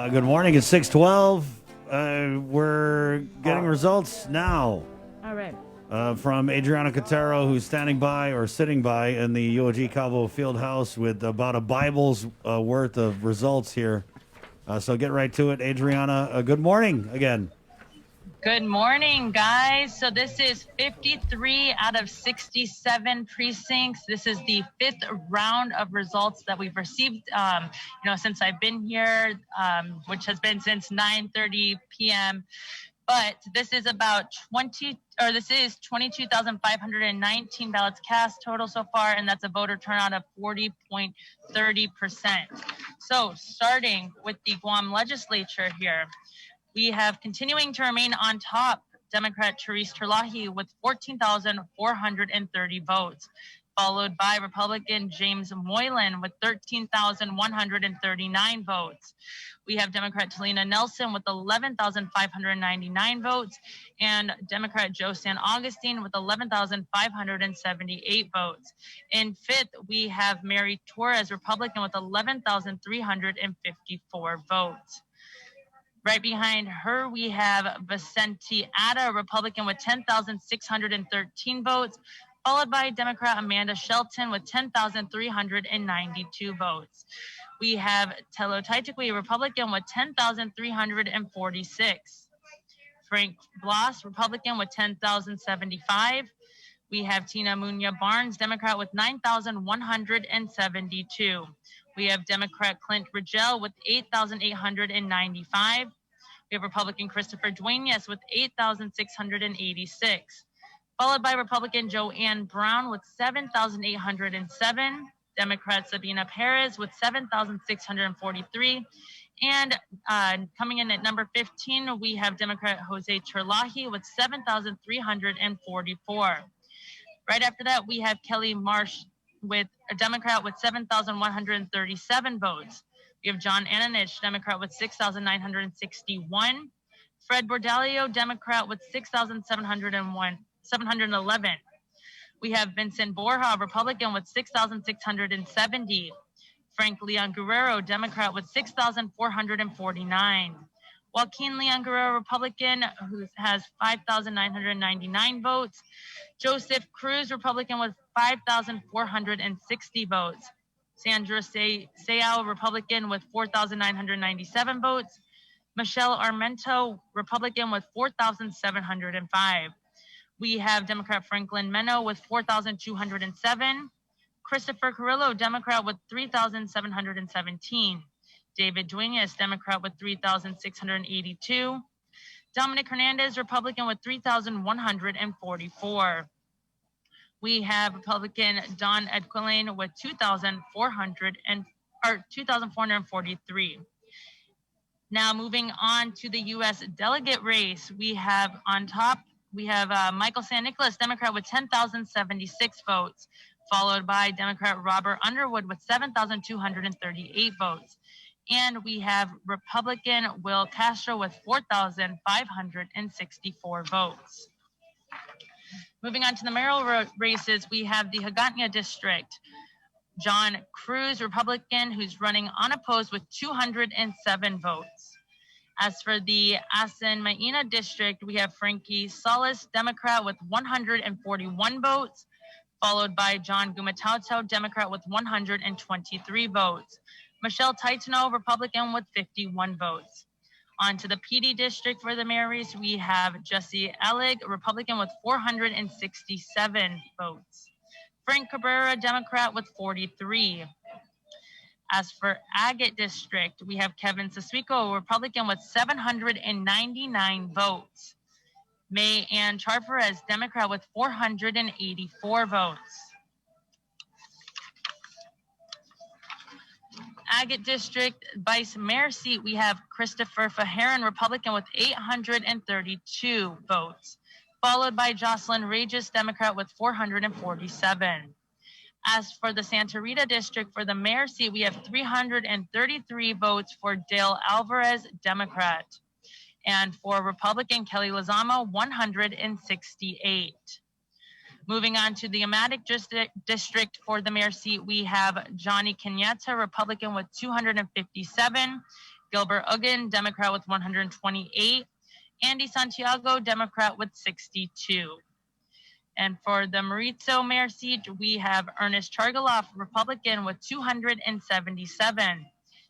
Good morning. It's 6:12. We're getting results now. All right. From Adriana Cotero, who's standing by or sitting by in the UOG Cabo Fieldhouse with about a Bible's worth of results here. So get right to it, Adriana. Good morning again. Good morning, guys. So this is 53 out of 67 precincts. This is the fifth round of results that we've received, since I've been here, which has been since 9:30 p.m. But this is about 22,519 ballots cast total so far, and that's a voter turnout of 40.30%. So starting with the Guam legislature here, we have continuing to remain on top, Democrat Therese Terlahi with 14,430 votes, followed by Republican James Moylan with 13,139 votes. We have Democrat Talina Nelson with 11,599 votes, and Democrat Joe San Augustine with 11,578 votes. In fifth, we have Mary Torres, Republican, with 11,354 votes. Right behind her, we have Vicente Ada, Republican, with 10,613 votes, followed by Democrat Amanda Shelton with 10,392 votes. We have Telo Taitukwi, Republican, with 10,346. Frank Blas, Republican, with 10,075. We have Tina Munya Barnes, Democrat, with 9,172. We have Democrat Clint Rigel with 8,895. We have Republican Christopher Duenas with 8,686. Followed by Republican Joanne Brown with 7,807. Democrat Sabina Perez with 7,643. And coming in at number 15, we have Democrat Jose Terlahi with 7,344. Right after that, we have Kelly Marsh with a Democrat with 7,137 votes. We have John Ananich, Democrat, with 6,961. Fred Bordalio, Democrat, with 711. We have Vincent Borja, Republican, with 6,670. Frank Leon Guerrero, Democrat, with 6,449. Joaquin Leon Guerrero, Republican, who has 5,999 votes. Joseph Cruz, Republican, with 5,460 votes. Sandra Seao, Republican, with 4,997 votes. Michelle Armento, Republican, with 4,705. We have Democrat Franklin Meno with 4,207. Christopher Carrillo, Democrat, with 3,717. David Duenas, Democrat, with 3,682. Dominic Hernandez, Republican, with 3,144. We have Republican Don Edquilane with 2,443. Now moving on to the U.S. delegate race, we have on top, Michael San Nicolas, Democrat, with 10,076 votes, followed by Democrat Robert Underwood with 7,238 votes. And we have Republican Will Castro with 4,564 votes. Moving on to the mayoral races, we have the Hagåtña district. John Cruz, Republican, who's running unopposed with 207 votes. As for the Asin Maina district, we have Frankie Salas, Democrat, with 141 votes, followed by John Gumatauto, Democrat, with 123 votes. Michelle Taitano, Republican, with 51 votes. On to the PD district for the mayor race, we have Jesse Ellig, Republican, with 467 votes. Frank Cabrera, Democrat, with 43. As for Agate district, we have Kevin Siswico, Republican, with 799 votes. May Ann Charperez, Democrat, with 484 votes. Agate District Vice Mayor seat, we have Christopher Fajaran, Republican, with 832 votes, followed by Jocelyn Regis, Democrat, with 447. As for the Santa Rita District, for the mayor seat, we have 333 votes for Dale Alvarez, Democrat. And for Republican Kelly Lozama, 168. Moving on to the Amatic District for the mayor seat, we have Johnny Kenyatta, Republican, with 257. Gilbert Uggan, Democrat with 128. Andy Santiago, Democrat with 62. And for the Maritzo mayor seat, we have Ernest Chargaloff, Republican with 277.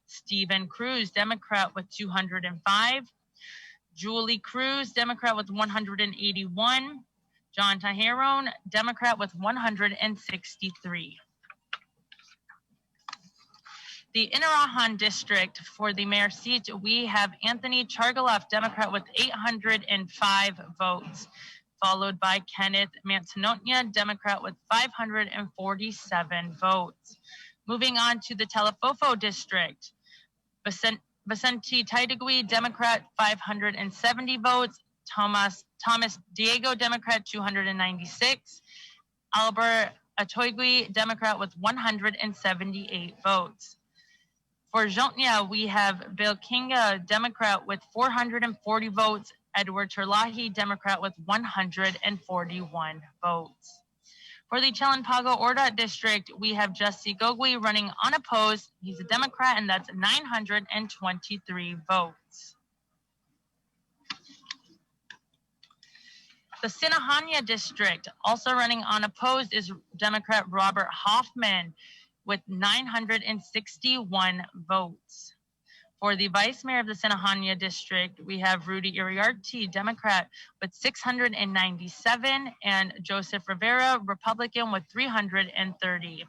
Stephen Cruz, Democrat with 205. Julie Cruz, Democrat with 181. John Tajerone, Democrat with 163. The Inarajan district for the mayor seat, we have Anthony Chargaloff, Democrat with 805 votes, followed by Kenneth Manzanonia, Democrat with 547 votes. Moving on to the Telefofo district, Vicente Taitegui, Democrat, 570 votes. Thomas Diego, Democrat, 296. Albert Atoigui, Democrat with 178 votes. For Jontnia, we have Bill Kinga, Democrat with 440 votes. Edward Terlahi, Democrat with 141 votes. For the Chalampago Orda district, we have Jesse Gogui running unopposed. He's a Democrat, and that's 923 votes. The Sinajanya district, also running unopposed, is Democrat Robert Hoffman with 961 votes. For the vice mayor of the Sinajanya district, we have Rudy Iriarte, Democrat, with 697, and Joseph Rivera, Republican, with 330.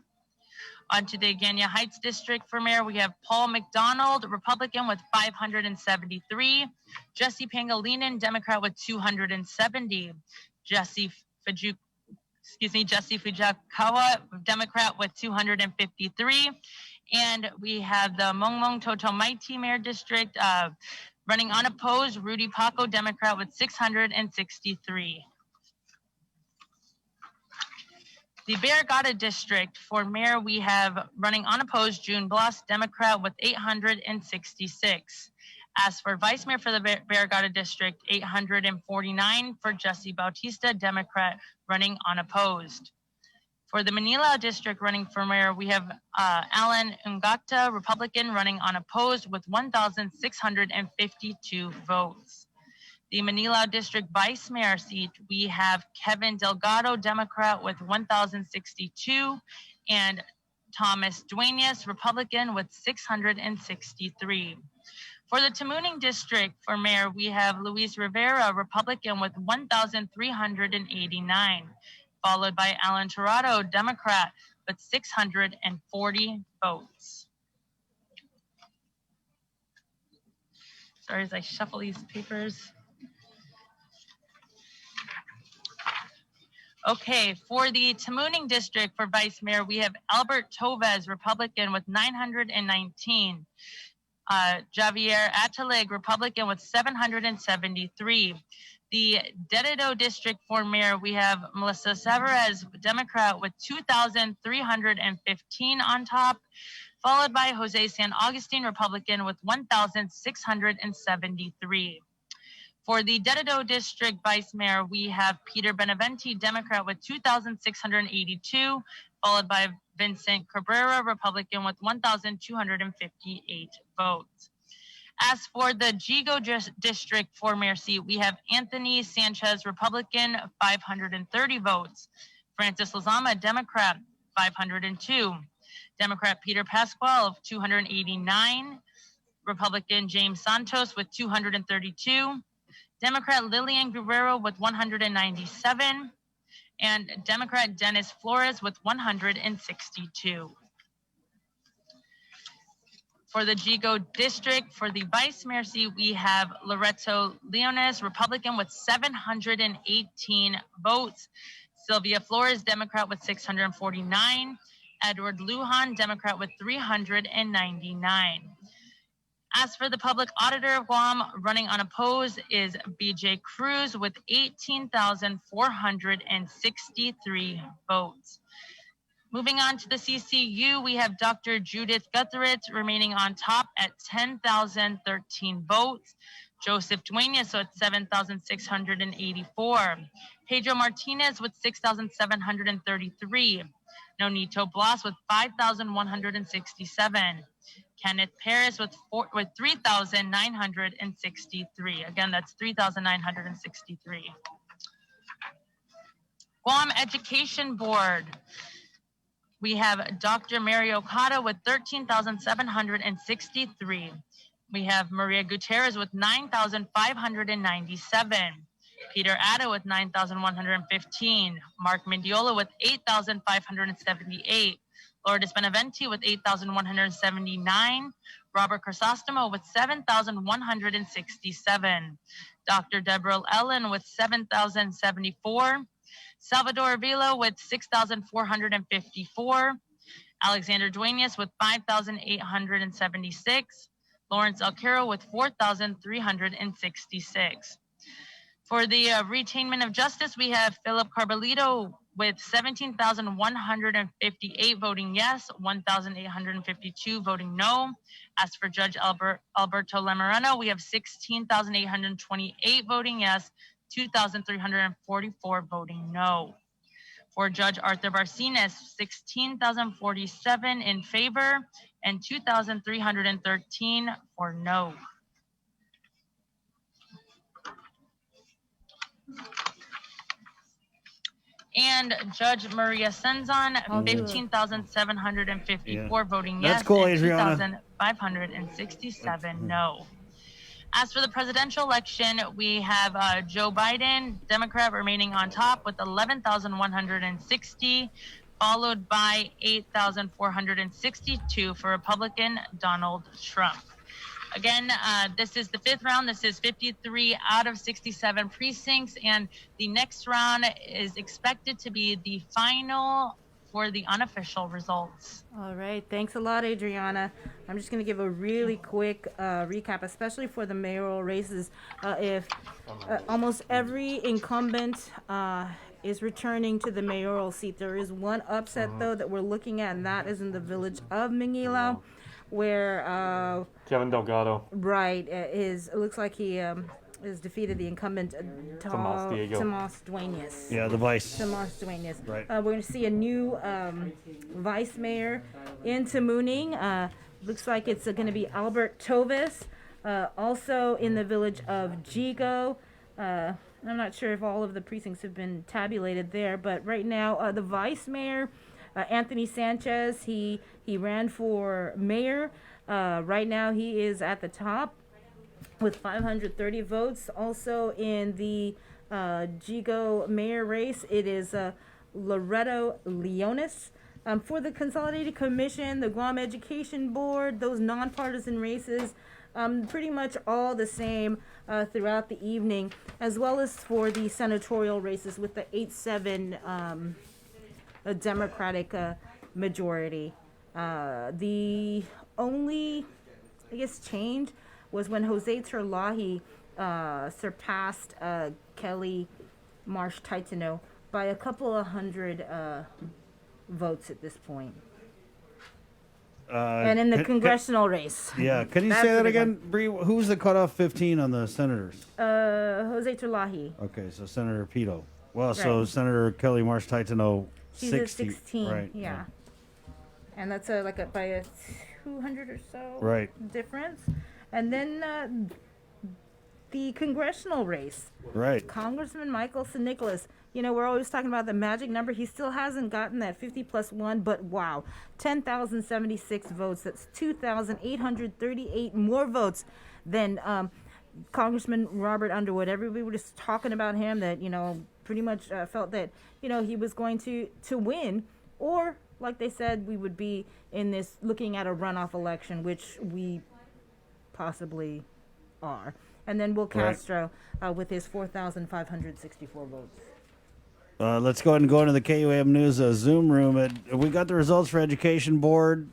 On to the Agana Heights district for mayor, we have Paul McDonald, Republican, with 573. Jesse Pangilinan, Democrat, with 270. Jesse Fujikawa, Democrat, with 253. And we have the Mongmong Totomaiti Mayor District running unopposed, Rudy Paco, Democrat, with 663. The Barrigada District for mayor, we have running unopposed, June Bloss, Democrat, with 866. As for vice mayor for the Barrigada District, 849 for Jesse Bautista, Democrat, running unopposed. For the Manila District running for mayor, we have Alan Ungata, Republican, running unopposed with 1,652 votes. The Manila District Vice Mayor seat, we have Kevin Delgado, Democrat, with 1,062, and Thomas Duenas, Republican, with 663. For the Tamuning District for mayor, we have Luis Rivera, Republican, with 1,389. Followed by Alan Tirado, Democrat, with 640 votes. Sorry as I shuffle these papers. Okay, for the Tamuning District for Vice Mayor, we have Albert Tovez, Republican, with 919. Javier Atalig, Republican, with 773. The Dededo District for mayor, we have Melissa Severez, Democrat, with 2,315 on top, followed by Jose San Augustine, Republican, with 1,673. For the Dededo District Vice Mayor, we have Peter Beneventi, Democrat, with 2,682, followed by Vincent Cabrera, Republican, with 1,258 votes. As for the Jigo District for mayor seat, we have Anthony Sanchez, Republican, 530 votes. Francis Lozama, Democrat, 502. Democrat Peter Pascual, 289. Republican James Santos with 232. Democrat Lillian Guerrero with 197. And Democrat Dennis Flores with 162. For the Jigo District, for the Vice Mayor seat, we have Loretto Leones, Republican, with 718 votes. Sylvia Flores, Democrat, with 649. Edward Lujan, Democrat, with 399. As for the Public Auditor of Guam, running unopposed is BJ Cruz with 18,463 votes. Moving on to the CCU, we have Dr. Judith Gutheritz remaining on top at 10,013 votes. Joseph Duenas at 7,684. Pedro Martinez with 6,733. Nonito Blas with 5,167. Kenneth Paris with 3,963. Again, that's 3,963. Guam Education Board. We have Dr. Mary Okada with 13,763. We have Maria Gutierrez with 9,597. Peter Atta with 9,115. Mark Mendiola with 8,578. Lourdes Benaventi with 8,179. Robert Crisostomo with 7,167. Dr. Deborah Ellen with 7,074. Salvador Avila with 6,454. Alexander Duenas with 5,876. Lawrence Alcaro with 4,366. For the retainment of justice, we have Philip Carbolito with 17,158 voting yes, 1,852 voting no. As for Judge Alberto Lamoreno, we have 16,828 voting yes, 2,344 voting no. For Judge Arthur Barcinas, 16,047 in favor and 2,313 for no. And Judge Maria Senzon, 15,754 voting yes, That's cool, and Adriana. 2,567 no. As for the presidential election, we have Joe Biden, Democrat, remaining on top with 11,160, followed by 8,462 for Republican Donald Trump. Again, this is the fifth round. This is 53 out of 67 precincts, and the next round is expected to be the final for the unofficial results. All right. Thanks a lot, Adriana. I'm just going to give a really quick recap, especially for the mayoral races. If almost every incumbent is returning to the mayoral seat, there is one upset, though, that we're looking at, and that is in the village of Manila, where Kevin Delgado. Right, it looks like he has defeated the incumbent Tomas Duenas. Yeah, the vice. Tomas Duenas. Right. We're going to see a new vice mayor in Tamuning. Looks like it's going to be Albert Tovis. Also in the village of Jigo. I'm not sure if all of the precincts have been tabulated there, but right now the vice mayor, Anthony Sanchez, he ran for mayor. Right now he is at the top with 530 votes. Also in the Jigo mayor race, it is Loreto Leonis. For the Consolidated Commission, the Guam Education Board, those nonpartisan races, pretty much all the same throughout the evening, as well as for the senatorial races with the 8-7 Democratic majority. The only, I guess, change was when Jose Terlahi surpassed Kelly Marsh Titano by a couple of hundred votes at this point. And in the congressional race. Yeah, can you say that again, Bree? Who's the cutoff 15 on the senators? Jose Terlahi. Okay, so Senator Pito. Well, Right. so Senator Kelly Marsh Titano, She's 60. at 16, Right. yeah. And that's by a 200 or so Right. difference. And then the congressional race. Right. Congressman Michael NICOLAS. You know, we're always talking about the magic number. He still hasn't gotten that 50 plus 1, but wow. 10,076 votes. That's 2,838 more votes than Congressman Robert Underwood. Everybody was talking about him that, you know, pretty much felt that, you know, he was going to win. Or, like they said, we would be in this looking at a runoff election, which we possibly are. And then Will Castro with his 4,564 votes. Let's go ahead and go into the KUAM News Zoom room. We got the results for Education Board.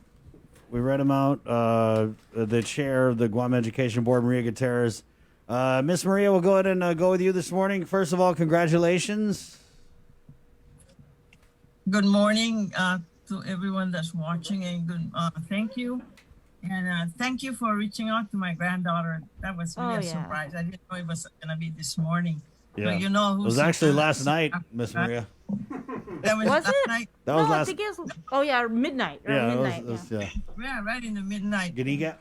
We read them out. The chair of the Guam Education Board, Maria Gutierrez. Miss Maria, we'll go ahead and go with you this morning. First of all, congratulations. Good morning to everyone that's watching, and good thank you. And thank you for reaching out to my granddaughter. That was really a surprise. I didn't know it was going to be this morning. Yeah. But you know who it was actually last night, Miss Maria. That was Was last it? night. That was No, I last. think it was. Oh yeah, midnight. Or Yeah, midnight. it was, yeah. Yeah, right in the midnight. Ganiga?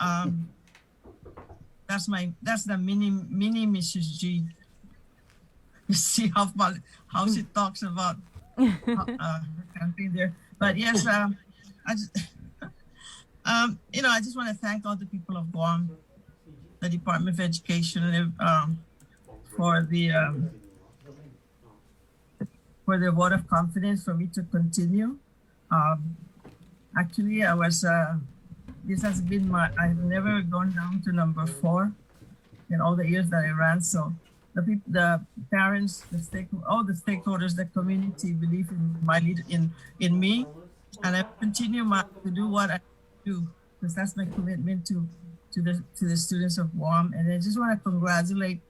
That's the mini Mrs. G. You see how she talks about her campaign there. But yes, I just, I just want to thank all the people of Guam, the Department of Education, for the vote of confidence for me to continue. Actually, this has been I've never gone down to number 4 in all the years that I ran. So the parents, all the stakeholders, the community believe in my in me, and I continue to do what I do because that's my commitment to the students of Guam. And I just want to congratulate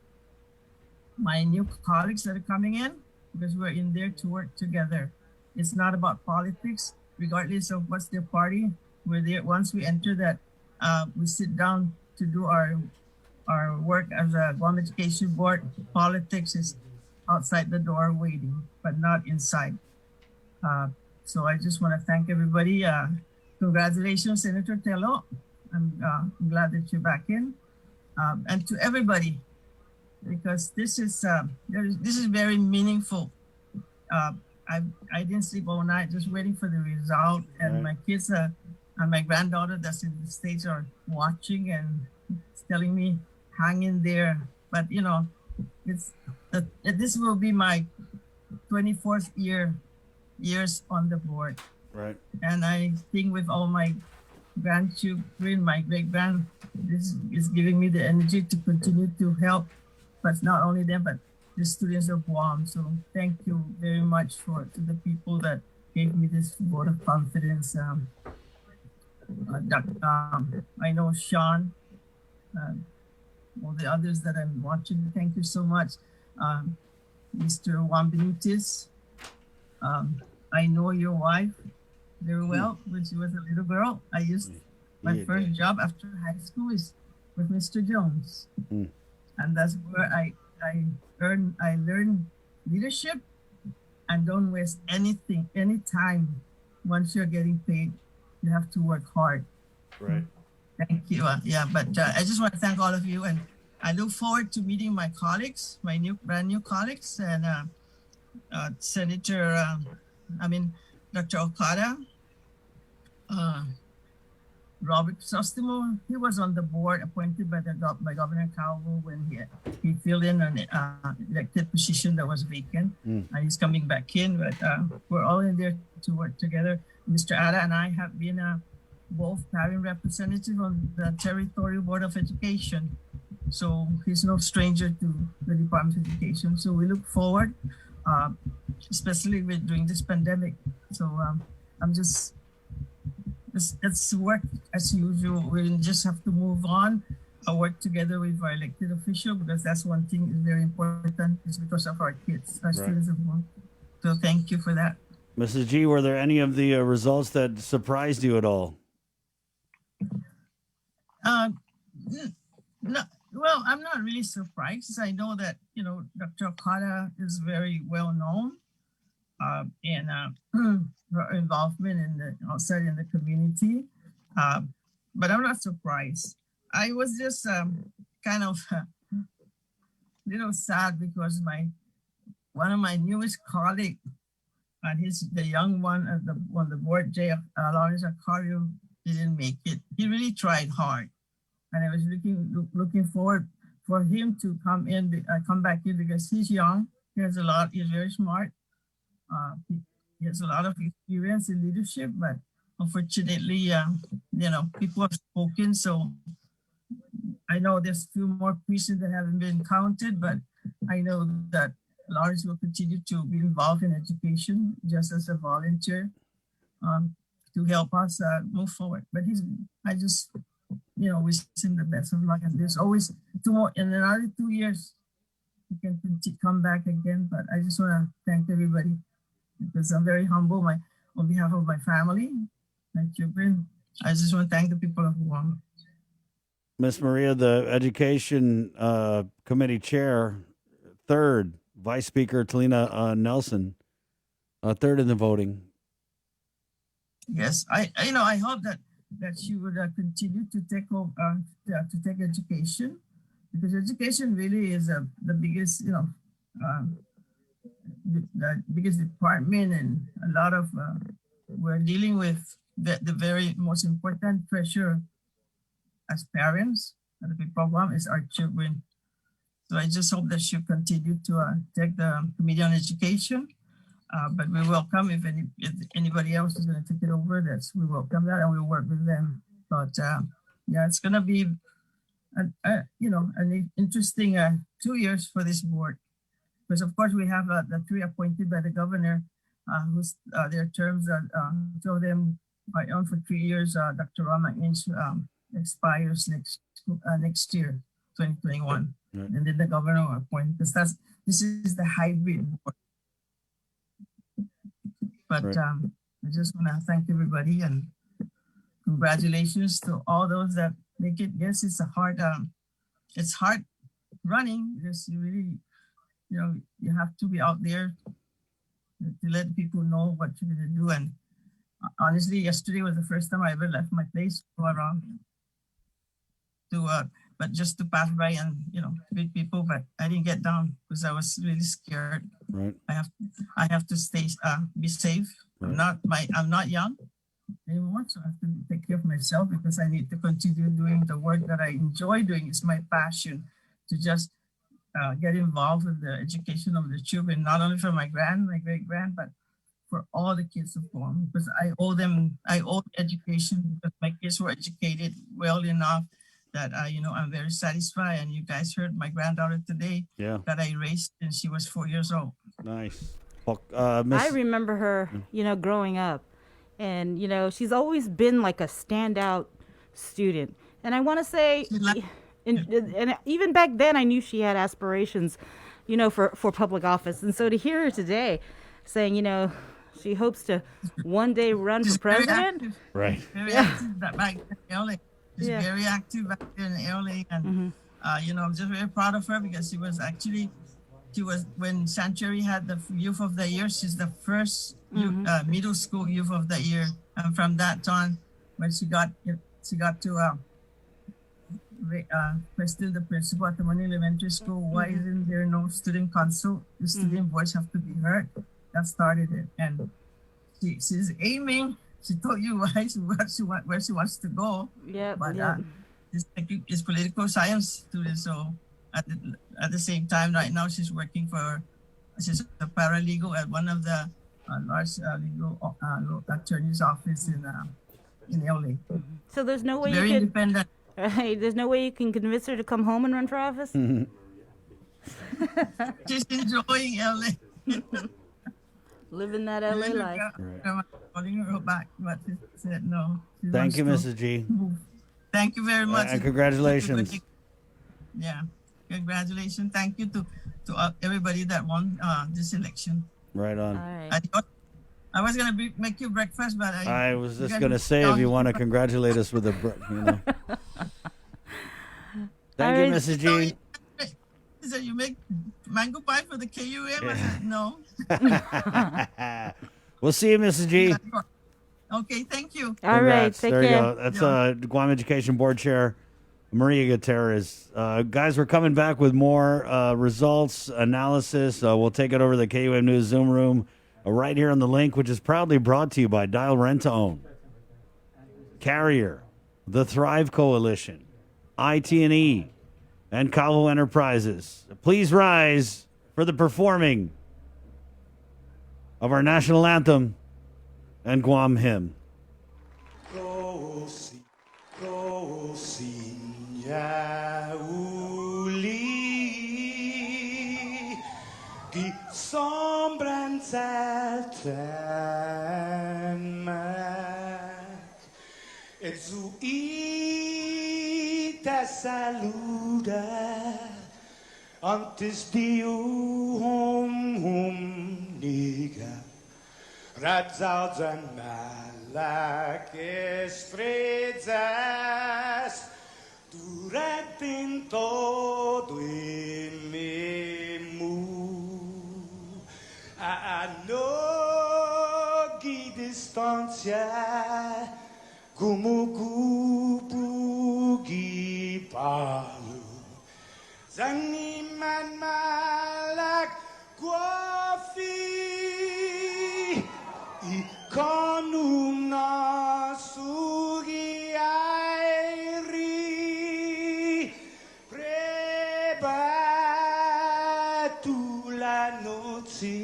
my new colleagues that are coming in because we're in there to work together. It's not about politics, regardless of what's their party. We're there. Once we enter that, we sit down to do our work as a Guam Education Board. Politics is outside the door waiting, but not inside. So I just want to thank everybody. Congratulations, Senator Tello. I'm glad that you're back in. And to everybody, because this is very meaningful. I didn't sleep all night just waiting for the result, and my kids and my granddaughter that's in the States are watching and telling me hang in there. But this will be my 24th years on the board. Right. And I think with all my grandchildren, my great-grand, this is giving me the energy to continue to help, but not only them, but the students of Guam. So thank you very much to the people that gave me this vote of confidence. I know Sean, all the others that I'm watching, thank you so much. Mr. Juan Benitez, I know your wife very well. When she was a little girl, my first job after high school is with Mr. Jones. And that's where I learned leadership, and don't waste any time. Once you're getting paid, you have to work hard. Right. Thank you. But I just want to thank all of you, and I look forward to meeting my colleagues, my brand new colleagues, and Dr. Okada, Robert Sostimo. He was on the board appointed by Governor Calvo when he filled in an elected position that was vacant. And he's coming back in, but we're all in there to work together. Mr. Ada and I have been both having representative on the Territorial Board of Education. So he's no stranger to the Department of Education. So we look forward, especially during this pandemic. So I'm just, let's work as usual. We just have to move on. I'll work together with our elected official, because that's one thing is very important, is because of our kids, our students of Guam. So thank you for that. Mrs. G, were there any of the results that surprised you at all? No, well, I'm not really surprised. I know that, Dr. Okada is very well known in her involvement outside in the community. But I'm not surprised. I was just kind of a little sad because one of my newest colleagues, and the young one on the board, Lawrence Acario, didn't make it. He really tried hard, and I was looking forward for him to come back in, because he's young. He's very smart. He has a lot of experience in leadership, but unfortunately, people have spoken. So I know there's a few more pieces that haven't been counted, but I know that Lawrence will continue to be involved in education just as a volunteer to help us move forward. But I just wish him the best of luck. And there's always in another 2 years, he can come back again. But I just want to thank everybody, because I'm very humble on behalf of my family, my children. I just want to thank the people of Guam. Miss Maria, the Education Committee Chair, third, Vice Speaker Talina Nelson. third in the voting. Yes, I hope that she would continue to take to take education, because education really is the biggest, the biggest department, and a lot of we're dealing with the very most important pressure as parents and the people is our children. So I just hope that she'll continue to take the Committee on Education. But we welcome if anybody else is going to take it over. We welcome that, and we work with them. But yeah, it's going to be an interesting 2 years for this board, because of course we have the three appointed by the governor, whose their terms are two of them are on for 3 years. Dr. Rama Inch expires next year, 2021, Right. and then the governor will appoint, because this is the hybrid board. But Right. I just want to thank everybody and congratulations to all those that make it. Yes, it's hard running, because you really, you have to be out there to let people know what you're going to do. And honestly, yesterday was the first time I ever left my place but just to pass by and meet people. But I didn't get down because I was really scared. Right. I have to stay be safe. Right. I'm not young anymore, so I have to take care of myself, because I need to continue doing the work that I enjoy doing. It's my passion to just get involved with the education of the children, not only for my great grand, but for all the kids of Guam, because I owe education, because my kids were educated well enough that I'm very satisfied. And you guys heard my granddaughter today, Yeah. that I raised, and she was 4 years old. Nice. I remember her, growing up, and she's always been like a standout student. And I want to say, and even back then, I knew she had aspirations, for public office. And so to hear her today saying, she hopes to one day run for president. Right. Very active back in LA. She's very active back there in LA, and I'm just very proud of her, because she was when Sanctuary had the Youth of the Year. She's the first middle school Youth of the Year, and from that on, when she got to question the principal at the Manila Elementary School, why isn't there no student council? The student voice have to be heard. That started it, and she's aiming. She told you where she wants to go. Yeah, but it's political science student. So at the same time, right now she's she's a paralegal at one of the large legal attorney's office in LA. So there's no way very independent. Right, there's no way you can convince her to come home and run for office. She's enjoying LA. Living that LA life. I'm calling her back, but she said no. Thank you, Mrs. G. Thank you very much. And congratulations. Yeah, congratulations. Thank you to everybody that won this election. Right on. All right. I was gonna make you breakfast, but I was just gonna say, if you want to congratulate us with Thank you, Mrs. G. He said, you make mango pie for the KUM? I said, no. We'll see you, Mrs. G. Okay, thank you. All right, take there care. You go. That's Guam Education Board Chair Maria Gutierrez. Guys, we're coming back with more results, analysis. We'll take it over the KUM News Zoom room right here on the link, which is proudly brought to you by Dial Rent to Own, Carrier, the Thrive Coalition, IT&E, and Calvo Enterprises. Please rise for the performing of our national anthem and Guam hymn. Die sombren zelten meg, et zu ite saluda, antes diu hum niga, radzauds en malakes fredzas, duret in todo in me mu. I know distancia gumugubugi palu zangiman malak guafi ikonum nasugi airi prebatula noci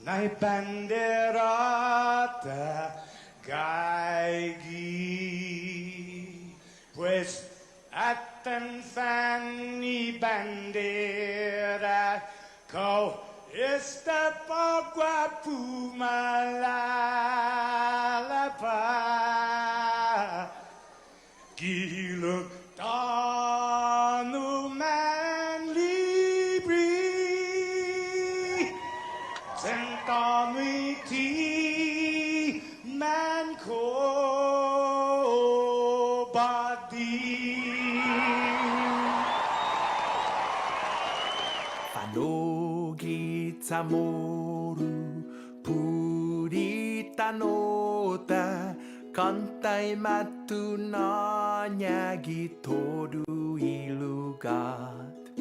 nai banderata gaigi pues atan fani bandera kau esta pagua pumalapa giluk tanu man libri Sentami ti man ko badi. Panogi tamoru purita nota kantai matu nanyagi todu ilugat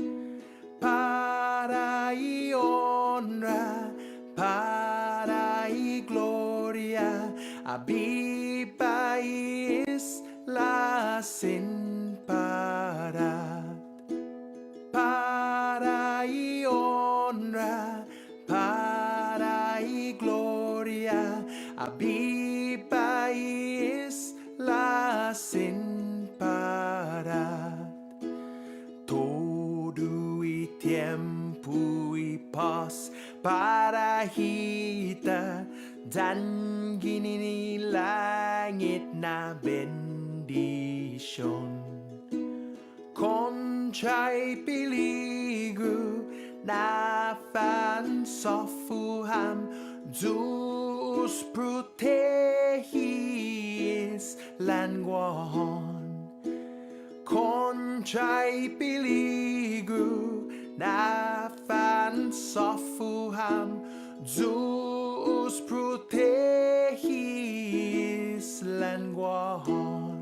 parai honra parai gloria abibais la sin parat parai honra parai gloria abibais la sin parat todo y tiempo y paz para kita dan gini langit na bendition conchay piligu na fan sofuham Zeus protehis languahon conchay piligu na fan sofuham Zeus protehis languahon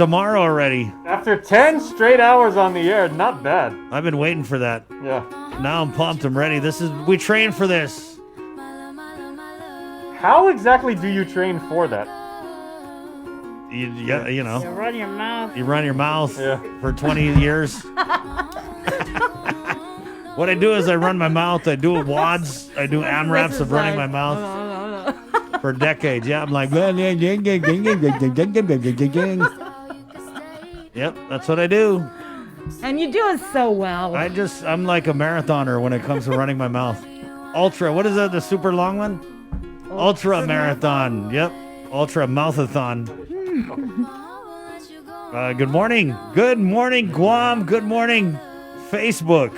tomorrow already. After 10 straight hours on the air, not bad. I've been waiting for that. Yeah. Now I'm pumped. I'm ready. We trained for this. How exactly do you train for that? You know. You run your mouth. You run your mouth Yeah. for 20 years. What I do is I run my mouth. I do wads. I do AMRAPs of running my mouth for decades. Yeah, I'm like, yep, that's what I do. And you do it so well. I'm like a marathoner when it comes to running my mouth. Ultra, what is that, the super long one? Ultra marathon. Yep, ultra mouthathon. Good morning. Good morning, Guam. Good morning, Facebook.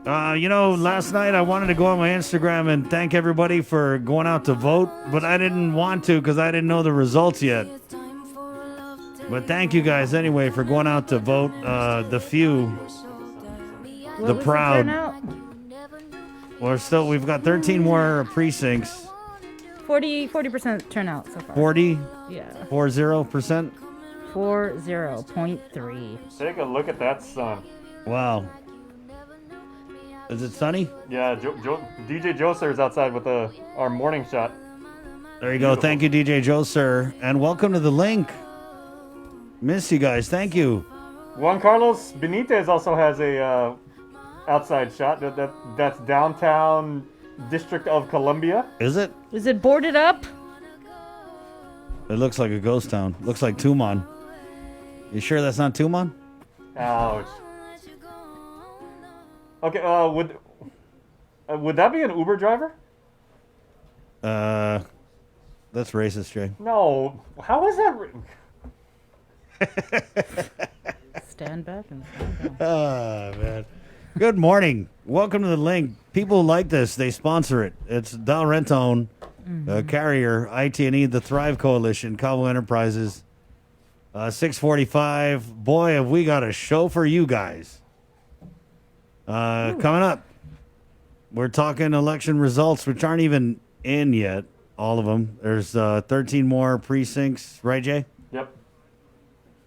Last night I wanted to go on my Instagram and thank everybody for going out to vote, but I didn't want to because I didn't know the results yet. But thank you guys anyway for going out to vote. The few, the proud. We've got 13 more precincts. 40% turnout so far. 40? Yeah. 40%? 40.3. Take a look at that sun. Wow. Is it sunny? Yeah, DJ Joe Sir is outside with our morning shot. There you go. Thank you, DJ Joe Sir. And welcome to the link. Miss you guys. Thank you. Juan Carlos Benitez also has a outside shot. That's downtown District of Columbia. Is it? Is it boarded up? It looks like a ghost town. Looks like Tumon. You sure that's not Tumon? Ouch. Okay, would that be an Uber driver? That's racist, Jay. No. How is that? Stand back and stand down. Oh, man. Good morning. Welcome to the link. People like this. They sponsor it. It's Del Rentone, Carrier, IT&E, the Thrive Coalition, Cabo Enterprises. 6:45. Boy, have we got a show for you guys. Coming up, we're talking election results, which aren't even in yet, all of them. There's 13 more precincts, right, Jay? Yep.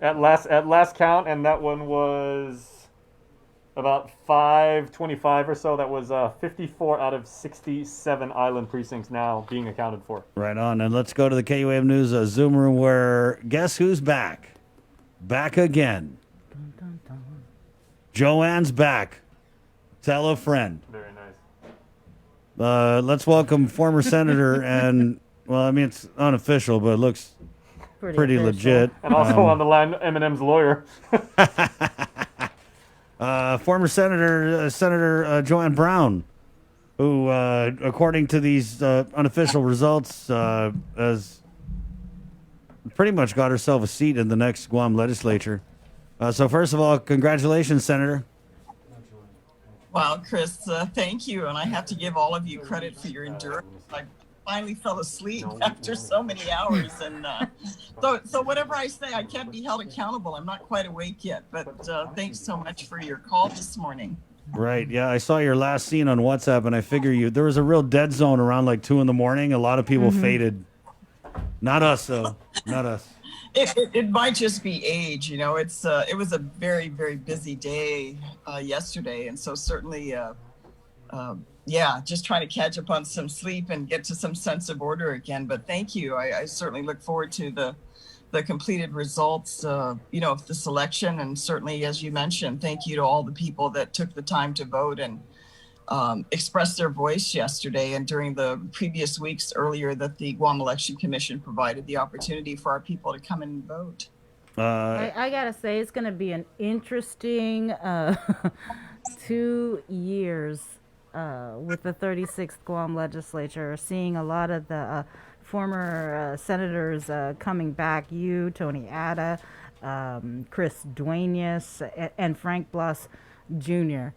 At last count, and that one was about 525 or so. That was 54 out of 67 island precincts now being accounted for. Right on. And let's go to the KUAM News Zoom room where guess who's back? Back again. Dun, dun, dun. Joanne's back. Tell a friend. Very nice. Let's welcome former senator and, well, I mean, it's unofficial, but it looks pretty official. legit. And also on the line, Eminem's lawyer. Former Senator Joanne Brown, who, according to these unofficial results, has pretty much got herself a seat in the next Guam legislature. So first of all, congratulations, Senator. Wow, Chris, thank you. And I have to give all of you credit for your endurance. I finally fell asleep after so many hours. And so whatever I say, I can't be held accountable. I'm not quite awake yet. But thanks so much for your call this morning. Right. Yeah, I saw your last scene on WhatsApp, and I figure there was a real dead zone around like 2 a.m. A lot of people faded. Not us, though. Not us. It might just be age, it was a very, very busy day yesterday, and so certainly just trying to catch up on some sleep and get to some sense of order again. But thank you. I certainly look forward to the completed results of this election, and certainly, as you mentioned, thank you to all the people that took the time to vote and expressed their voice yesterday and during the previous weeks earlier that the Guam Election Commission provided the opportunity for our people to come and vote. I gotta say, it's gonna be an interesting 2 years with the 36th Guam legislature, seeing a lot of the former senators coming back, Tony Ada, Chris Duenas, and Frank Blas Jr.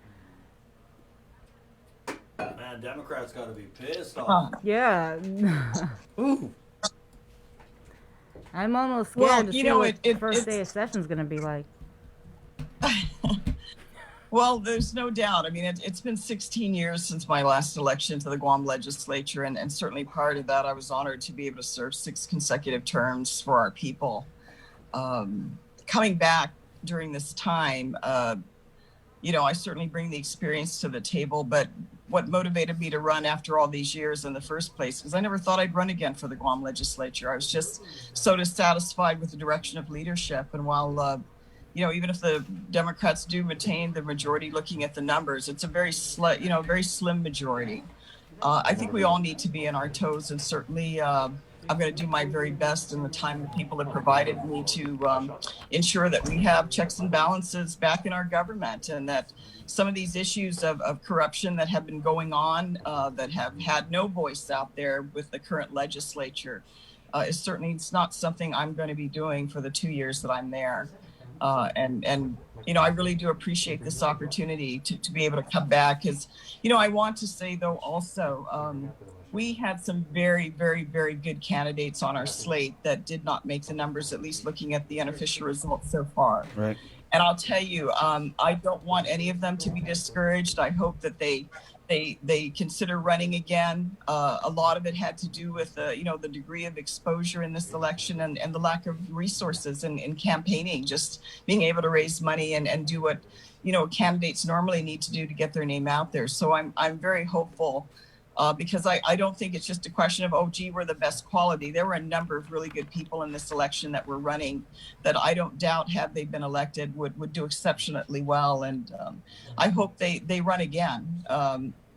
Man, Democrats got to be pissed off. Yeah. Ooh. I'm almost scared to see what the first day of session's going to be like. Well, there's no doubt. I mean, it's been 16 years since my last election to the Guam legislature, and certainly prior to that, I was honored to be able to serve 6 consecutive terms for our people. Coming back during this time, I certainly bring the experience to the table, but what motivated me to run after all these years in the first place, because I never thought I'd run again for the Guam legislature. I was just so dissatisfied with the direction of leadership. And while even if the Democrats do maintain the majority, looking at the numbers, it's a very slim majority. I think we all need to be on our toes, and certainly I'm going to do my very best in the time the people have provided me to ensure that we have checks and balances back in our government, and that some of these issues of corruption that have been going on, that have had no voice out there with the current legislature, is certainly it's not something I'm going to be doing for the 2 years that I'm there. I really do appreciate this opportunity to be able to come back, because, I want to say, though, also, we had some very, very, very good candidates on our slate that did not make the numbers, at least looking at the unofficial results so far. Right. And I'll tell you, I don't want any of them to be discouraged. I hope that they consider running again. A lot of it had to do with the degree of exposure in this election, and the lack of resources in campaigning, just being able to raise money and do what candidates normally need to do to get their name out there. So I'm very hopeful, because I don't think it's just a question of, oh, gee, we're the best quality. There were a number of really good people in this election that were running that I don't doubt, had they been elected, would do exceptionally well. And I hope they run again.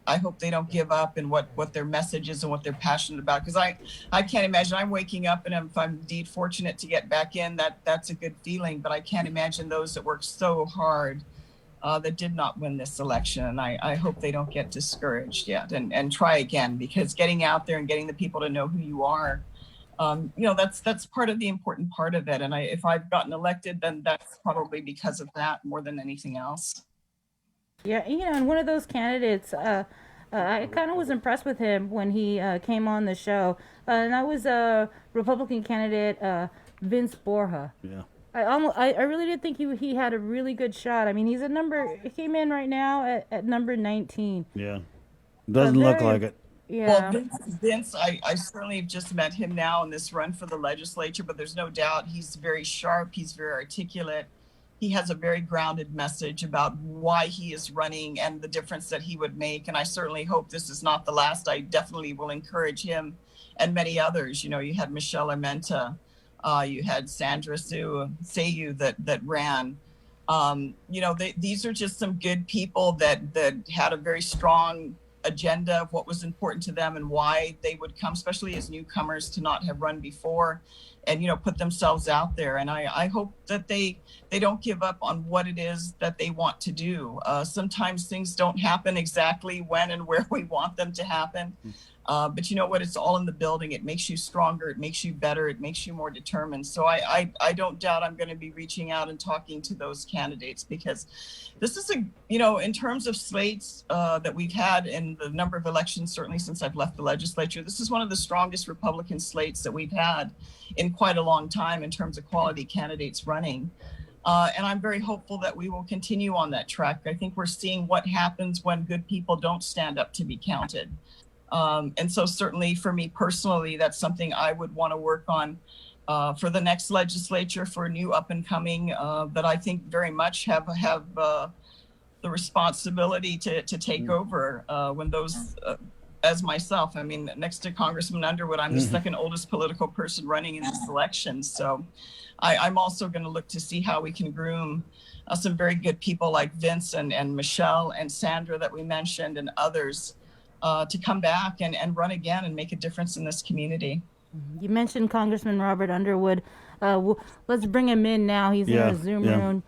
I hope they don't give up in what their message is and what they're passionate about. Because I can't imagine, I'm waking up, and if I'm indeed fortunate to get back in, that's a good feeling. But I can't imagine those that worked so hard that did not win this election. And I hope they don't get discouraged yet and try again, because getting out there and getting the people to know who you are, that's part of the important part of it. And if I've gotten elected, then that's probably because of that more than anything else. Yeah, and one of those candidates, I kind of was impressed with him when he came on the show, and that was Republican candidate Vince Borja. Yeah. I really did think he had a really good shot. I mean, he came in right now at number 19. Yeah. Doesn't look like it. Yeah. Well, Vince, I certainly have just met him now in this run for the legislature, but there's no doubt he's very sharp. He's very articulate. He has a very grounded message about why he is running and the difference that he would make. And I certainly hope this is not the last. I definitely will encourage him and many others. You had Michelle Armenta. You had Sandra Sayu that ran. These are just some good people that had a very strong agenda of what was important to them and why they would come, especially as newcomers, to not have run before, and put themselves out there. And I hope that they don't give up on what it is that they want to do. Sometimes things don't happen exactly when and where we want them to happen. But you know what? It's all in the building. It makes you stronger. It makes you better. It makes you more determined. So I don't doubt I'm going to be reaching out and talking to those candidates, because this is in terms of slates that we've had in the number of elections, certainly since I've left the legislature, this is one of the strongest Republican slates that we've had in quite a long time in terms of quality candidates running. And I'm very hopeful that we will continue on that track. I think we're seeing what happens when good people don't stand up to be counted. And so certainly for me personally, that's something I would want to work on for the next legislature, for a new up and coming that I think very much have the responsibility to take over when those, as myself, I mean, next to Congressman Underwood, I'm the second oldest political person running in this election. So I'm also going to look to see how we can groom some very good people like Vince and Michelle and Sandra that we mentioned, and others to come back and run again and make a difference in this community. You mentioned Congressman Robert Underwood. Let's bring him in now. He's in the Zoom room.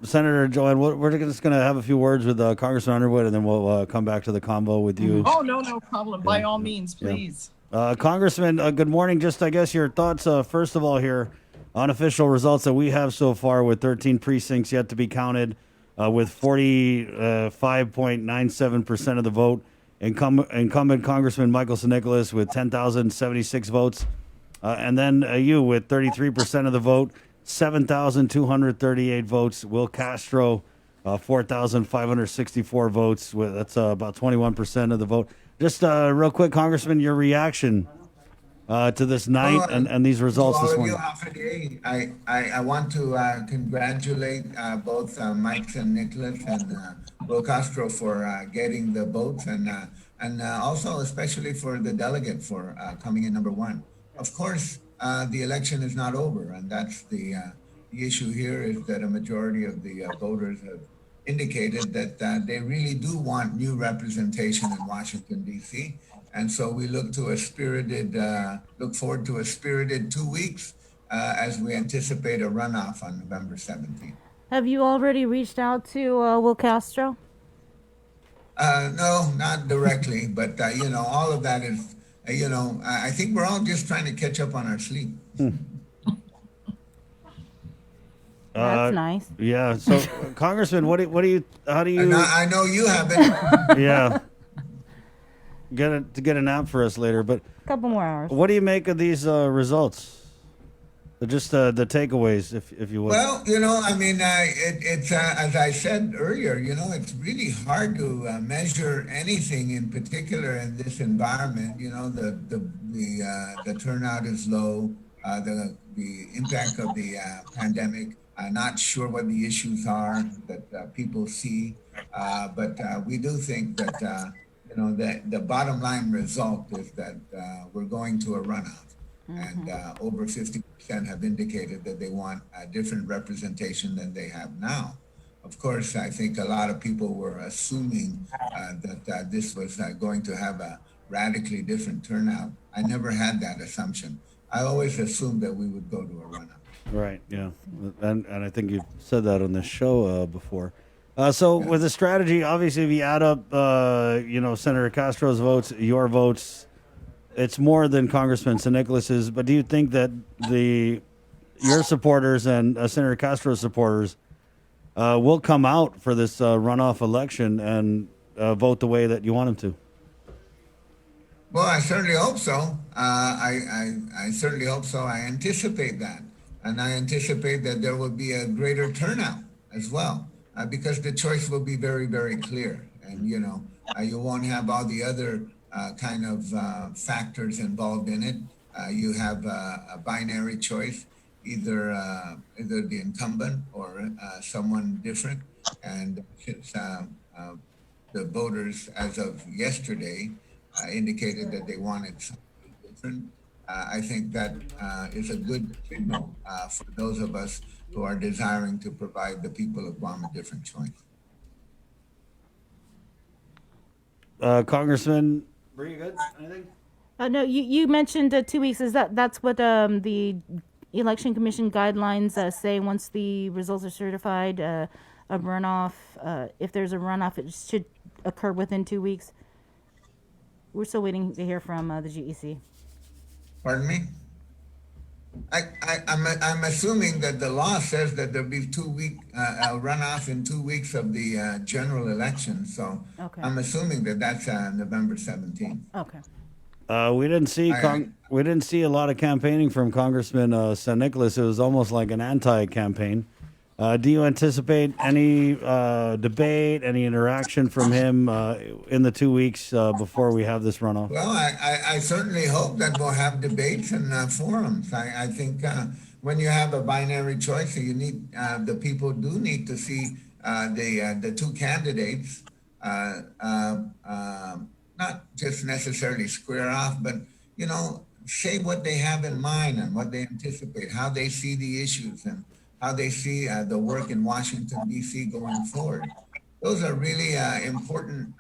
Senator Joanne, we're just going to have a few words with Congressman Underwood, and then we'll come back to the convo with you. Oh, no problem. By all means, please. Congressman, good morning. Just, I guess, your thoughts, first of all, here, unofficial results that we have so far with 13 precincts yet to be counted, with 45.97% of the vote. Incumbent Congressman Michael NICOLAS with 10,076 votes. And then you with 33% of the vote, 7,238 votes. Will Castro 4,564 votes. That's about 21% of the vote. Just real quick, Congressman, your reaction to this night and these results to all this of you, morning. I want to congratulate both Mike and Nicholas and CASTRO for getting the votes and also especially for the delegate for coming in number one. Of course, the election is not over, and that's the issue here is that a majority of the voters have indicated that they really do want new representation in Washington, D.C. And so we look forward to a spirited 2 weeks as we anticipate a runoff on November 17th. Have you already reached out to Will Castro? No, not directly, but all of that is, I think we're all just trying to catch up on our sleep. That's nice. Yeah. So, Congressman, how do you? I know you haven't. Yeah. Get a nap for us later, but A couple more hours. what do you make of these results? Just the takeaways, if you will. Well, it's as I said earlier, it's really hard to measure anything in particular in this environment. The turnout is low. The impact of the pandemic. Not sure what the issues are that people see, but we do think that the bottom line result is that we're going to a runoff. And over 50% have indicated that they want a different representation than they have now. Of course, I think a lot of people were assuming that this was going to have a radically different turnout. I never had that assumption. I always assumed that we would go to a runoff. Right, yeah. And I think you've said that on this show before. So with the strategy, obviously, if you add up, Senator Castro's votes, your votes, it's more than Congressman San Nicolas's. But do you think that your supporters and Senator Castro's supporters will come out for this runoff election and vote the way that you want them to? Well, I certainly hope so. I certainly hope so. I anticipate that. And I anticipate that there will be a greater turnout as well, because the choice will be very, very clear. And, you won't have all the other kind of factors involved in it. You have a binary choice, either the incumbent or someone different. And since the voters, as of yesterday, indicated that they wanted something different, I think that is a good signal for those of us who are desiring to provide the people of Guam a different choice. Congressman, were you good? Anything? No, you mentioned 2 weeks. That's what the Election Commission guidelines say once the results are certified, a runoff, if there's a runoff, it should occur within 2 weeks. We're still waiting to hear from the GEC. Pardon me? I'm assuming that the law says that there'll be 2 week runoff in 2 weeks of the general election. So Okay. I'm assuming that that's November 17th. Okay. We didn't see a lot of campaigning from Congressman San Nicolas. It was almost like an anti-campaign. Do you anticipate any debate, any interaction from him in the 2 weeks before we have this runoff? Well, I certainly hope that we'll have debates and forums. I think when you have a binary choice, you need the people do need to see the two candidates, not just necessarily square off, but say what they have in mind and what they anticipate, how they see the issues and how they see the work in Washington, D.C. going forward. Those are really important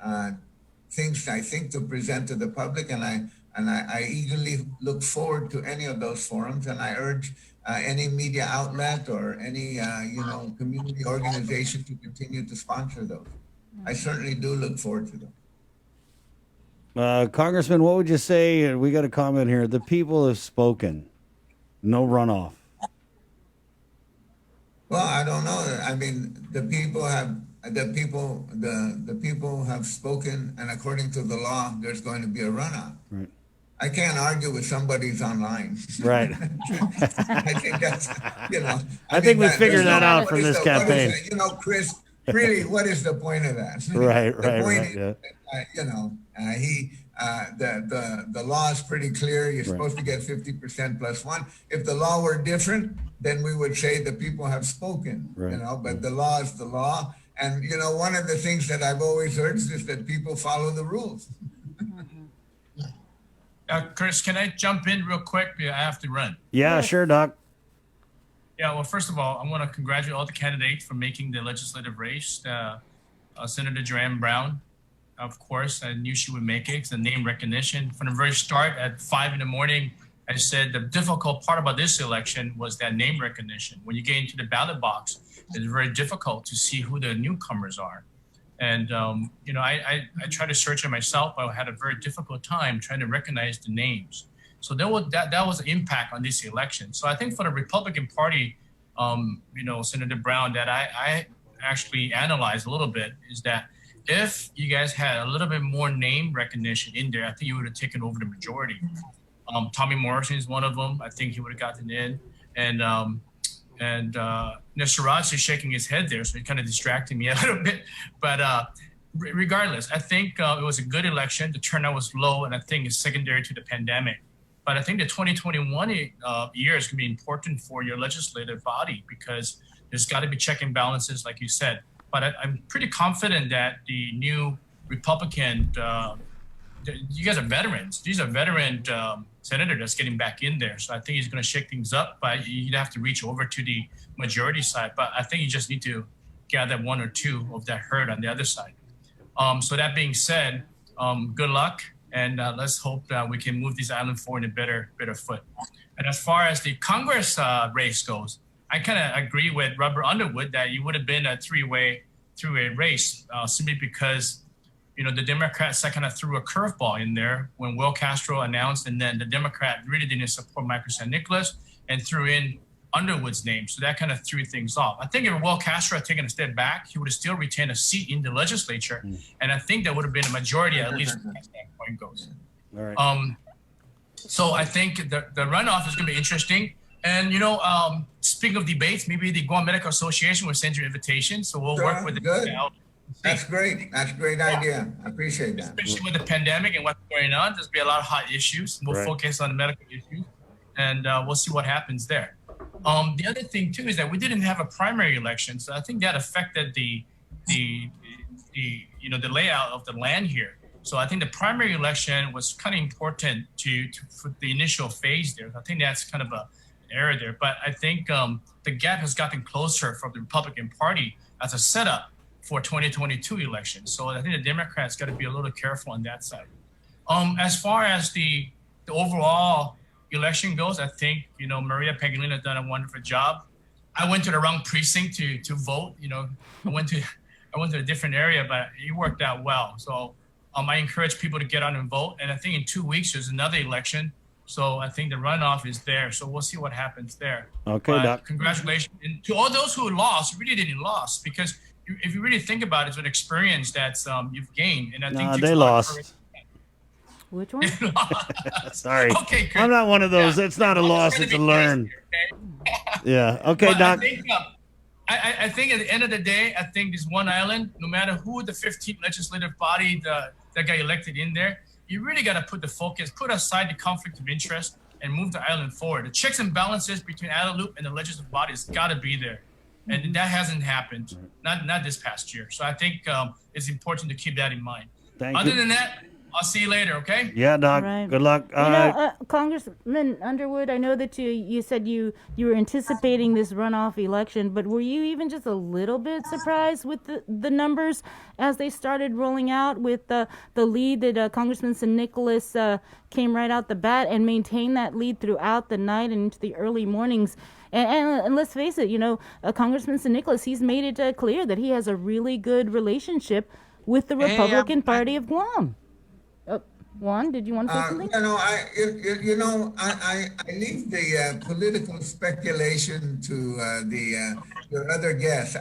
things, I think, to present to the public, and I eagerly look forward to any of those forums, and I urge any media outlet or any community organization to continue to sponsor those. I certainly do look forward to them. Congressman, what would you say? We got a comment here. The people have spoken. No runoff. Well, I don't know. I mean, the people have spoken, and according to the law, there's going to be a runoff. Right. I can't argue with somebody who's online. Right. I think that's, I think we figured that out from this campaign. Chris, really, what is the point of that? Right, The right, point right, is, yeah. the law is pretty clear. You're Right. supposed to get 50% plus one. If the law were different, then we would say the people have spoken, Right. but the law is the law. And, one of the things that I've always urged is that people follow the rules. Chris, can I jump in real quick? I have to run. Yeah, sure, Doc. Yeah, well, first of all, I want to congratulate all the candidates for making the legislative race. Senator Joanne Brown, of course, I knew she would make it. It's a name recognition. From the very start at 5 in the morning, I said the difficult part about this election was that name recognition. When you get into the ballot box, it's very difficult to see who the newcomers are. And, I tried to search it myself, but I had a very difficult time trying to recognize the names. So that was an impact on this election. So I think for the Republican Party, Senator Brown, that I actually analyzed a little bit is that if you guys had a little bit more name recognition in there, I think you would have taken over the majority. Tommy Morrison is one of them. I think he would have gotten in. And Siraj is shaking his head there, so it kind of distracted me a little bit. But regardless, I think it was a good election. The turnout was low, and I think it's secondary to the pandemic. But I think the 2021 year is going to be important for your legislative body because there's got to be check and balances, like you said. But I'm pretty confident that the new Republican, you guys are veterans. These are veteran senator that's getting back in there. So I think he's going to shake things up, but you'd have to reach over to the majority side. But I think you just need to gather one or two of that herd on the other side. So that being said, good luck. And let's hope that we can move this island forward in a better foot. And as far as the Congress race goes, I kind of agree with Robert Underwood that it would have been a three-way race simply because, the Democrats kind of threw a curveball in there when Will Castro announced, and then the Democrat really didn't support Michael St. Nicholas and threw in Underwood's name. So that kind of threw things off. I think if Will Castro had taken a step back, he would have still retained a seat in the legislature. And I think that would have been a majority, at least as that point goes. All right. So I think the runoff is going to be interesting. And, speaking of debates, maybe the Guam Medical Association will send you an invitation. So we'll work with Good. it out. That's great. That's a great idea. I appreciate that. Especially with the pandemic and what's going on, there's be a lot of hot issues. We'll Right. focus on the medical issues, and we'll see what happens there. The other thing too is that we didn't have a primary election, so I think that affected the layout of the land here. So I think the primary election was kind of important for the initial phase there. I think that's kind of an error there, but I think the gap has gotten closer from the Republican Party as a setup for 2022 elections. So I think the Democrats got to be a little careful on that side. As far as the overall election goes, I think, Maria Pagulina done a wonderful job. I went to the wrong precinct to vote. I went to a different area, but it worked out well. So I encourage people to get out and vote. And I think in 2 weeks, there's another election. So I think the runoff is there. So we'll see what happens there. Okay, but Doc. Congratulations. And to all those who lost, really didn't lose because if you really think about it, it's an experience that you've gained. And I think No, takes they a lot of lost. Which one? Sorry. Okay, Chris. I'm not one of those. Yeah. It's not a I'm loss, trying it's to a be learn. nice here, okay? Yeah. Okay, But Doc. I think at the end of the day, I think this one island, no matter who the 15th legislative body that got elected in there, you really got to put the focus, put aside the conflict of interest and move the island forward. The checks and balances between Island Loop and the legislative body has got to be there. And that hasn't happened, not this past year. So I think it's important to keep that in mind. Thank Other you. than that, I'll see you later, okay? Yeah, Doc. Right. Good luck. Congressman Underwood, I know that you said you were anticipating this runoff election, but were you even just a little bit surprised with the numbers as they started rolling out with the lead that Congressman St. Nicholas came right out the bat and maintained that lead throughout the night and into the early mornings? And let's face it, Congressman St. Nicholas, he's made it clear that he has a really good relationship with the Republican Party of Guam. Juan, did you want to say something? I leave the political speculation to your other guests.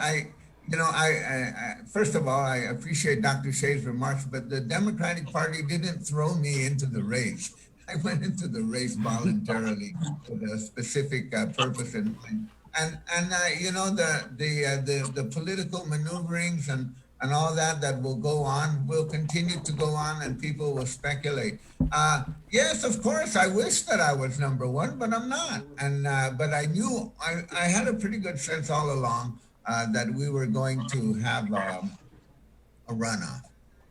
First of all, I appreciate Dr. Shea's remarks, but the Democratic Party didn't throw me into the race. I went into the race voluntarily with a specific purpose in mind. you know, the political maneuverings and all that will go on, will continue to go on, and people will speculate. Yes, of course, I wish that I was number one, but I'm not. And but I knew I had a pretty good sense all along that we were going to have a runoff,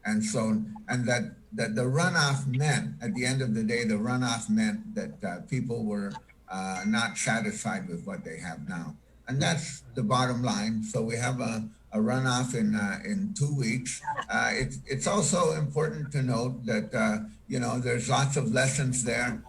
and so that the runoff meant, at the end of the day, the runoff meant that people were not satisfied with what they have now, and that's the bottom line. So we have a runoff in 2 weeks. It's also important to note that you know, there's lots of lessons there.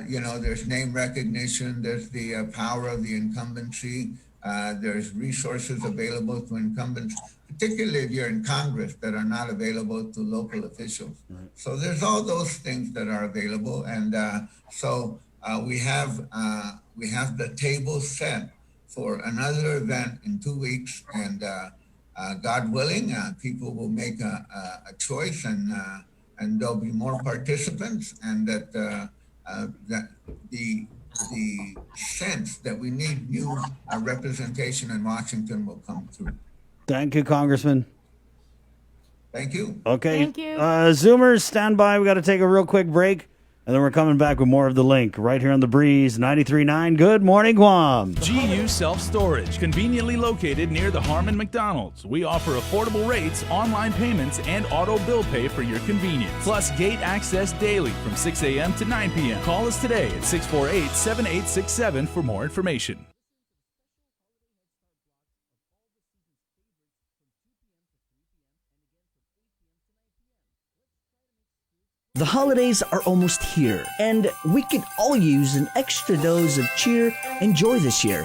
You know, there's name recognition. There's the power of the incumbency. There's resources available to incumbents, particularly if you're in Congress, that are not available to local officials. Right. So there's all those things that are available, and so we have the table set for another event in 2 weeks, and God willing, people will make a choice, and there'll be more participants, and that the sense that we need new representation in Washington will come through. Thank you, Congressman. Thank you. Okay. Thank you. Zoomers, stand by. We got to take a real quick break, and then we're coming back with more of The Link right here on The Breeze 93.9. Good morning, Guam. GU Self-Storage, conveniently located near the Harmon McDonald's. We offer affordable rates, online payments, and auto bill pay for your convenience. Plus gate access daily from 6 a.m. to 9 p.m. Call us today at 648-7867 for more information. The holidays are almost here, and we could all use an extra dose of cheer and joy this year.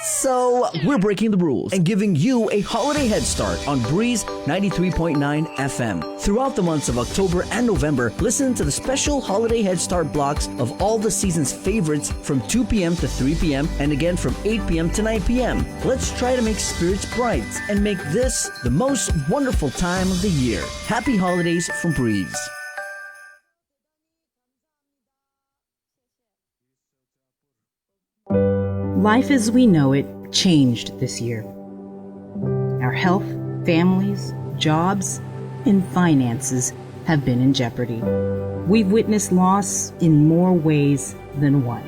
So we're breaking the rules and giving you a holiday head start on Breeze 93.9 FM. Throughout the months of October and November, listen to the special holiday head start blocks of all the season's favorites from 2 p.m. to 3 p.m. and again from 8 p.m. to 9 p.m. Let's try to make spirits bright and make this the most wonderful time of the year. Happy holidays from Breeze. Life as we know it changed this year. Our health, families, jobs, and finances have been in jeopardy. We've witnessed loss in more ways than one.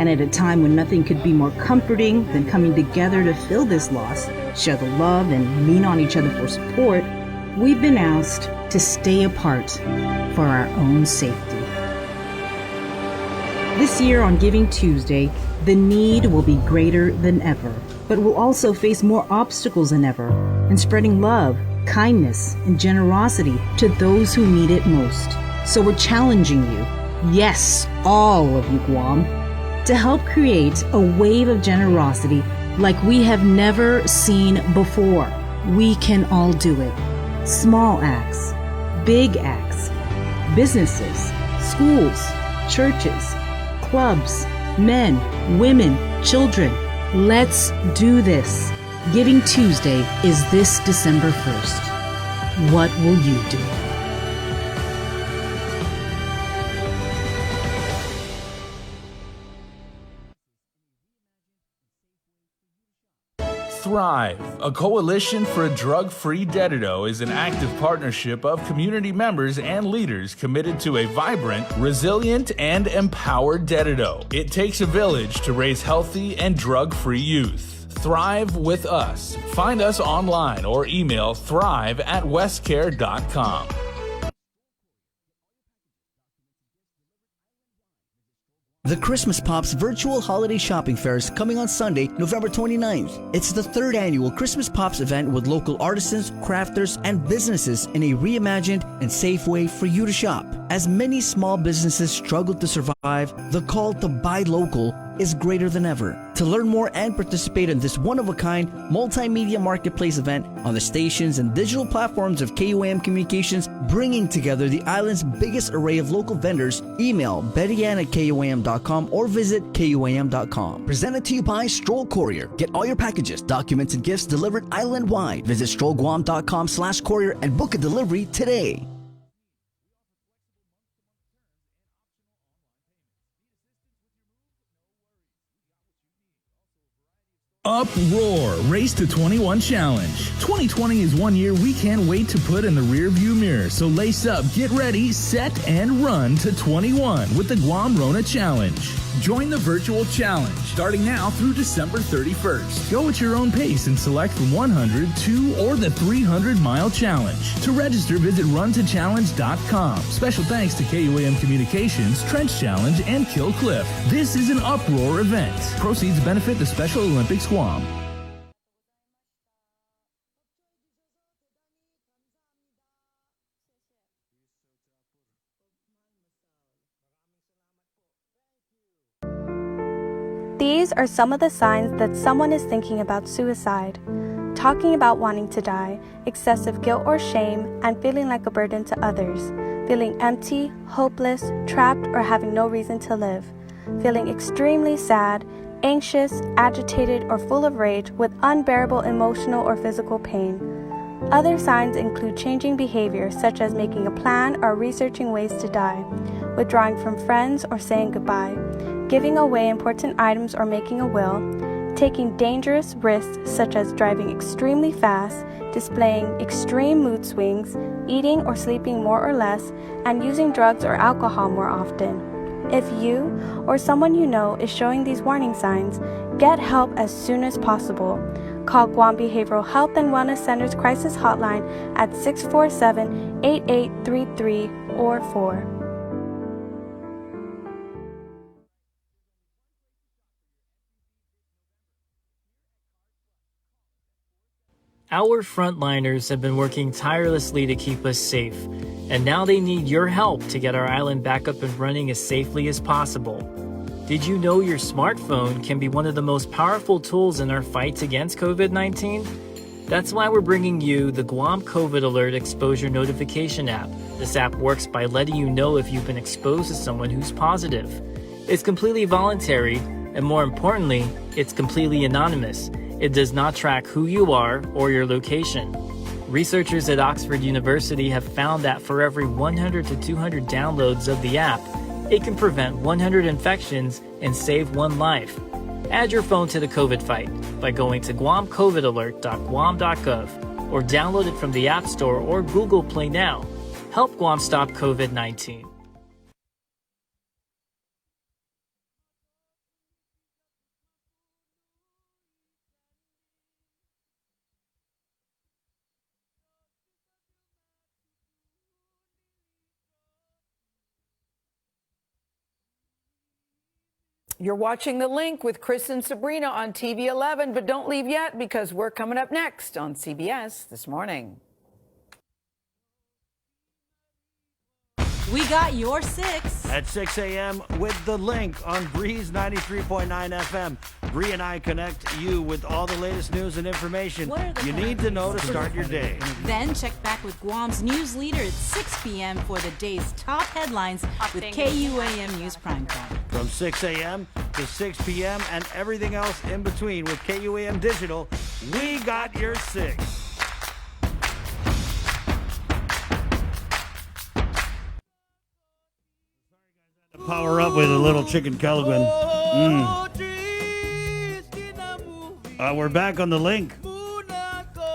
And at a time when nothing could be more comforting than coming together to fill this loss, share the love, and lean on each other for support, we've been asked to stay apart for our own safety. This year on Giving Tuesday, the need will be greater than ever, but we'll also face more obstacles than ever in spreading love, kindness, and generosity to those who need it most. So we're challenging you, yes, all of you Guam, to help create a wave of generosity like we have never seen before. We can all do it. Small acts, big acts, businesses, schools, churches, clubs, men, women, children. Let's do this. Giving Tuesday is this December 1st. What will you do? Thrive, a coalition for a drug-free Dedido, is an active partnership of community members and leaders committed to a vibrant, resilient, and empowered Dedido. It takes a village to raise healthy and drug-free youth. Thrive with us. Find us online or email thrive@westcare.com. The Christmas Pops Virtual Holiday Shopping Fair is coming on Sunday, November 29th. It's the third annual Christmas Pops event with local artisans, crafters, and businesses in a reimagined and safe way for you to shop. As many small businesses struggle to survive, the call to buy local is greater than ever. To learn more and participate in this one-of-a-kind multimedia marketplace event on the stations and digital platforms of KUAM Communications, bringing together the island's biggest array of local vendors, email bettyann@kuam.com or visit kuam.com. Presented to you by Stroll Courier. Get all your packages, documents, and gifts delivered island-wide. Visit strollguam.com/courier and book a delivery today. Uproar Race to 21 Challenge. 2020 is one year we can't wait to put in the rearview mirror. So lace up, get ready, set, and run to 21 with the Guam Rona Challenge. Join the virtual challenge starting now through December 31st. Go at your own pace and select 100, 2, or the 300-mile challenge. To register, visit runtochallenge.com. Special thanks to KUAM Communications, Trench Challenge, and Kill Cliff. This is an Uproar event. Proceeds benefit the Special Olympics Guam. These are some of the signs that someone is thinking about suicide. Talking about wanting to die, excessive guilt or shame, and feeling like a burden to others. Feeling empty, hopeless, trapped, or having no reason to live. Feeling extremely sad, anxious, agitated, or full of rage with unbearable emotional or physical pain. Other signs include changing behavior such as making a plan or researching ways to die, withdrawing from friends or saying goodbye, giving away important items or making a will, taking dangerous risks such as driving extremely fast, displaying extreme mood swings, eating or sleeping more or less, and using drugs or alcohol more often. If you or someone you know is showing these warning signs, get help as soon as possible. Call Guam Behavioral Health and Wellness Center's crisis hotline at 647-8833 or 4. Our frontliners have been working tirelessly to keep us safe, and now they need your help to get our island back up and running as safely as possible. Did you know your smartphone can be one of the most powerful tools in our fight against COVID-19? That's why we're bringing you the Guam COVID Alert Exposure Notification app. This app works by letting you know if you've been exposed to someone who's positive. It's completely voluntary, and more importantly, it's completely anonymous. It does not track who you are or your location. Researchers at Oxford University have found that for every 100 to 200 downloads of the app, it can prevent 100 infections and save one life. Add your phone to the COVID fight by going to guamcovidalert.guam.gov or download it from the App Store or Google Play now. Help Guam stop COVID-19. You're watching The Link with Chris and Sabrina on TV 11, but don't leave yet because we're coming up next on CBS This Morning. We got your 6. At 6 a.m. with The Link on Breeze 93.9 FM. Bree and I connect you with all the latest news and information you need to know to start your day. Then check back with Guam's news leader at 6 p.m. for the day's top headlines with KUAM News Primetime. From 6 a.m. to 6 p.m. and everything else in between with KUAM Digital, we got your 6. Power up with a little chicken Caliban. We're back on The Link.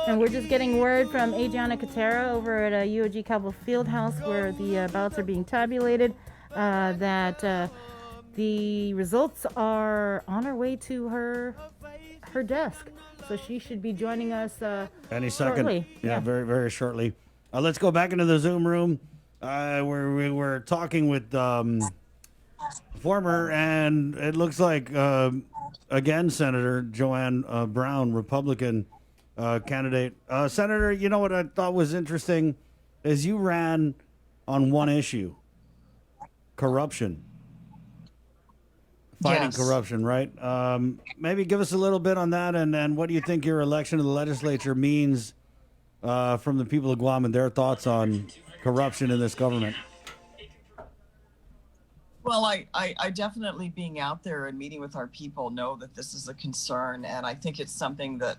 And we're just getting word from Adriana Cotera over at UOG Cabo Fieldhouse where the ballots are being tabulated that the results are on our way to her desk. So she should be joining us any second. Shortly. Yeah, very, very shortly. Let's go back into the Zoom room where we were talking with former, and it looks like, again, Senator Joanne Brown, Republican candidate. Senator, you know what I thought was interesting is you ran on one issue, corruption. Fighting corruption, right? Maybe give us a little bit on that, and then what do you think your election to the legislature means from the people of Guam and their thoughts on corruption in this government? Well, I definitely being out there and meeting with our people know that this is a concern, and I think it's something that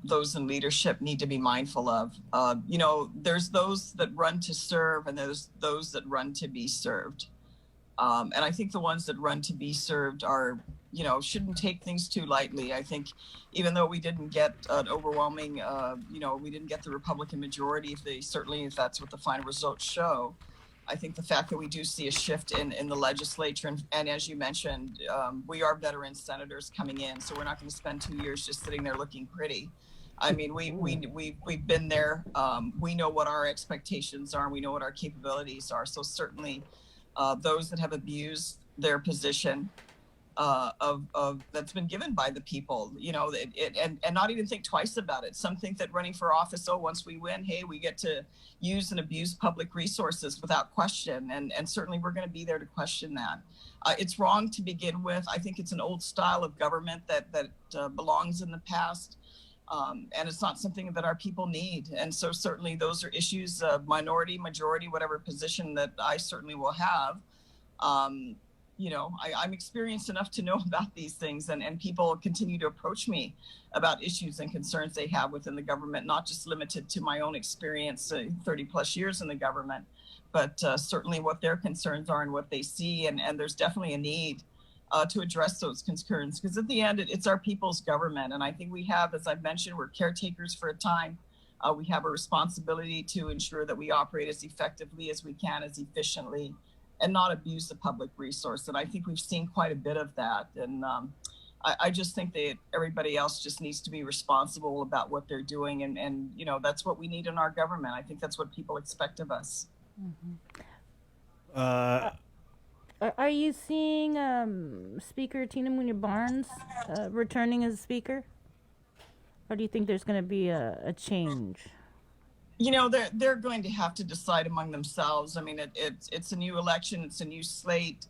those in leadership need to be mindful of. You know, there's those that run to serve and there's those that run to be served. And I think the ones that run to be served are shouldn't take things too lightly. I think even though we didn't get an overwhelming, we didn't get the Republican majority, if that's what the final results show. I think the fact that we do see a shift in the legislature, and as you mentioned, we are veteran senators coming in, so we're not going to spend 2 years just sitting there looking pretty. I mean, we've been there. We know what our expectations are, and we know what our capabilities are. So certainly, those that have abused their position that's been given by the people, and not even think twice about it. Some think that running for office, once we win, hey, we get to use and abuse public resources without question. And certainly we're going to be there to question that. It's wrong to begin with. I think it's an old style of government that belongs in the past. And it's not something that our people need. And so certainly those are issues, minority, majority, whatever position that I certainly will have. I'm experienced enough to know about these things, and people continue to approach me about issues and concerns they have within the government, not just limited to my own experience, 30 plus years in the government, but certainly what their concerns are and what they see. And there's definitely a need to address those concerns, because at the end, it's our people's government. And I think we have, as I've mentioned, we're caretakers for a time. We have a responsibility to ensure that we operate as effectively as we can, as efficiently, and not abuse the public resource. And I think we've seen quite a bit of that. And I just think that everybody else just needs to be responsible about what they're doing. And that's what we need in our government. I think that's what people expect of us. Are you seeing Speaker Tina Munoz Barnes returning as Speaker? Or do you think there's going to be a change? They're going to have to decide among themselves. I mean, it's a new election. It's a new slate.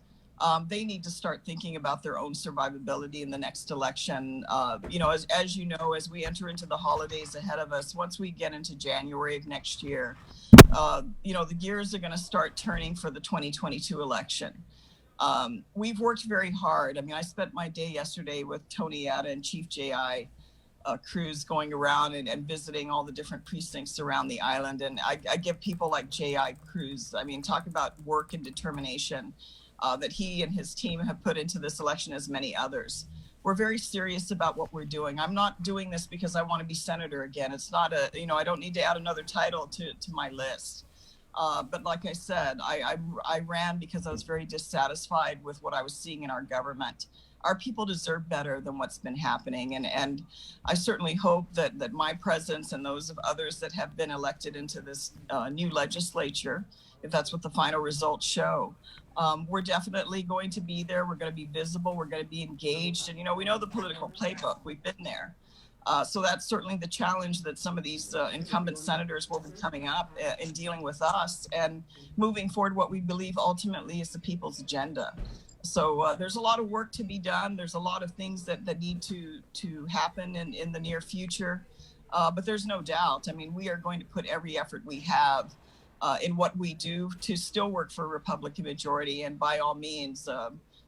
They need to start thinking about their own survivability in the next election. As you know, as we enter into the holidays ahead of us, once we get into January of next year, the gears are going to start turning for the 2022 election. We've worked very hard. I mean, I spent my day yesterday with Tony Atta and Chief J.I. Cruz going around and visiting all the different precincts around the island. And I give people like J.I. Cruz, I mean, talk about work and determination that he and his team have put into this election, as many others. We're very serious about what we're doing. I'm not doing this because I want to be senator again. It's not I don't need to add another title to my list. But like I said, I ran because I was very dissatisfied with what I was seeing in our government. Our people deserve better than what's been happening. And I certainly hope that my presence and those of others that have been elected into this new legislature, if that's what the final results show, we're definitely going to be there. We're going to be visible. We're going to be engaged. And, we know the political playbook. We've been there. So that's certainly the challenge that some of these incumbent senators will be coming up in dealing with us and moving forward what we believe ultimately is the people's agenda. So there's a lot of work to be done. There's a lot of things that need to happen in the near future. But there's no doubt. I mean, we are going to put every effort we have in what we do to still work for a Republican majority, and by all means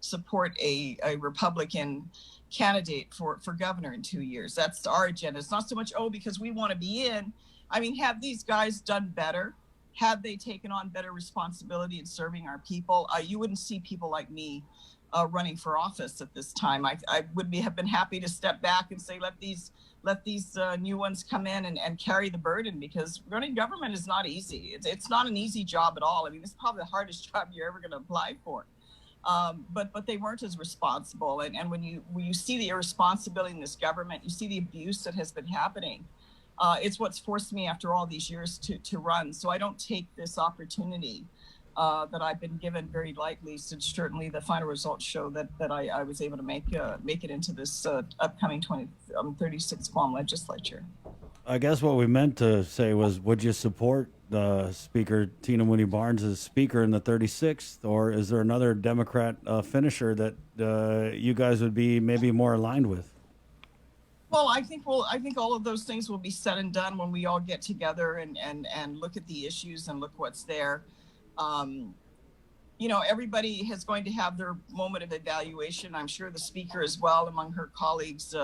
support a Republican candidate for governor in 2 years. That's our agenda. It's not so much, because we want to be in. I mean, have these guys done better? Had they taken on better responsibility in serving our people, you wouldn't see people like me running for office at this time. I would have been happy to step back and say, let these new ones come in and carry the burden, because running government is not easy. It's not an easy job at all. I mean, it's probably the hardest job you're ever going to apply for. But they weren't as responsible. And when you see the irresponsibility in this government, you see the abuse that has been happening. It's what's forced me after all these years to run. So I don't take this opportunity that I've been given very lightly. So certainly the final results show that I was able to make it into this upcoming 36th Guam legislature. I guess what we meant to say was, would you support Speaker Tina Munoz Barnes as Speaker in the 36th, or is there another Democrat finisher that you guys would be maybe more aligned with? Well, I think all of those things will be said and done when we all get together and look at the issues and look what's there. Everybody is going to have their moment of evaluation. I'm sure the speaker as well, among her colleagues,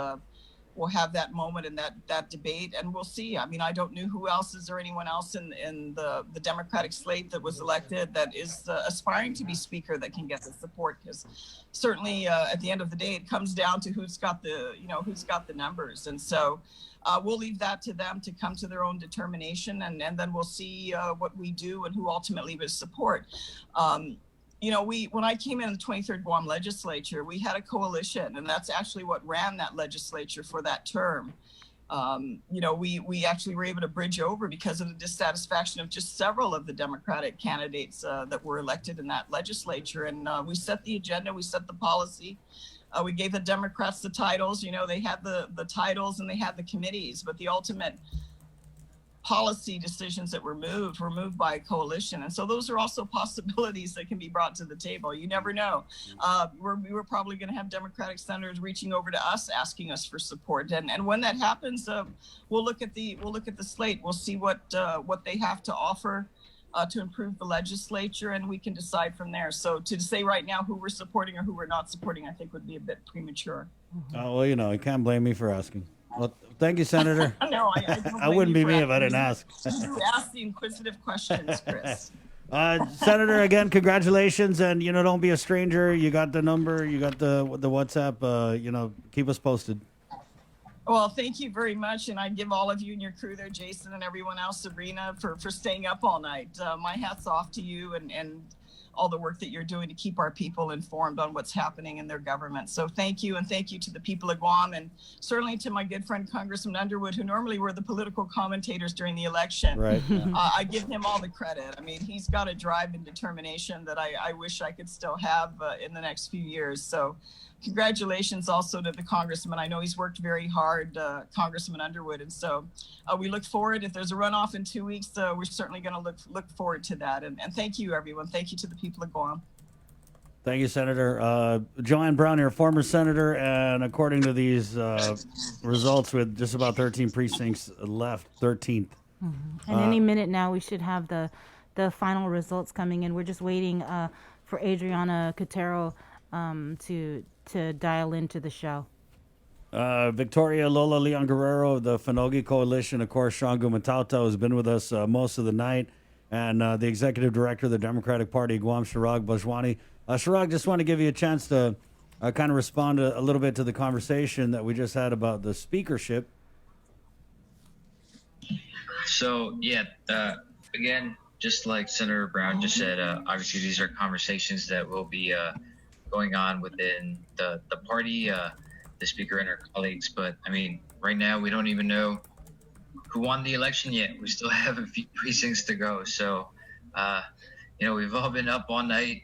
we'll have that moment and that debate, and we'll see. I mean, I don't know who else is there anyone else in the Democratic slate that was elected that is aspiring to be speaker that can get the support, because certainly at the end of the day, it comes down to who's got the numbers. And so we'll leave that to them to come to their own determination, and then we'll see what we do and who ultimately will support. When I came in the 23rd Guam legislature, we had a coalition, and that's actually what ran that legislature for that term. We actually were able to bridge over because of the dissatisfaction of just several of the Democratic candidates that were elected in that legislature. And we set the agenda, we set the policy. We gave the Democrats the titles. They had the titles and they had the committees, but the ultimate policy decisions that were moved by a coalition. And so those are also possibilities that can be brought to the table. You never know. We were probably going to have Democratic senators reaching over to us, asking us for support. And when that happens, we'll look at the slate. We'll see what they have to offer to improve the legislature, and we can decide from there. So to say right now who we're supporting or who we're not supporting, I think would be a bit premature. Well, you can't blame me for asking. Well, thank you, Senator. No, I don't I wouldn't be blame me you if I didn't ask. You ask the inquisitive questions, Chris. Senator, again, congratulations, and don't be a stranger. You got the number, you got the WhatsApp. Keep us posted. Well, thank you very much, and I give all of you and your crew there, Jason, and everyone else, Sabrina, for staying up all night. My hat's off to you and all the work that you're doing to keep our people informed on what's happening in their government. So thank you, and thank you to the people of Guam, and certainly to my good friend Congressman Underwood, who normally were the political commentators during the election. Right. I give him all the credit. I mean, he's got a drive and determination that I wish I could still have in the next few years. So congratulations also to the congressman. I know he's worked very hard, Congressman Underwood. And so we look forward, if there's a runoff in 2 weeks, we're certainly going to look forward to that. And thank you, everyone. Thank you to the people of Guam. Thank you, Senator. Joanne Brown here, former senator, and according to these results, with just about 13 precincts left, 13th. Mm-hmm. And any minute now, we should have the final results coming in. We're just waiting for Adriana Cotero to dial into the show. Victoria Lola Leon Guerrero of the Fanogi Coalition, of course, Sean Gumatauta has been with us most of the night, and the executive director of the Democratic Party, Guam, Chirag Bajwani. Chirag, just want to give you a chance to kind of respond a little bit to the conversation that we just had about the speakership. So, yeah, again, just like Senator Brown just said, obviously these are conversations that will be going on within the party, the speaker and her colleagues. But I mean, right now we don't even know who won the election yet. We still have a few precincts to go. So, we've all been up all night.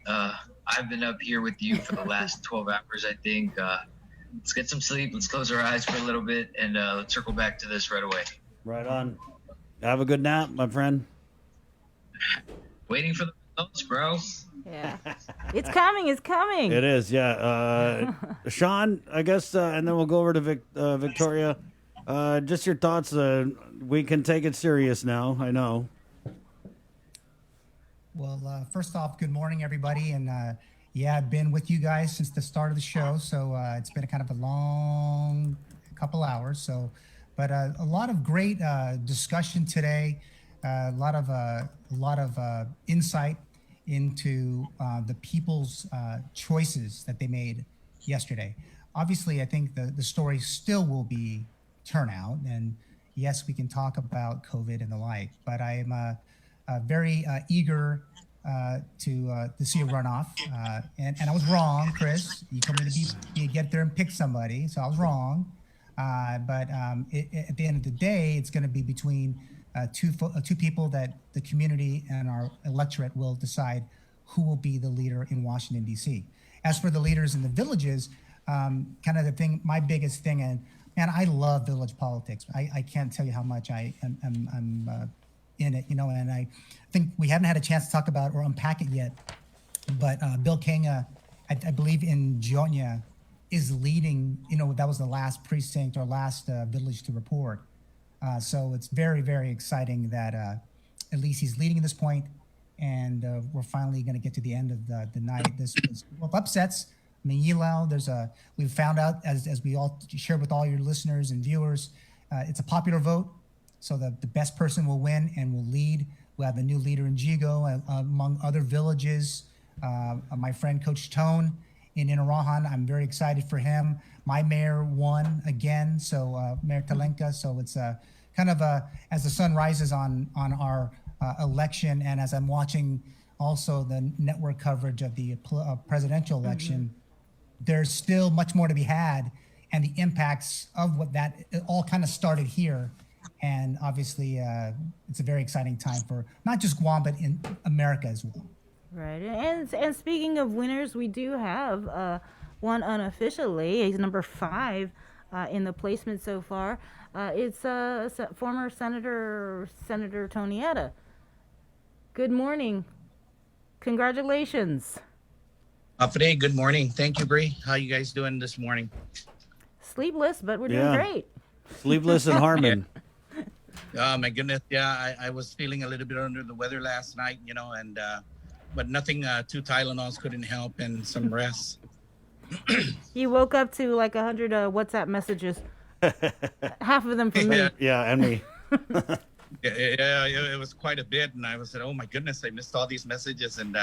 I've been up here with you for the last 12 hours, I think. Let's get some sleep. Let's close our eyes for a little bit, and let's circle back to this right away. Right on. Have a good nap, my friend. Waiting for the results, bro. Yeah. It's coming. It's coming. It is, yeah. Sean, I guess, and then we'll go over to Victoria. Just your thoughts. We can take it serious now, I know. Well, first off, good morning, everybody. And I've been with you guys since the start of the show. So it's been a kind of a long couple hours. So, but a lot of great discussion today. A lot of insight into the people's choices that they made yesterday. Obviously, I think the story still will be turnout, and yes, we can talk about COVID and the like, but I am very eager to see a runoff. And I was wrong, Chris. You told me to get there and pick somebody, so I was wrong. But at the end of the day, it's going to be between two people that the community and our electorate will decide who will be the leader in Washington, D.C. As for the leaders in the villages, kind of the thing, my biggest thing, and I love village politics. I can't tell you how much I'm in it, and I think we haven't had a chance to talk about or unpack it yet, but Bill Kanga, I believe in Jonia, is leading, that was the last precinct or last village to report. So it's very, very exciting that at least he's leading at this point, and we're finally going to get to the end of the night. This was upsets, Mingilao. We've found out, as we all shared with all your listeners and viewers, it's a popular vote. So the best person will win and will lead. We have a new leader in Jigo, among other villages. My friend, Coach Tone in Inarajan, I'm very excited for him. My mayor won again, so Mayor Talenka. So it's kind of as the sun rises on our election, and as I'm watching also the network coverage of the presidential election, there's still much more to be had, and the impacts of what that it all kind of started here. And obviously, it's a very exciting time for not just Guam, but in America as well. Right. And speaking of winners, we do have one unofficially. He's number 5 in the placement so far. It's former Senator Tonietta. Good morning. Congratulations. Afre, good morning. Thank you, Bree. How you guys doing this morning? Sleepless, but we're doing great. Sleepless and Harmon. Oh my goodness, yeah. I was feeling a little bit under the weather last night, and but nothing. 2 Tylenols couldn't help, and some rest. You woke up to like 100 WhatsApp messages. Half of them from me. Yeah, and me. Yeah, it was quite a bit, and I was said, oh my goodness, I missed all these messages, and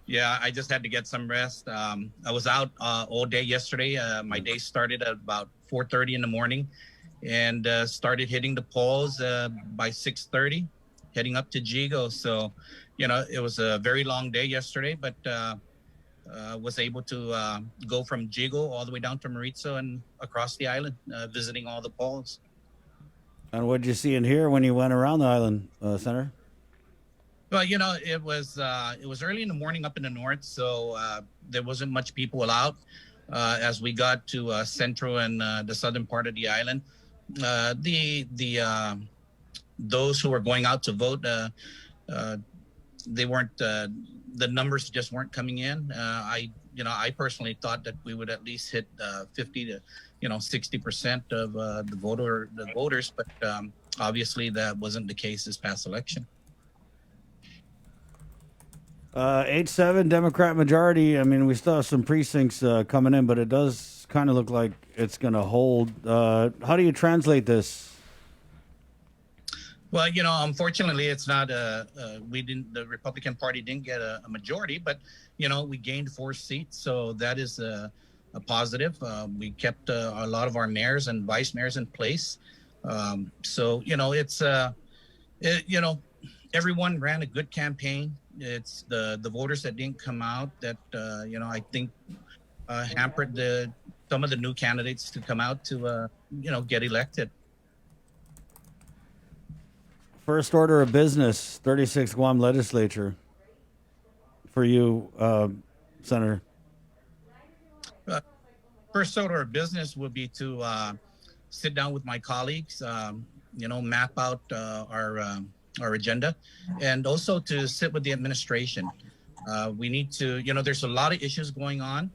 yeah, I just had to get some rest. I was out all day yesterday. My day started at about 4:30 in the morning, and started hitting the polls by 6:30, heading up to Jigo. So, it was a very long day yesterday, but was able to go from Jigo all the way down to Maritza and across the island, visiting all the polls. And what did you see and hear when you went around the island, Senator? Well, it was early in the morning up in the north, so there wasn't much people out. As we got to central and the southern part of the island, those who were going out to vote, they weren't. The numbers just weren't coming in. I personally thought that we would at least hit 50 to 60% of the voters, but obviously that wasn't the case this past election. 8-7 Democrat majority. I mean, we still have some precincts coming in, but it does kind of look like it's going to hold. How do you translate this? Well, unfortunately, it's not the Republican Party didn't get a majority, but, we gained 4 seats. So that is a positive. We kept a lot of our mayors and vice mayors in place. So, it's, everyone ran a good campaign. It's the voters that didn't come out that, I think hampered some of the new candidates to come out to, get elected. First order of business, 36 Guam legislature. For you, Senator. First order of business would be to sit down with my colleagues, map out our agenda, and also to sit with the administration. We need to, there's a lot of issues going on.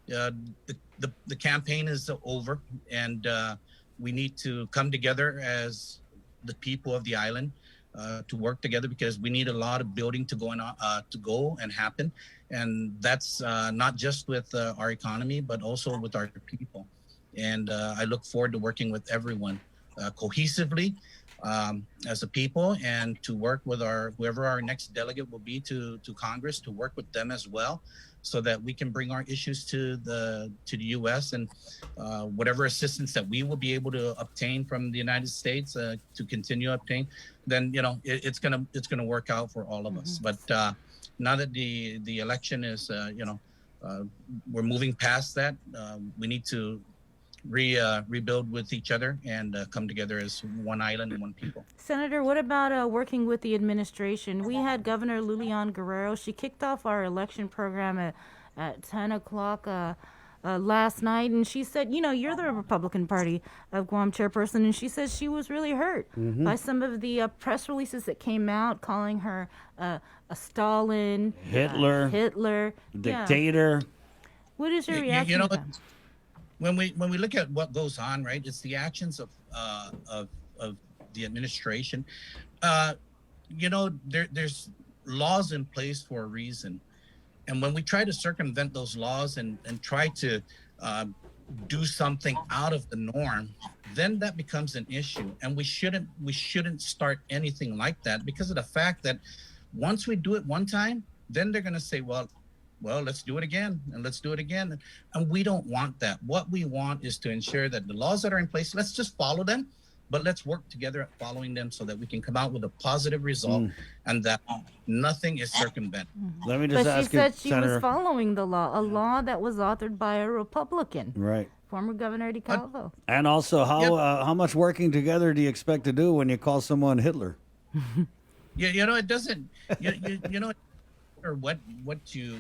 The campaign is over, and we need to come together as the people of the island to work together, because we need a lot of building to go and happen, and that's not just with our economy, but also with our people. And I look forward to working with everyone cohesively as a people, and to work with whoever our next delegate will be to Congress, to work with them as well, so that we can bring our issues to the U.S. and whatever assistance that we will be able to obtain from the United States to continue obtain, then it's gonna work out for all of us. But now that the election is we're moving past that, we need to rebuild with each other and come together as one island and one people. Senator, what about working with the administration? We had Governor Lulian Guerrero. She kicked off our election program at 10 o'clock last night, and she said, you're the Republican Party of Guam chairperson, and she says she was really hurt by some of the press releases that came out calling her a Stalin, Hitler, dictator. Yeah. What is your reaction to that? When we look at what goes on, right, it's the actions of the administration. There's laws in place for a reason. And when we try to circumvent those laws and try to do something out of the norm, then that becomes an issue. And we shouldn't start anything like that, because of the fact that once we do it one time, then they're going to say, well, let's do it again, and let's do it again. And we don't want that. What we want is to ensure that the laws that are in place, let's just follow them, but let's work together at following them so that we can come out with a positive result and that nothing is circumvented. Let me just But ask she you, said she Senator. was following the law, a law that was authored by a Republican, Right. former Governor DeCalvo. And also, how much working together do you expect to do when you call someone Hitler? You know, it doesn't. You know, or what you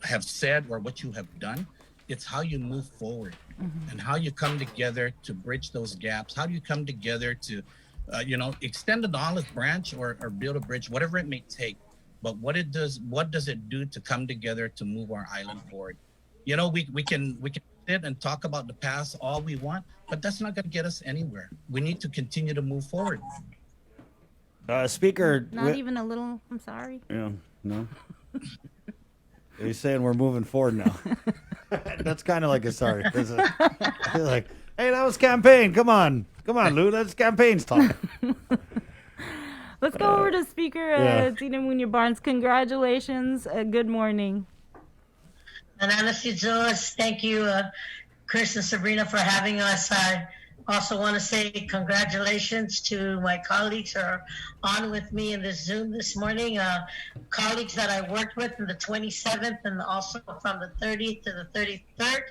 have said or what you have done. It's how you move forward and how you come together to bridge those gaps. How do you come together to, extend an olive branch or build a bridge, whatever it may take. But what does it do to come together to move our island forward? You know, we can sit and talk about the past all we want, but that's not going to get us anywhere. We need to continue to move forward. Speaker. Not even a little, I'm sorry. Yeah, no. He's saying we're moving forward now. That's kind of like a sorry. You're like, hey, that was campaign. Come on, Lou. That's campaigns talk. Let's go over to Speaker Tina Munoz-Barnes. Congratulations. Good morning. Thank you, Chris and Sabrina, for having us. I also want to say congratulations to my colleagues who are on with me in this Zoom this morning, colleagues that I worked with on the 27th and also from the 30th to the 33rd.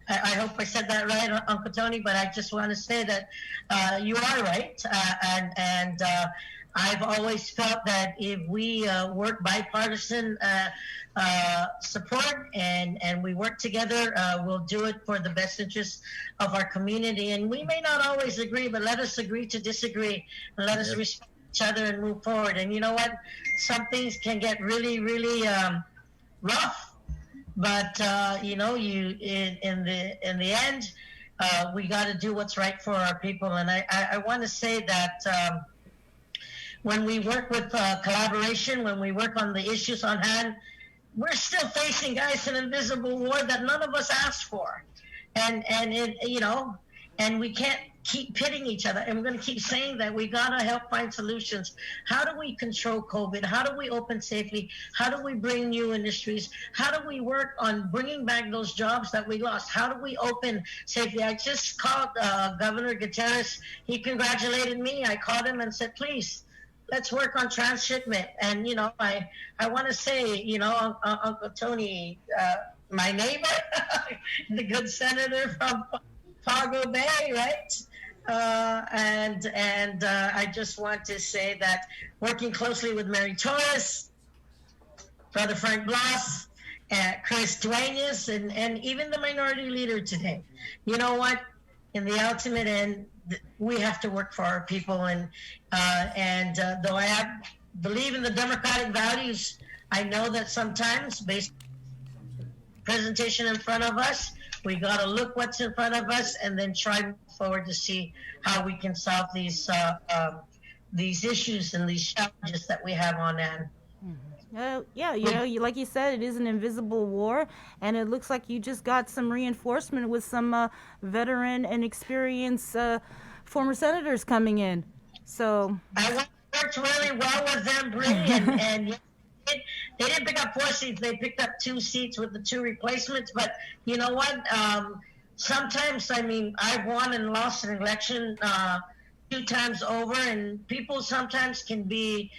I hope I said that right, Uncle Tony, but I just want to say that you are right. And I've always felt that if we work bipartisan support and we work together, we'll do it for the best interest of our community. And we may not always agree, but let us agree to disagree and let us respect each other and move forward. And you know what? Some things can get really, really rough, but in the end, we got to do what's right for our people. And I want to say that when we work with collaboration, when we work on the issues on hand, we're still facing, guys, an invisible war that none of us asked for, and we can't keep pitting each other. And we're going to keep saying that we got to help find solutions. How do we control COVID? How do we open safely? How do we bring new industries? How do we work on bringing back those jobs that we lost? How do we open safely? I just called Governor Gutierrez. He congratulated me. I called him and said, please, let's work on transshipment. And, I want to say, Uncle Tony, my neighbor, the good senator from Pago Bay, right? And I just want to say that working closely with Mary Torres, Brother Frank Blas, Chris Duenas, and even the minority leader today, you know what? In the ultimate end, we have to work for our people. And though I believe in the democratic values, I know that sometimes, based on the presentation in front of us, we got to look what's in front of us and then try forward to see how we can solve these issues and these challenges that we have on hand. Like you said, it is an invisible war, and it looks like you just got some reinforcement with some veteran and experienced former senators coming in. So I worked really well with them, Bree, and they didn't pick up 4 seats. They picked up 2 seats with the 2 replacements. But you know what? Sometimes, I've won and lost an election 2 times over, and people sometimes can be.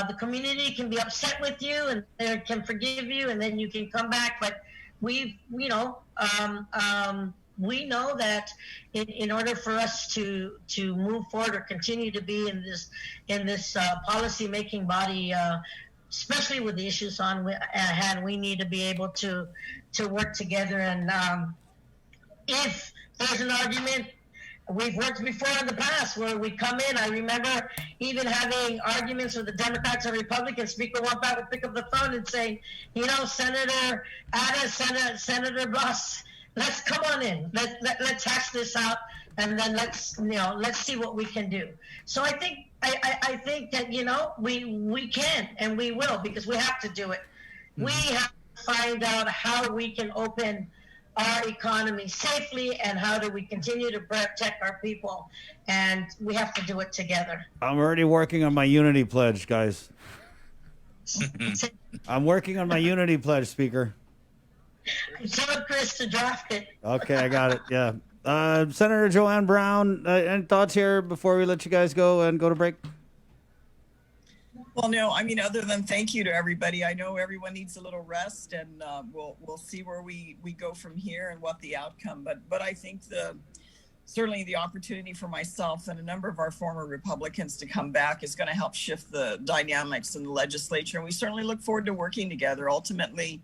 The community can be upset with you and they can forgive you and then you can come back. But we know that in order for us to move forward or continue to be in this policy making body, especially with the issues on hand, we need to be able to work together. And if there's an argument, we've worked before in the past where we come in. I remember even having arguments with the Democrats and Republicans. Speaker Wampat would pick up the phone and say, Senator Ada, Senator Blas, let's come on in. Let's hash this out, and then let's see what we can do. So I think that we can and we will, because we have to do it. We have to find out how we can open our economy safely and how do we continue to protect our people. And we have to do it together. I'm already working on my unity pledge, guys. I'm working on my unity pledge, Speaker. Tell Chris to draft it. Okay, I got it. Yeah. Senator Joanne Brown, any thoughts here before we let you guys go and go to break? Well, no, I mean, other than thank you to everybody. I know everyone needs a little rest, and we'll see where we go from here and what the outcome. But I think certainly the opportunity for myself and a number of our former Republicans to come back is going to help shift the dynamics in the legislature. And we certainly look forward to working together. Ultimately,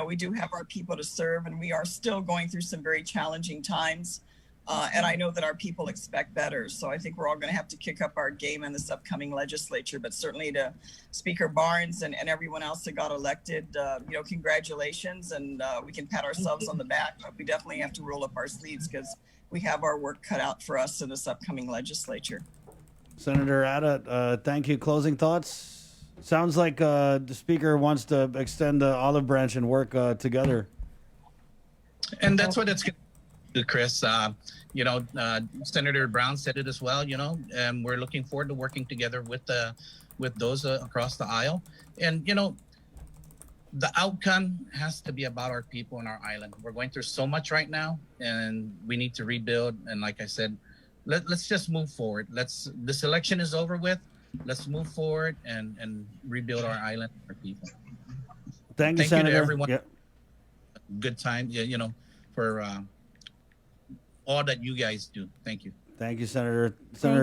we do have our people to serve, and we are still going through some very challenging times. And I know that our people expect better. So I think we're all going to have to kick up our game in this upcoming legislature. But certainly to Speaker Barnes and everyone else that got elected, congratulations. And we can pat ourselves on the back. But we definitely have to roll up our sleeves because we have our work cut out for us in this upcoming legislature. Senator Atta, thank you. Closing thoughts? Sounds like the Speaker wants to extend the olive branch and work together. And that's what it's going to do, Chris. Senator Brown said it as well, and we're looking forward to working together with those across the aisle. And, the outcome has to be about our people and our island. We're going through so much right now, and we need to rebuild. And like I said, let's just move forward. This election is over with. Let's move forward and rebuild our island, our people. Thank you, Senator. To everyone. Yep. Good time, for all that you guys do. Thank you. Thank you, Senator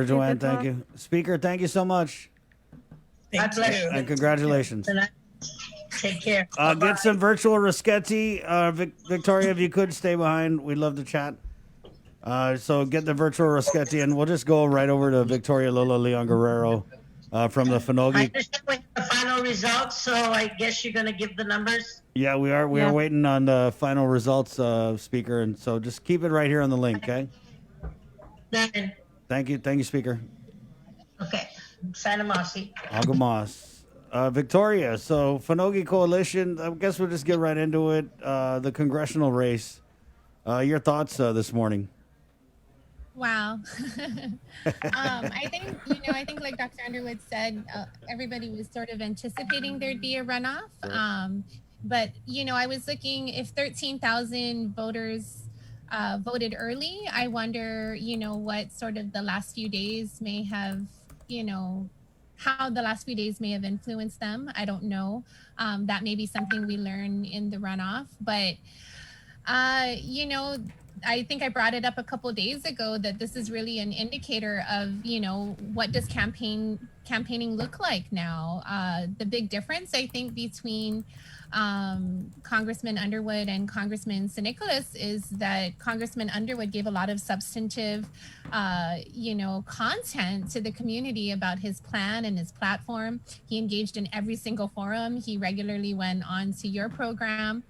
Joanne. Thank you. Speaker, thank you so much. God bless you. And congratulations. Take care. Get some virtual Risketti. Victoria, if you could stay behind, we'd love to chat. So get the virtual Risketti, and we'll just go right over to Victoria Lola Leon Guerrero from the I Finogi. understand we have the final results, so I guess you're going to give the numbers. Yeah, we are. We are waiting on the final results, Speaker, and so just keep it right here on the link, okay? Then, Thank you, Speaker. okay. Santa Mossy. Agamos. Victoria, so Finogi Coalition, I guess we'll just get right into it. The congressional race. Your thoughts this morning? Wow. I think like Dr. Underwood said, everybody was sort of anticipating there'd be a runoff. But, I was looking, if 13,000 voters voted early, I wonder, what sort of the last few days may have, how the last few days may have influenced them. I don't know. That may be something we learn in the runoff. But, I think I brought it up a couple of days ago that this is really an indicator of, what does campaigning look like now? The big difference, I think, between Congressman Underwood and Congressman NICOLAS is that Congressman Underwood gave a lot of substantive, content to the community about his plan and his platform. He engaged in every single forum. He regularly went on to your program.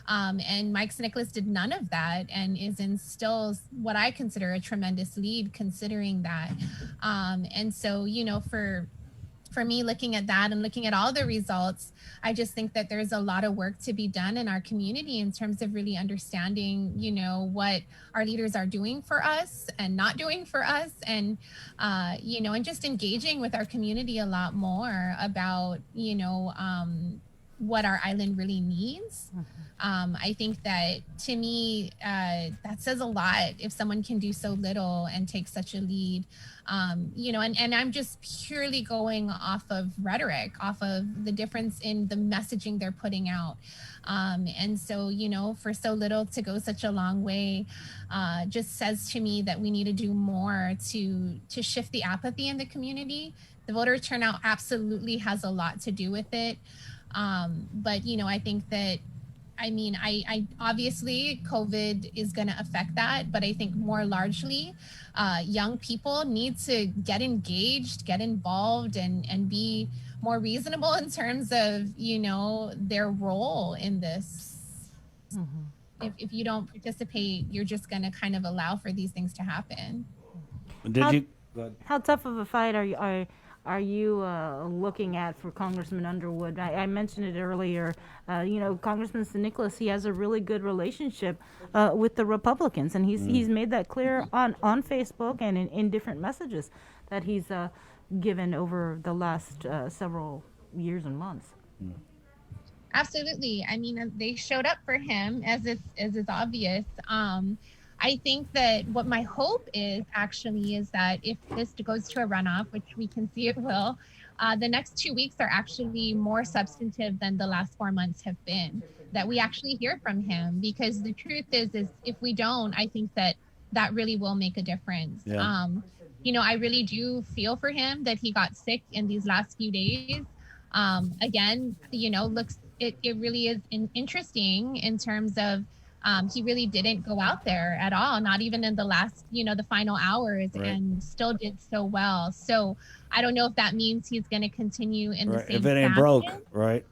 And Mike NICOLAS did none of that and is in still what I consider a tremendous lead considering that. And so, for me, looking at that and looking at all the results, I just think that there's a lot of work to be done in our community in terms of really understanding, what our leaders are doing for us and not doing for us. And, and just engaging with our community a lot more about, what our island really needs. I think that to me, that says a lot if someone can do so little and take such a lead, and I'm just purely going off of rhetoric, off of the difference in the messaging they're putting out. And so, for so little to go such a long way, just says to me that we need to do more to shift the apathy in the community. The voter turnout absolutely has a lot to do with it. But, I think that, I obviously COVID is going to affect that, but I think more largely, young people need to get engaged, get involved and be more reasonable in terms of, their role in this. Mm-hmm. If you don't participate, you're just going to kind of allow for these things to happen. Did you? How tough of a fight are are you looking at for Congressman Underwood? I mentioned it earlier. Congressman NICOLAS, he has a really good relationship with the Republicans, and he's made that clear on Facebook and in different messages that he's given over the last several years and months. Absolutely. I mean, they showed up for him, as is obvious. I think that what my hope is actually is that if this goes to a runoff, which we can see it will, the next 2 weeks are actually more substantive than the last 4 months have been, that we actually hear from him. Because the truth is if we don't, I think that really will make a difference. Yeah. I really do feel for him that he got sick in these last few days. Again, it really is interesting in terms of he really didn't go out there at all, not even in the last, the final hours, right, and still did so well. So I don't know if that means he's going to continue in the same if it ain't fashion. broke, right?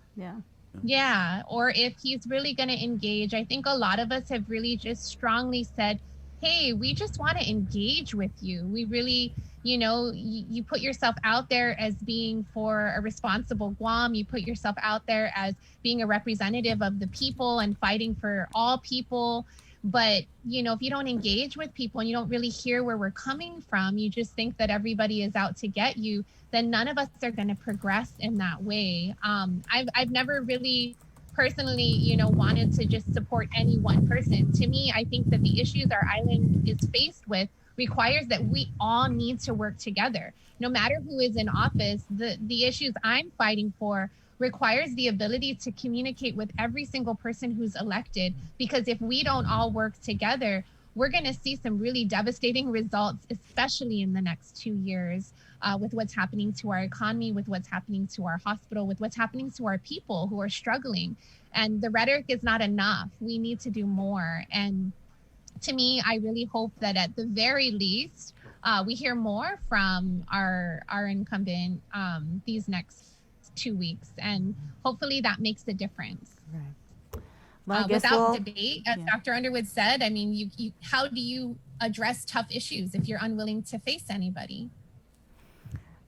Yeah. Or if he's really going to engage. I think a lot of us have really just strongly said, hey, we just want to engage with you. We really, you put yourself out there as being for a responsible Guam. You put yourself out there as being a representative of the people and fighting for all people. But, if you don't engage with people and you don't really hear where we're coming from, you just think that everybody is out to get you, then none of us are going to progress in that way. I've never really personally, wanted to just support any one person. To me, I think that the issues our island is faced with requires that we all need to work together. No matter who is in office, the issues I'm fighting for requires the ability to communicate with every single person who's elected, because if we don't all work together, we're going to see some really devastating results, especially in the next 2 years, with what's happening to our economy, with what's happening to our hospital, with what's happening to our people who are struggling. And the rhetoric is not enough. We need to do more. And to me, I really hope that at the very least, we hear more from our incumbent these next 2 weeks. And hopefully that makes a difference. Right. Well, without debate, as Dr. Underwood said, I mean, you how do you address tough issues if you're unwilling to face anybody?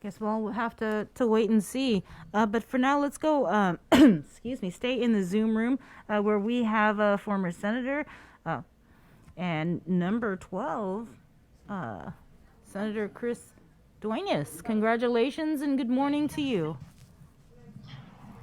Guess we'll have to wait and see. But for now, let's go, stay in the Zoom room where we have a former senator and number 12, Senator Chris Duenas. Congratulations and good morning to you.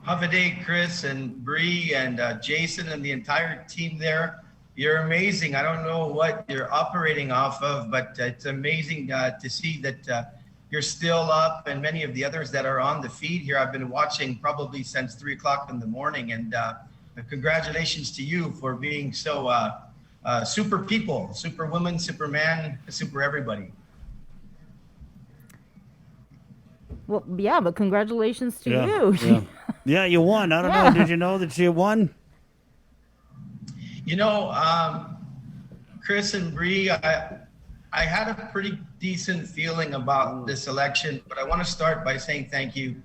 Have a day, Chris and Bree and Jason and the entire team there. You're amazing. I don't know what you're operating off of, but it's amazing to see that you're still up, and many of the others that are on the feed here, I've been watching probably since 3 o'clock in the morning. And congratulations to you for being so super people, super woman, super man, super everybody. Well, yeah, but congratulations to you. Yeah. Yeah, you won. I don't know. Did you know that you won? Chris and Bree, I had a pretty decent feeling about this election, but I want to start by saying thank you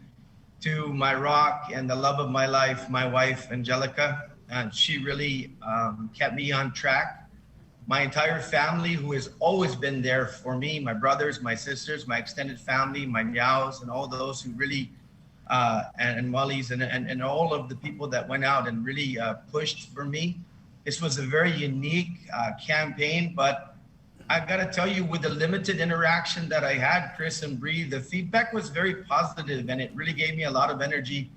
to my rock and the love of my life, my wife, Angelica. And she really kept me on track. My entire family, who has always been there for me, my brothers, my sisters, my extended family, my Yaos, and all those who really, and Molly's, and all of the people that went out and really pushed for me. This was a very unique campaign, but I've got to tell you, with the limited interaction that I had, Chris and Bree, the feedback was very positive, and it really gave me a lot of energy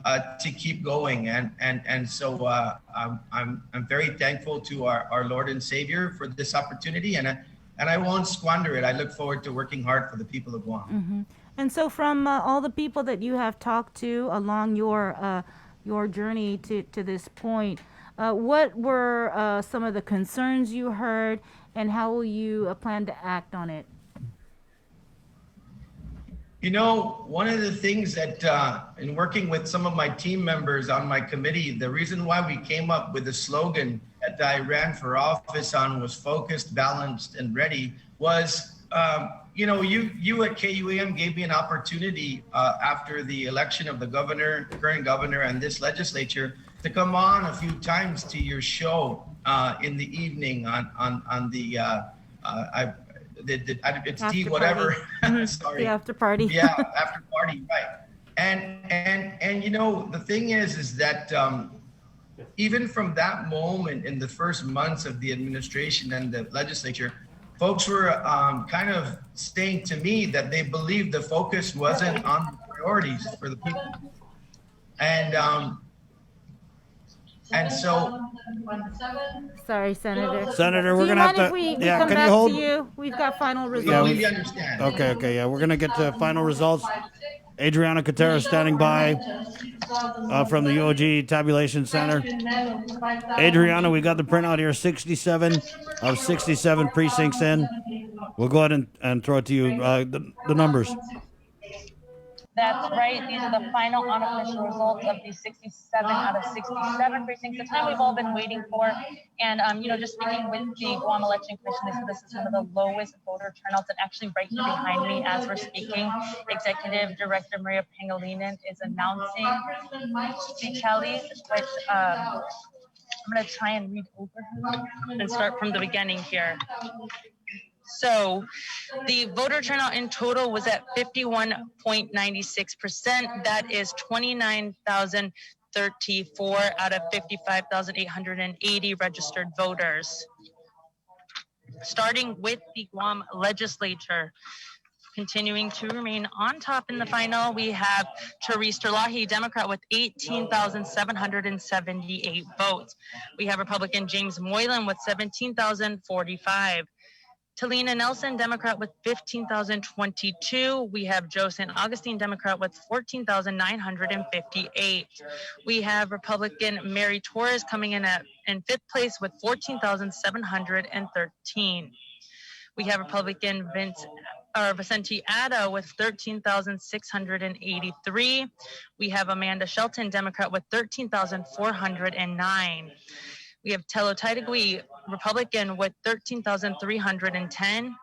to keep going. And so I'm very thankful to our Lord and Savior for this opportunity, and I won't squander it. I look forward to working hard for the people of Guam. Mm-hmm. And so from all the people that you have talked to along your journey to this point, what were some of the concerns you heard, and how will you plan to act on it? You know, one of the things that in working with some of my team members on my committee, the reason why we came up with the slogan that I ran for office on was focused, balanced, and ready was, you at KUAM gave me an opportunity after the election of the governor, current governor, and this legislature to come on a few times to your show in the evening on the it's After tea, party. whatever. Mhm. Sorry. The after party. Yeah, after party, right. And you know, the thing is that even from that moment in the first months of the administration and the legislature, folks were kind of saying to me that they believed the focus wasn't on the priorities for the people. And so, sorry, Senator. Senator, Do we're you gonna have mind to. if we Yeah, come can back you hold? to you? We've got final Yeah, results. completely understand. Okay. Yeah, we're gonna get to final results. Adriana Cotero standing by from the UOG Tabulation Center. Adriana, we got the printout here. 67 of 67 precincts in. We'll go ahead and throw it to you. The numbers. That's right. These are the final unofficial results of the 67 out of 67 precincts. The time we've all been waiting for. And, just speaking with the Guam Election Commission, they said this is one of the lowest voter turnouts. And actually right here behind me as we're speaking, Executive Director Maria Pangilinan is announcing the tallies, which I'm going to try and read over her and start from the beginning here. So the voter turnout in total was at 51.96%. That is 29,034 out of 55,880 registered voters. Starting with the Guam legislature, continuing to remain on top in the final, we have Therese Terlahi, Democrat, with 18,778 votes. We have Republican James Moylan with 17,045. Talina Nelson, Democrat, with 15,022. We have Joe St. Augustine, Democrat, with 14,958. We have Republican Mary Torres coming in fifth place with 14,713. We have Republican Vicente Addo with 13,683. We have Amanda Shelton, Democrat, with 13,409. We have Telo Taitagui, Republican, with 13,310.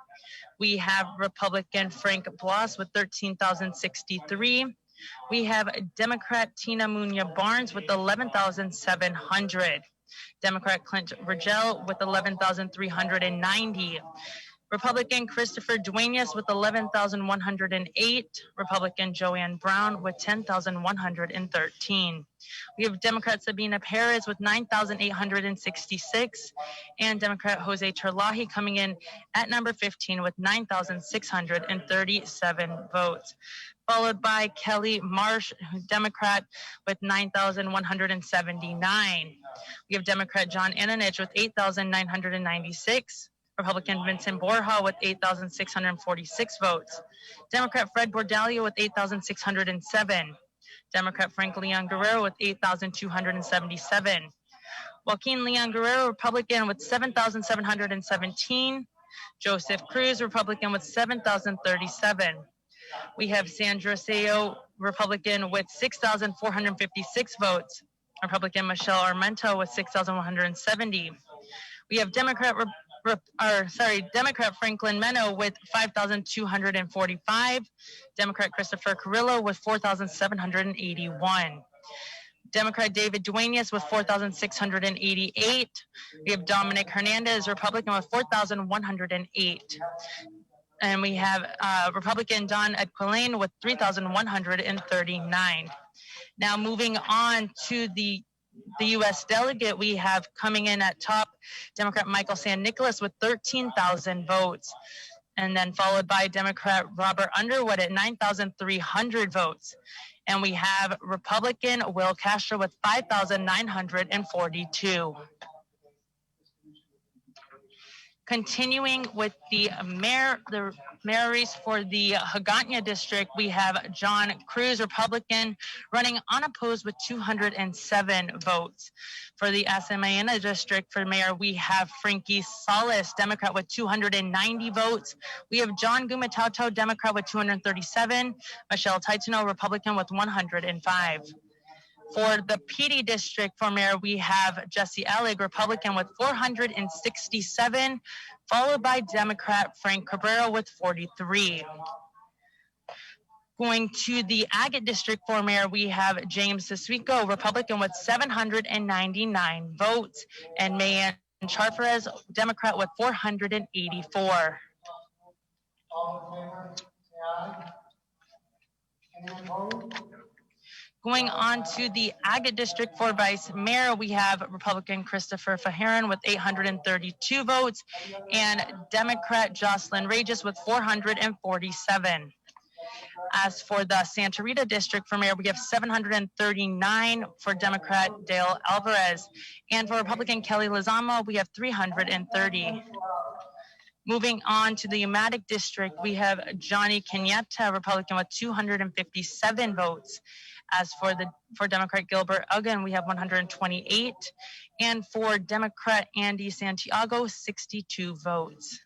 We have Republican Frank Blas with 13,063. We have Democrat Tina Munya Barnes with 11,700. Democrat Clint Virgil with 11,390. Republican Christopher Duenas with 11,108. Republican Joanne Brown with 10,113. We have Democrat Sabina Perez with 9,866. And Democrat Jose Terlahi coming in at number 15 with 9,637 votes. Followed by Kelly Marsh, Democrat, with 9,179. We have Democrat John Ananich with 8,996. Republican Vincent Borja with 8,646 votes. Democrat Fred Bordalio with 8,607. Democrat Frank Leon Guerrero with 8,277. Joaquin Leon Guerrero, Republican, with 7,717. Joseph Cruz, Republican, with 7,037. We have Sandra Seo, Republican, with 6,456 votes. Republican Michelle Armento with 6,170. We have Democrat Franklin Meno with 5,245. Democrat Christopher Carrillo with 4,781. Democrat David Duenas with 4,688. We have Dominic Hernandez, Republican, with 4,108. And we have Republican Don Edquilane with 3,139. Now moving on to the U.S. delegate, we have coming in at top Democrat Michael San Nicolas with 13,000 votes. And then followed by Democrat Robert Underwood at 9,300 votes. And we have Republican Will Castro with 5,942. Continuing with the mayor race for the Hagåtña district, we have John Cruz, Republican, running unopposed with 207 votes. For the Asamayana district for mayor, we have Frankie Salas, Democrat, with 290 votes. We have John Gumatauto, Democrat, with 237. Michelle Taitano, Republican, with 105. For the PD district for mayor, we have Jesse Allig, Republican, with 467, followed by Democrat Frank Cabrera with 43. Going to the Agate district for mayor, we have James Siswico, Republican, with 799 votes, and Mayan Charfrez, Democrat, with 484. All in favor, say aye. Any opposed? Going on to the Agate District for Vice Mayor, we have Republican Christopher Fajaran with 832 votes and Democrat Jocelyn Regis with 447. As for the Santa Rita District for Mayor, we have 739 for Democrat Dale Alvarez. And for Republican Kelly Lozama, we have 330. Moving on to the Umatic District, we have Johnny Kenyatta, Republican, with 257 votes. As for Democrat Gilbert Uggan, we have 128. And for Democrat Andy Santiago, 62 votes.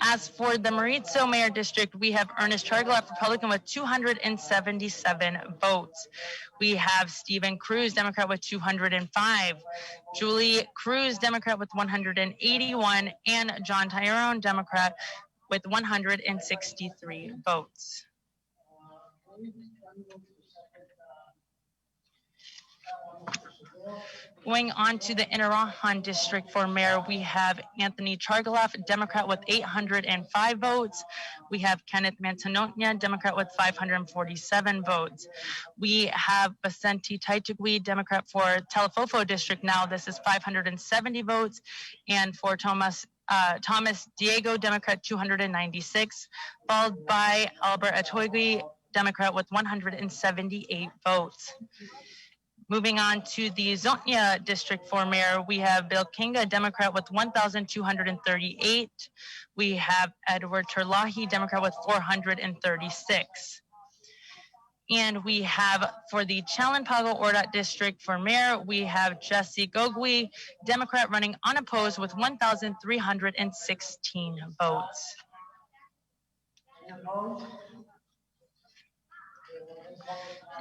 As for the Maritzo Mayor District, we have Ernest Chargolaf, Republican, with 277 votes. We have Stephen Cruz, Democrat, with 205. Julie Cruz, Democrat, with 181. And John Tyrone, Democrat, with 163 votes. Going on to the Inarajan District for Mayor, we have Anthony Chargolaf, Democrat, with 805 votes. We have Kenneth Mantanogna, Democrat, with 547 votes. We have Vicente Taichigui, Democrat, for Telefofo District now. This is 570 votes. And for Thomas Diego, Democrat, 296, followed by Albert Atoigui, Democrat, with 178 votes. Moving on to the Zonia District for Mayor, we have Bill Kinga, Democrat, with 1,238. We have Edward Terlahi, Democrat, with 436. And we have, for the Chalanpago Ordat District for Mayor, we have Jesse Gogui, Democrat, running unopposed with 1,316 votes.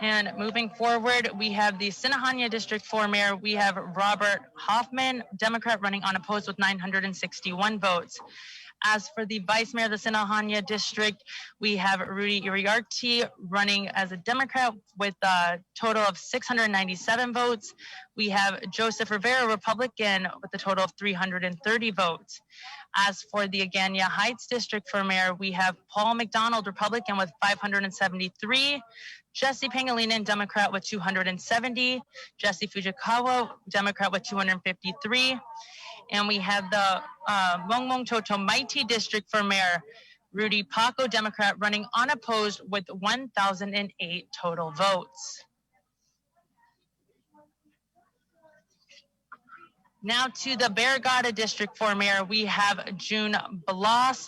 And moving forward, we have the Sinajana District for Mayor. We have Robert Hoffman, Democrat, running unopposed with 961 votes. As for the Vice Mayor of the Sinajana District, we have Rudy Iriarte running as a Democrat with a total of 697 votes. We have Joseph Rivera, Republican, with a total of 330 votes. As for the Agania Heights District for Mayor, we have Paul McDonald, Republican, with 573. Jesse Pangilinan, Democrat, with 270. Jesse Fujikawa, Democrat, with 253. And we have the Mongmong Totomaiti District for Mayor, Rudy Paco, Democrat, running unopposed with 1,008 total votes. Now to the Barrigada District for Mayor, we have June Blas,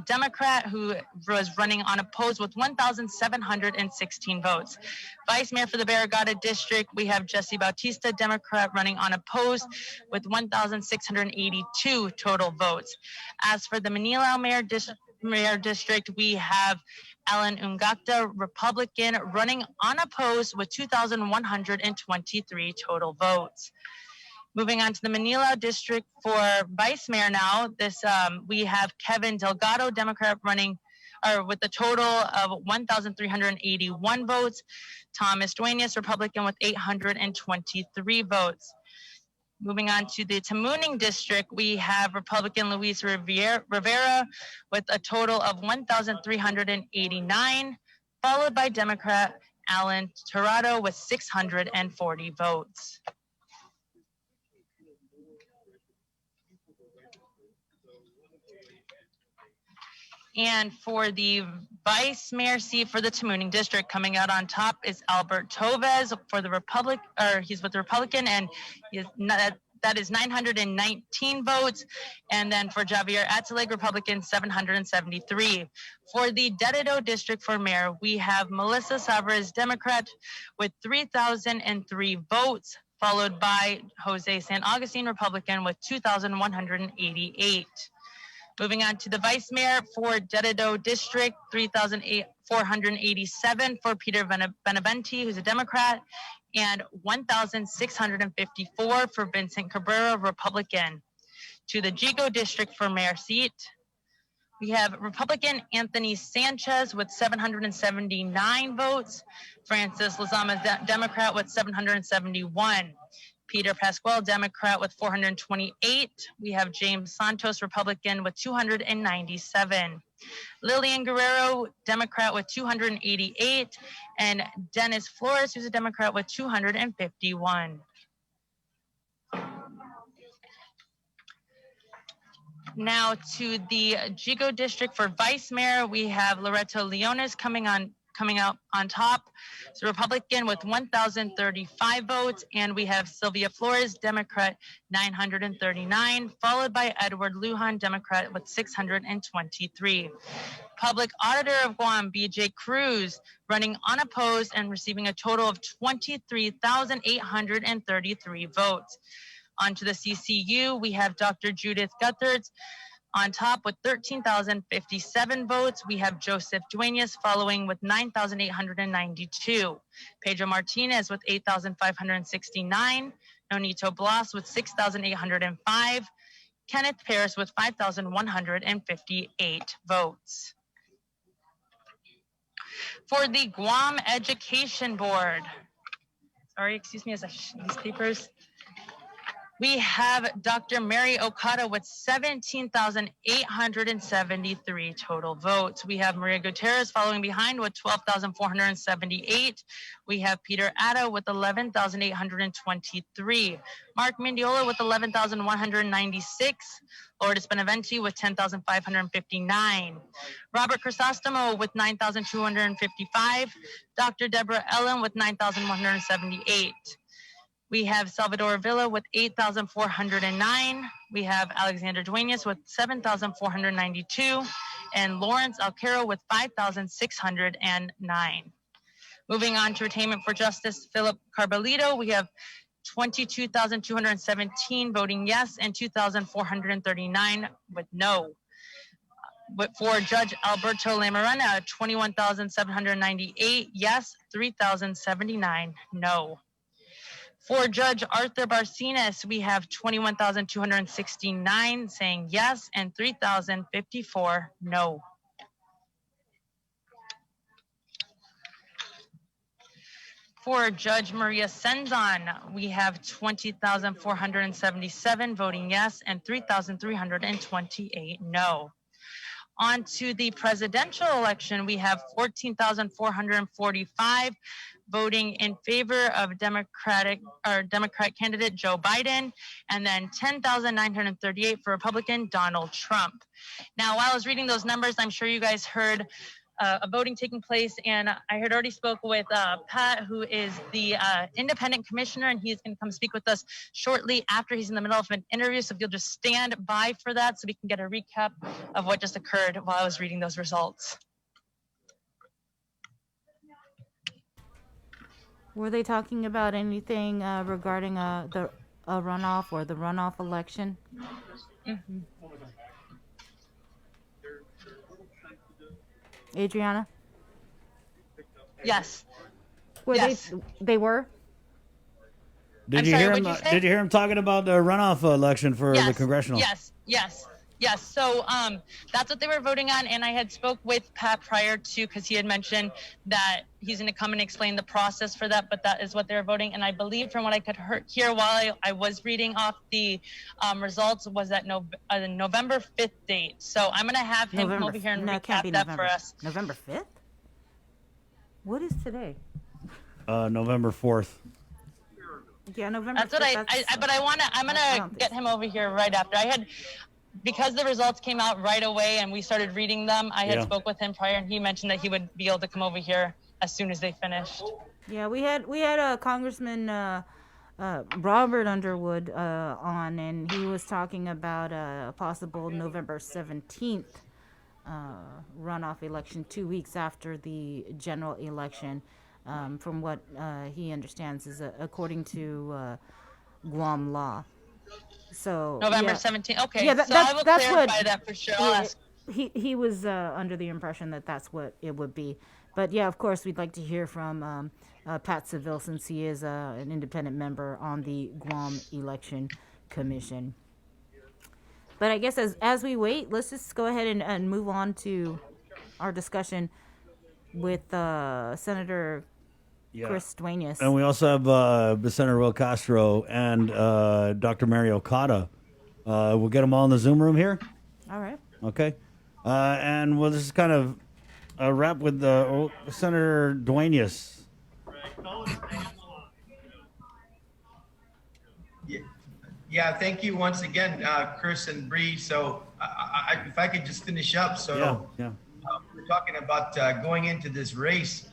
Democrat, who was running unopposed with 1,716 votes. Vice Mayor for the Barrigada District, we have Jesse Bautista, Democrat, running unopposed with 1,682 total votes. As for the Manila Mayor District, we have Alan Ungakta, Republican, running unopposed with 2,123 total votes. Moving on to the Manila District for Vice Mayor now, we have Kevin Delgado, Democrat, running with a total of 1,381 votes. Thomas Duenas, Republican, with 823 votes. Moving on to the Tamuning District, we have Republican Luis Rivera with a total of 1,389, followed by Democrat Alan Tirado with 640 votes. And for the Vice Mayor seat for the Tamuning District, coming out on top is Albert Tovez for the he's with the Republican, and that is 919 votes. And then for Javier Atzaleg, Republican, 773. For the Dededo District for Mayor, we have Melissa Savarez, Democrat, with 3,003 votes, followed by Jose San Augustine, Republican, with 2,188. Moving on to the Vice Mayor for Dededo District, 3,487 for Peter Benavente, who's a Democrat, and 1,654 for Vincent Cabrera, Republican. To the Jigo District for Mayor seat, we have Republican Anthony Sanchez with 779 votes, Francis Lozama, Democrat, with 771. Peter Pascual, Democrat, with 428. We have James Santos, Republican, with 297. Lillian Guerrero, Democrat, with 288. And Dennis Flores, who's a Democrat, with 251. Now to the Jigo district for vice mayor, we have Loreto Leones coming out on top. It's a Republican with 1,035 votes, and we have Sylvia Flores, Democrat, 939, followed by Edward Lujan, Democrat, with 623. Public Auditor of Guam, BJ Cruz, running unopposed and receiving a total of 23,833 votes. On to the CCU, we have Dr. Judith Guthertz on top with 13,057 votes. We have Joseph Duenas following with 9,892. Pedro Martinez with 8,569. Nonito Blas with 6,805. Kenneth Paris with 5,158 votes. For the Guam Education Board, sorry, excuse me, as these papers. We have Dr. Mary Okada with 17,873 total votes. We have Maria Gutierrez following behind with 12,478. We have Peter Addo with 11,823. Mark Mendiola with 11,196. Lourdes Benaventi with 10,559. Robert Crisostomo with 9,255. Dr. Deborah Ellen with 9,178. We have Salvador Villa with 8,409. We have Alexander Duenas with 7,492. And Lawrence Alcaro with 5,609. Moving on to Retainment for Justice Philip Carbolito, we have 22,217 voting yes and 2,439 with no. But for Judge Alberto Lamarena, 21,798 yes, 3,079 no. For Judge Arthur Barcenas, we have 21,269 saying yes and 3,054 no. For Judge Maria Senzon, we have 20,477 voting yes and 3,328 no. On to the presidential election, we have 14,445 voting in favor of Democrat candidate Joe Biden, and then 10,938 for Republican Donald Trump. Now, while I was reading those numbers, I'm sure you guys heard a voting taking place, and I had already spoke with Pat, who is the independent commissioner, and he's going to come speak with us shortly after he's in the middle of an interview. So if you'll just stand by for that so we can get a recap of what just occurred while I was reading those results. Were they talking about anything regarding the runoff or the runoff election? Mm-hmm. Adriana? Yes. Yes. They were? Did you hear him talking about the runoff election for the congressional? Yes. So that's what they were voting on, and I had spoke with Pat prior to, because he had mentioned that he's going to come and explain the process for that, but that is what they were voting. And I believe from what I could hear while I was reading off the results was that November 5th date. So I'm going to have him come over here and recap that for us. November 5th? What is today? November 4th. Yeah, November 5th. That's what I'm going to get him over here right after. Because the results came out right away and we started reading them, I had spoke with him prior, and he mentioned that he would be able to come over here as soon as they finished. Yeah, we had Congressman Robert Underwood on, and he was talking about a possible November 17th runoff election, 2 weeks after the general election, from what he understands is according to Guam law. So November 17th. Okay, yeah, so I will clarify that for sure. I'll ask. He was under the impression that that's what it would be. But yeah, of course, we'd like to hear from Pat Seville, since he is an independent member on the Guam Election Commission. But I guess as we wait, let's just go ahead and move on to our discussion with Senator Chris Duenas. And we also have Senator Will Castro and Dr. Mary Okada. We'll get them all in the Zoom room here. All right. Okay. And we'll just kind of wrap with Senator Duenas. Yeah, thank you once again, Chris and Bree. So if I could just finish up. So we're talking about going into this race.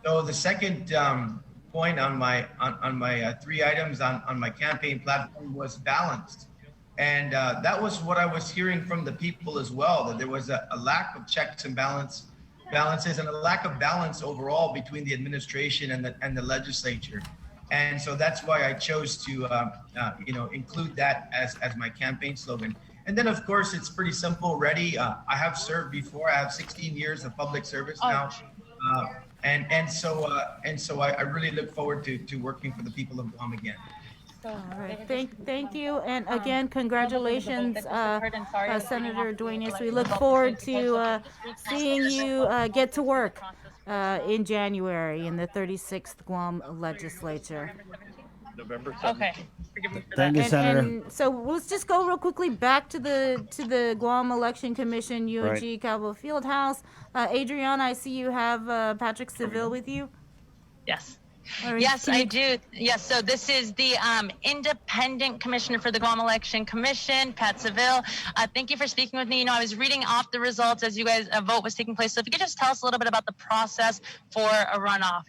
So the second point on my three items on my campaign platform was balanced. And that was what I was hearing from the people as well, that there was a lack of checks and balances and a lack of balance overall between the administration and the legislature. And so that's why I chose to include that as my campaign slogan. And then, of course, it's pretty simple, ready. I have served before. I have 16 years of public service now. And so I really look forward to working for the people of Guam again. All right. Thank you. And again, congratulations, Senator Duenas. We look forward to seeing you get to work in January in the 36th Guam legislature. November 7th. Okay. Thank you, Senator. And so let's just go real quickly back to the Guam Election Commission, UOG Cabo Fieldhouse. Adriana, I see you have Patrick Seville with you. Yes. Right. Yes, I do. Yes, so this is the independent commissioner for the Guam Election Commission, Pat Seville. Thank you for speaking with me. You know, I was reading off the results as you guys' vote was taking place. So if you could just tell us a little bit about the process for a runoff.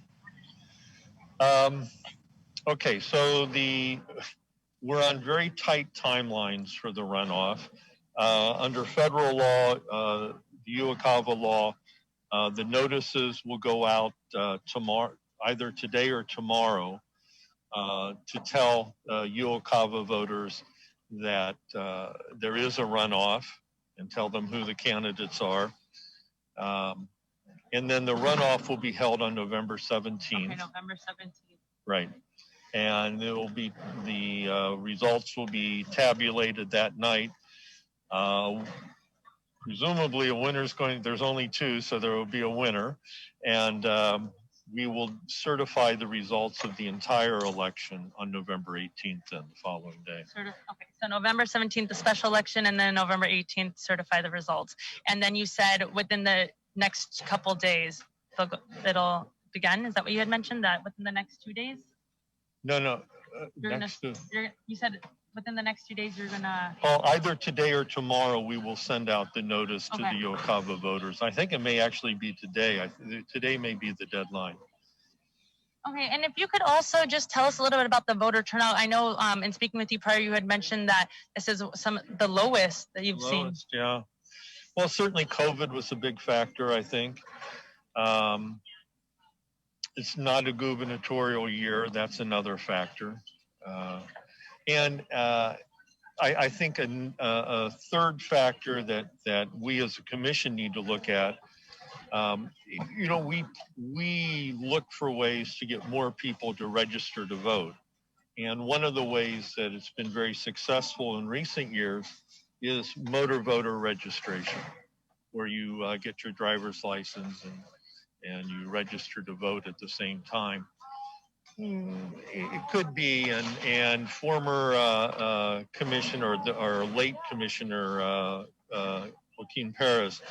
Okay, so we're on very tight timelines for the runoff. Under federal law, the UOCAVA law, the notices will go out tomorrow, either today or tomorrow, to tell UOCAVA voters that there is a runoff and tell them who the candidates are. And then the runoff will be held on November 17th. Okay, November 17th. Right. And it will be, the results will be tabulated that night. Presumably a winner's there's only two, so there will be a winner. And we will certify the results of the entire election on November 18th and the following day. Okay, so November 17th, the special election, and then November 18th, certify the results. And then you said within the next couple days, it'll begin. Is that what you had mentioned, that within the next 2 days? No. You said within the next 2 days, you're gonna... Well, either today or tomorrow, we will send out the notice to the UOCAVA voters. I think it may actually be today. Today may be the deadline. Okay, and if you could also just tell us a little bit about the voter turnout. I know in speaking with you prior, you had mentioned that this is the lowest that you've seen. Yeah. Well, certainly COVID was a big factor, I think. It's not a gubernatorial year. That's another factor. I think a third factor that we as a commission need to look at, we look for ways to get more people to register to vote. And one of the ways that it's been very successful in recent years is motor voter registration, where you get your driver's license and you register to vote at the same time. It could be, and former commissioner or late commissioner Joaquin Perez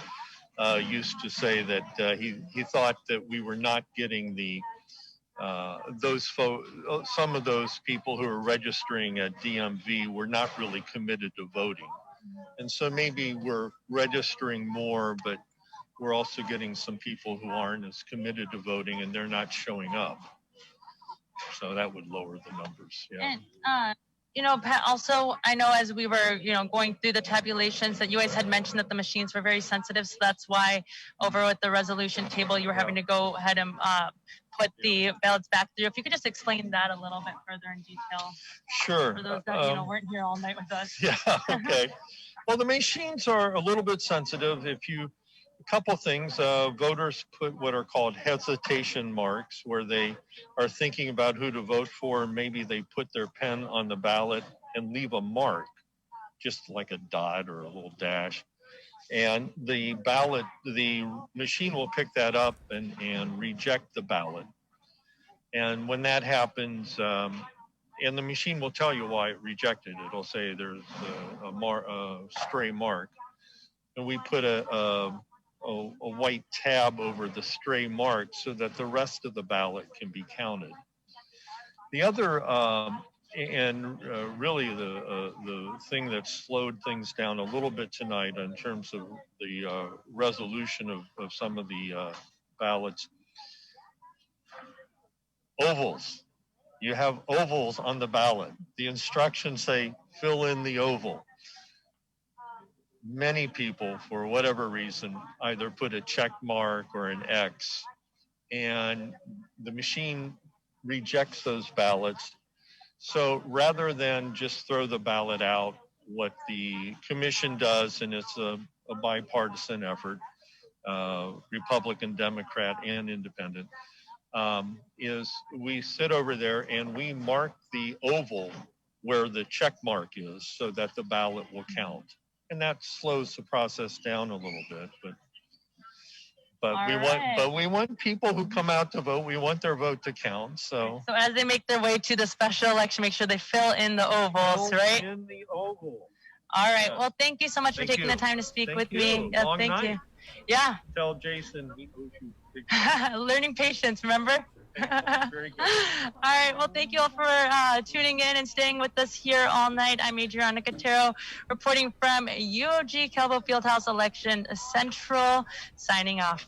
used to say that he thought that we were not getting some of those people who are registering at DMV were not really committed to voting. And so maybe we're registering more, but we're also getting some people who aren't as committed to voting and they're not showing up. So that would lower the numbers. Yeah. And, Pat, also, I know as we were, going through the tabulations that you guys had mentioned that the machines were very sensitive. So that's why over at the resolution table, you were having to go ahead and put the ballots back through. If you could just explain that a little bit further in detail. Sure. For those that, weren't here all night with us. Yeah, okay. Well, the machines are a little bit sensitive. A couple things, voters put what are called hesitation marks, where they are thinking about who to vote for, and maybe they put their pen on the ballot and leave a mark, just like a dot or a little dash. And the machine will pick that up and reject the ballot. And when that happens, and the machine will tell you why it rejected. It'll say there's a stray mark, and we put a white tab over the stray mark so that the rest of the ballot can be counted. The other really the thing that slowed things down a little bit tonight in terms of the resolution of some of the ballots, ovals. You have ovals on the ballot. The instructions say fill in the oval. Many people, for whatever reason, either put a check mark or an X, and the machine rejects those ballots. So rather than just throw the ballot out, what the commission does, and it's a bipartisan effort, Republican, Democrat, and Independent, is we sit over there and we mark the oval where the check mark is so that the ballot will count. And that slows the process down a little bit, but we want people who come out to vote, we want their vote to count. So as they make their way to the special election, make sure they fill in the ovals, right? In the oval. All right. Well, thank you so much for taking the time to speak with me. Long Thank night. you. Yeah. Tell Jason he owes you big Learning patience, remember? Very good. All right. Well, thank you all for tuning in and staying with us here all night. I'm Adriana Cotero, reporting from UOG Calvo Fieldhouse Election Central, signing off.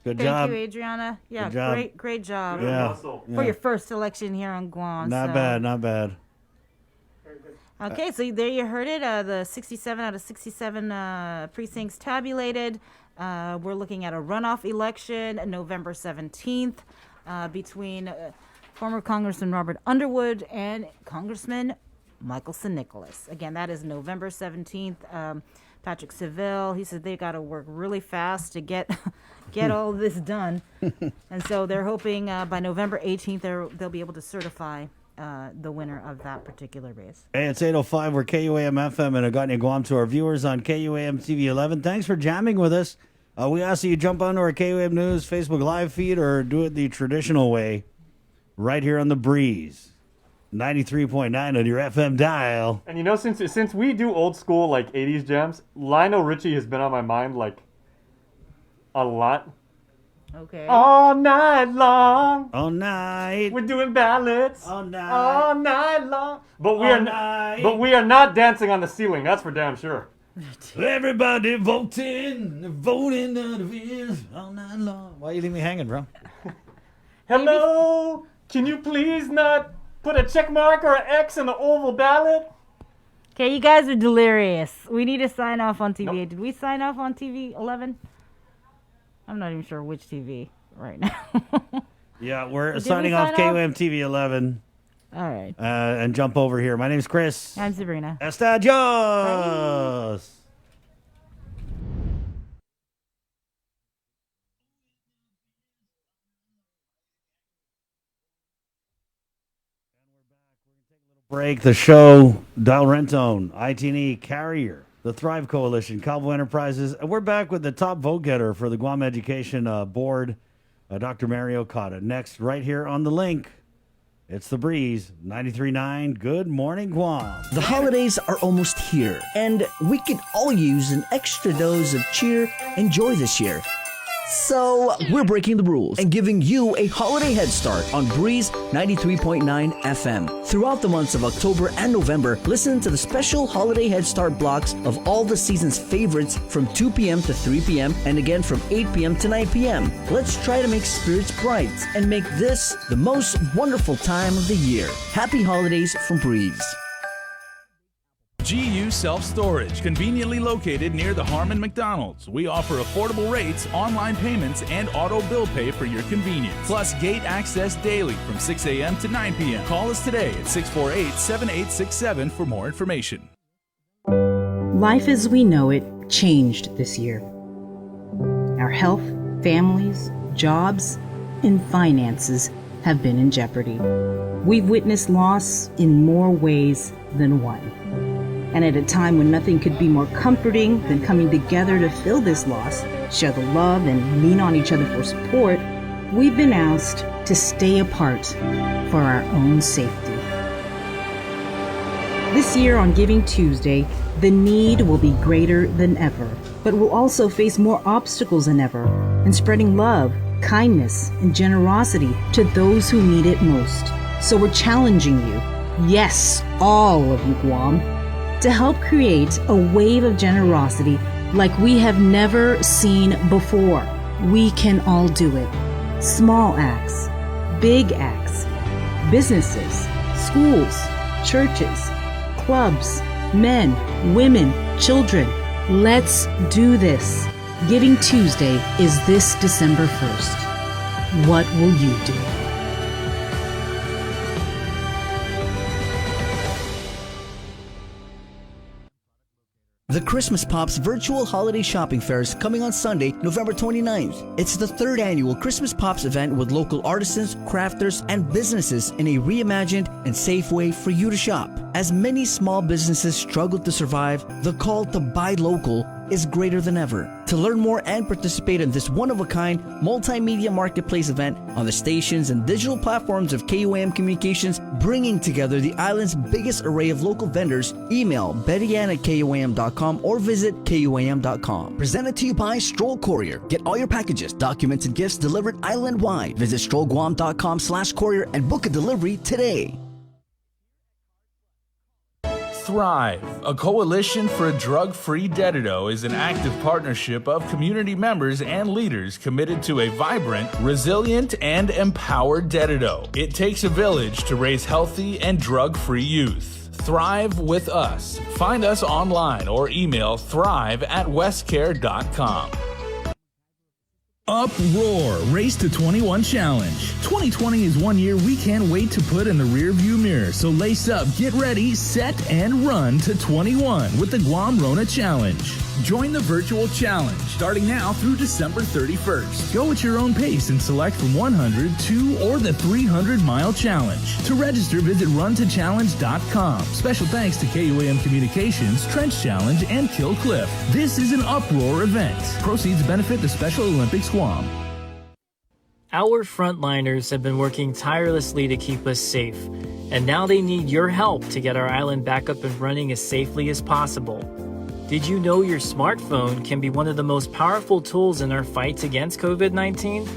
Good job. Thank you, Adriana. Yeah, Good job. great job. Yeah. For your first election here on Guam. Not so. bad, not bad. Okay, so there you heard it. The 67 out of 67 precincts tabulated. We're looking at a runoff election November 17th between former Congressman Robert Underwood and Congressman Michaelson Nicholas. Again, that is November 17th. Patrick Seville, he said they got to work really fast to get all this done. And so they're hoping by November 18th they'll be able to certify the winner of that particular race. Hey, it's 8:05. We're KUAM FM and Agani Guam. To our viewers on KUAM TV 11, thanks for jamming with us. We ask that you jump onto our KUAM News Facebook Live feed or do it the traditional way right here on the Breeze. 93.9 on your FM dial. And you know, since we do old school like 80s jams, Lionel Richie has been on my mind like a lot. Okay. All night long. All night. We're doing ballots. All night. All night long. But All we are not dancing on the ceiling. That's for damn sure. Everybody voting out of ears all night long. Why you leave me hanging, bro? Hello. Can you please not put a check mark or an X in the oval ballot? Okay, you guys are delirious. We need to sign off on TV. Nope. Did we sign off on TV 11? I'm not even sure which TV right now. Yeah, we're Did signing we off sign KUAM TV 11. All right. And jump over here. My name's Chris. I'm Sabrina. Estadios. Break the show. Dial Rentone, IT&E, Carrier, the Thrive Coalition, Calvo Enterprises. And we're back with the top vote getter for the Guam Education Board, Dr. Mario Cotta. Next, right here on the link, it's The Breeze, 93.9. Good morning, Guam. The holidays are almost here, and we could all use an extra dose of cheer and joy this year. So, we're breaking the rules and giving you a holiday head start on Breeze 93.9 FM. Throughout the months of October and November, listen to the special holiday head start blocks of all the season's favorites from 2 p.m. to 3 p.m. and again from 8 p.m. to 9 p.m. Let's try to make spirits bright and make this the most wonderful time of the year. Happy holidays from Breeze. GU Self-Storage, conveniently located near the Harmon McDonald's. We offer affordable rates, online payments, and auto bill pay for your convenience. Plus gate access daily from 6 a.m. to 9 p.m. Call us today at 648-7867 for more information. Life as we know it changed this year. Our health, families, jobs, and finances have been in jeopardy. We've witnessed loss in more ways than one. And at a time when nothing could be more comforting than coming together to fill this loss, share the love, and lean on each other for support, we've been asked to stay apart for our own safety. This year on Giving Tuesday, the need will be greater than ever, but we'll also face more obstacles than ever in spreading love, kindness, and generosity to those who need it most. So we're challenging you, yes, all of you Guam, to help create a wave of generosity like we have never seen before. We can all do it. Small acts, big acts, businesses, schools, churches, clubs, men, women, children. Let's do this. Giving Tuesday is this December 1st. What will you do? The Christmas Pops virtual holiday shopping fair is coming on Sunday, November 29th. It's the third annual Christmas Pops event with local artisans, crafters, and businesses in a reimagined and safe way for you to shop. As many small businesses struggle to survive, the call to buy local is greater than ever. To learn more and participate in this one-of-a-kind multimedia marketplace event on the stations and digital platforms of KUAM Communications, bringing together the island's biggest array of local vendors, email bettyann@kuam.com or visit kuam.com. Presented to you by Stroll Courier. Get all your packages, documents, and gifts delivered island-wide. Visit strollguam.com/courier and book a delivery today. Thrive, a coalition for a drug-free Dededo, is an active partnership of community members and leaders committed to a vibrant, resilient, and empowered Dededo. It takes a village to raise healthy and drug-free youth. Thrive with us. Find us online or email thrive@westcare.com. Uproar Race to 21 Challenge. 2020 is one year we can't wait to put in the rearview mirror. So lace up, get ready, set, and run to 21 with the Guam Rona Challenge. Join the virtual challenge starting now through December 31st. Go at your own pace and select from 100, 2, or the 300-mile challenge. To register, visit runtochallenge.com. Special thanks to KUAM Communications, Trench Challenge, and Kill Cliff. This is an Uproar event. Proceeds benefit the Special Olympics Guam. Our frontliners have been working tirelessly to keep us safe, and now they need your help to get our island back up and running as safely as possible. Did you know your smartphone can be one of the most powerful tools in our fight against COVID-19?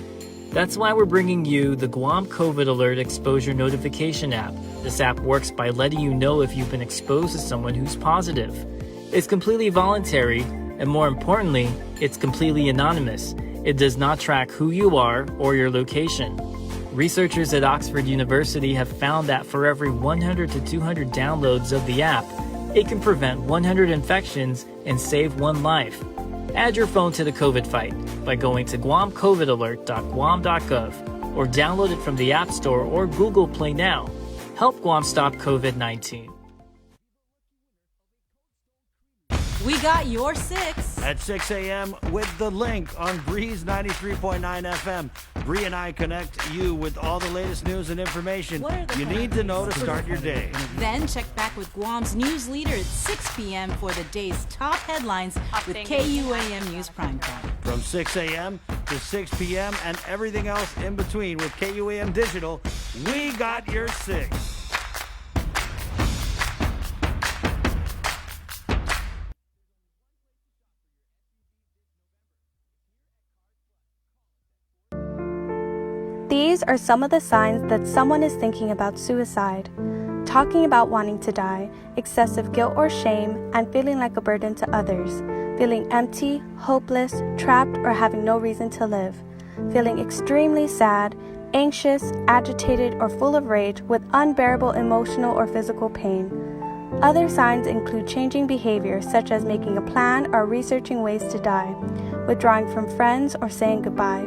That's why we're bringing you the Guam COVID Alert Exposure Notification app. This app works by letting you know if you've been exposed to someone who's positive. It's completely voluntary, and more importantly, it's completely anonymous. It does not track who you are or your location. Researchers at Oxford University have found that for every 100 to 200 downloads of the app, it can prevent 100 infections and save one life. Add your phone to the COVID fight by going to guamcovidalert.guam.gov or download it from the App Store or Google Play now. Help Guam stop COVID-19. We got your 6 at 6 a.m. with the link on Breeze 93.9 FM. Bree and I connect you with all the latest news and information you need to know to start your day. Then check back with Guam's news leader at 6 p.m. for the day's top headlines with KUAM News Primetime. From 6 a.m. to 6 p.m. and everything else in between with KUAM Digital, we got your 6. These are some of the signs that someone is thinking about suicide. Talking about wanting to die, excessive guilt or shame, and feeling like a burden to others. Feeling empty, hopeless, trapped, or having no reason to live. Feeling extremely sad, anxious, agitated, or full of rage with unbearable emotional or physical pain. Other signs include changing behavior such as making a plan or researching ways to die, withdrawing from friends or saying goodbye,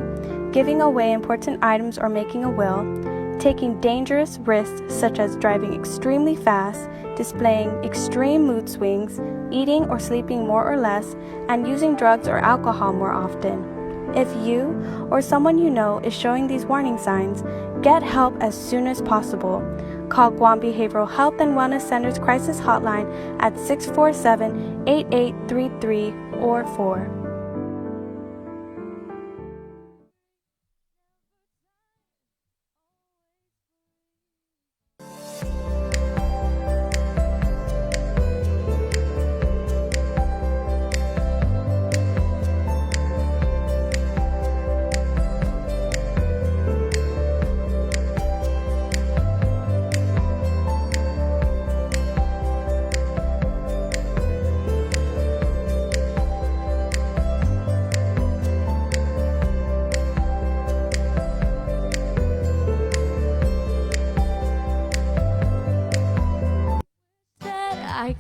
giving away important items or making a will, taking dangerous risks such as driving extremely fast, displaying extreme mood swings, eating or sleeping more or less, and using drugs or alcohol more often. If you or someone you know is showing these warning signs, get help as soon as possible. Call Guam Behavioral Health and Wellness Center's crisis hotline at 647-8833 or 4.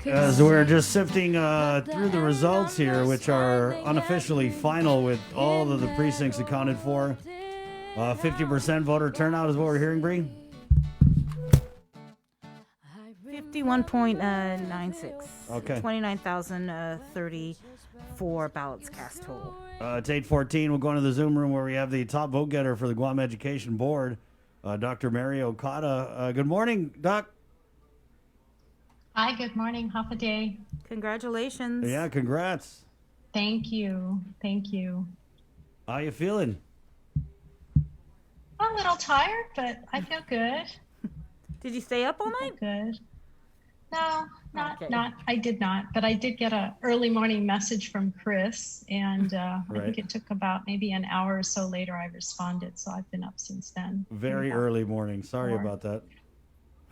As we're just sifting through the results here, which are unofficially final with all of the precincts accounted for. 50% voter turnout is what we're hearing, Bree? 51.96. Okay. 29,034 ballots cast total. It's 8:14. We'll go into the Zoom room where we have the top vote getter for the Guam Education Board, Dr. Mary Okada. Good morning, Doc. Hi, good morning. Half a day. Congratulations. Yeah, congrats. Thank you. Thank you. How you feeling? I'm a little tired, but I feel good. Did you stay up all night? Good. No, Okay. I did not, but I did get a early morning message from Chris, and I Right. think it took about maybe an hour or so later I responded, so I've been up since then. Very early morning. Sorry Four. about that.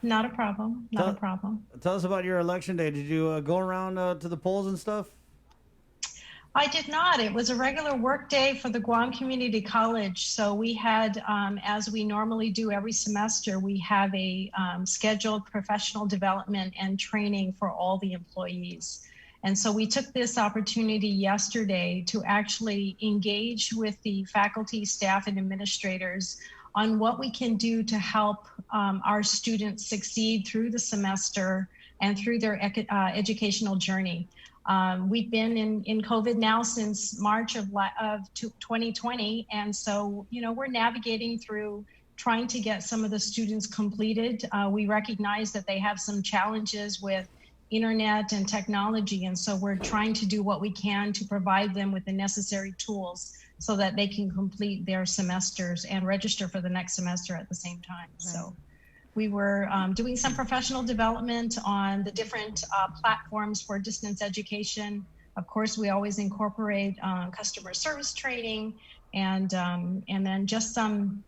Not a problem. Not a problem. Tell us about your election day. Did you go around to the polls and stuff? I did not. It was a regular work day for the Guam Community College. So we had, as we normally do every semester, we have a scheduled professional development and training for all the employees. And so we took this opportunity yesterday to actually engage with the faculty, staff, and administrators on what we can do to help our students succeed through the semester and through their educational journey. We've been in COVID now since March of 2020. And so, we're navigating through trying to get some of the students completed. We recognize that they have some challenges with internet and technology. And so we're trying to do what we can to provide them with the necessary tools so that they can complete their semesters and register for the next semester at the same time. Right. So we were doing some professional development on the different platforms for distance education. Of course, we always incorporate customer service training and then just some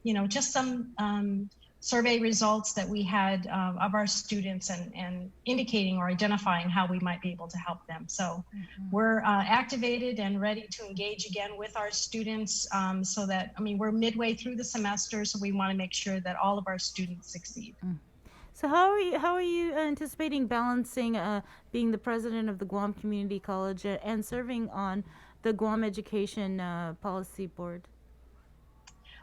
survey results that we had of our students and indicating or identifying how we might be able to help them. So we're activated and ready to engage again with our students so that, we're midway through the semester, so we want to make sure that all of our students succeed. So how are you anticipating balancing being the president of the Guam Community College and serving on the Guam Education Policy Board?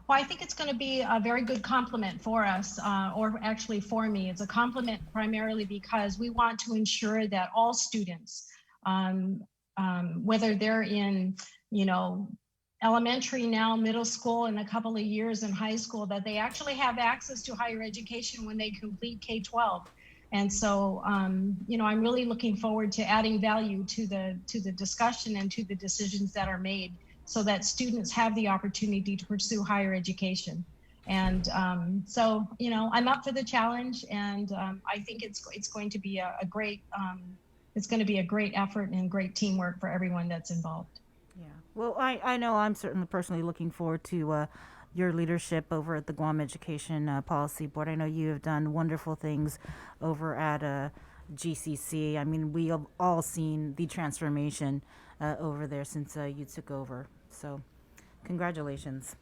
Well, I think it's going to be a very good complement for us, or actually for me. It's a complement primarily because we want to ensure that all students, whether they're in, elementary now, middle school, in a couple of years in high school, that they actually have access to higher education when they complete K-12. And so, I'm really looking forward to adding value to the discussion and to the decisions that are made, so that students have the opportunity to pursue higher education. And so, I'm up for the challenge, and I think it's going to be a great effort and great teamwork for everyone that's involved. Yeah. Well, I know I'm certainly personally looking forward to your leadership over at the Guam Education Policy Board. I know you have done wonderful things over at GCC. We have all seen the transformation over there since you took over. So congratulations.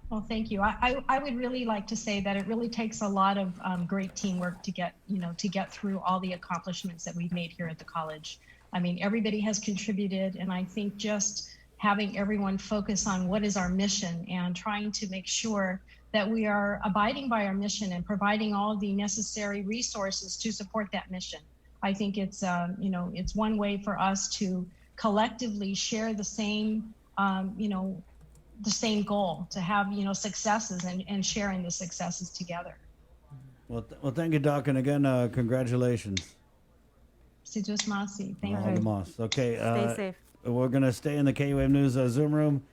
Well, thank you. I would really like to say that it really takes a lot of great teamwork to get through all the accomplishments that we've made here at the college. Everybody has contributed, and I think just having everyone focus on what is our mission and trying to make sure that we are abiding by our mission and providing all of the necessary resources to support that mission. I think it's one way for us to collectively share the same goal, to have successes and sharing the successes together. Well, thank you, Doc, and again, congratulations. Thank you. Okay, stay safe. We're gonna stay in the KUAM News Zoom room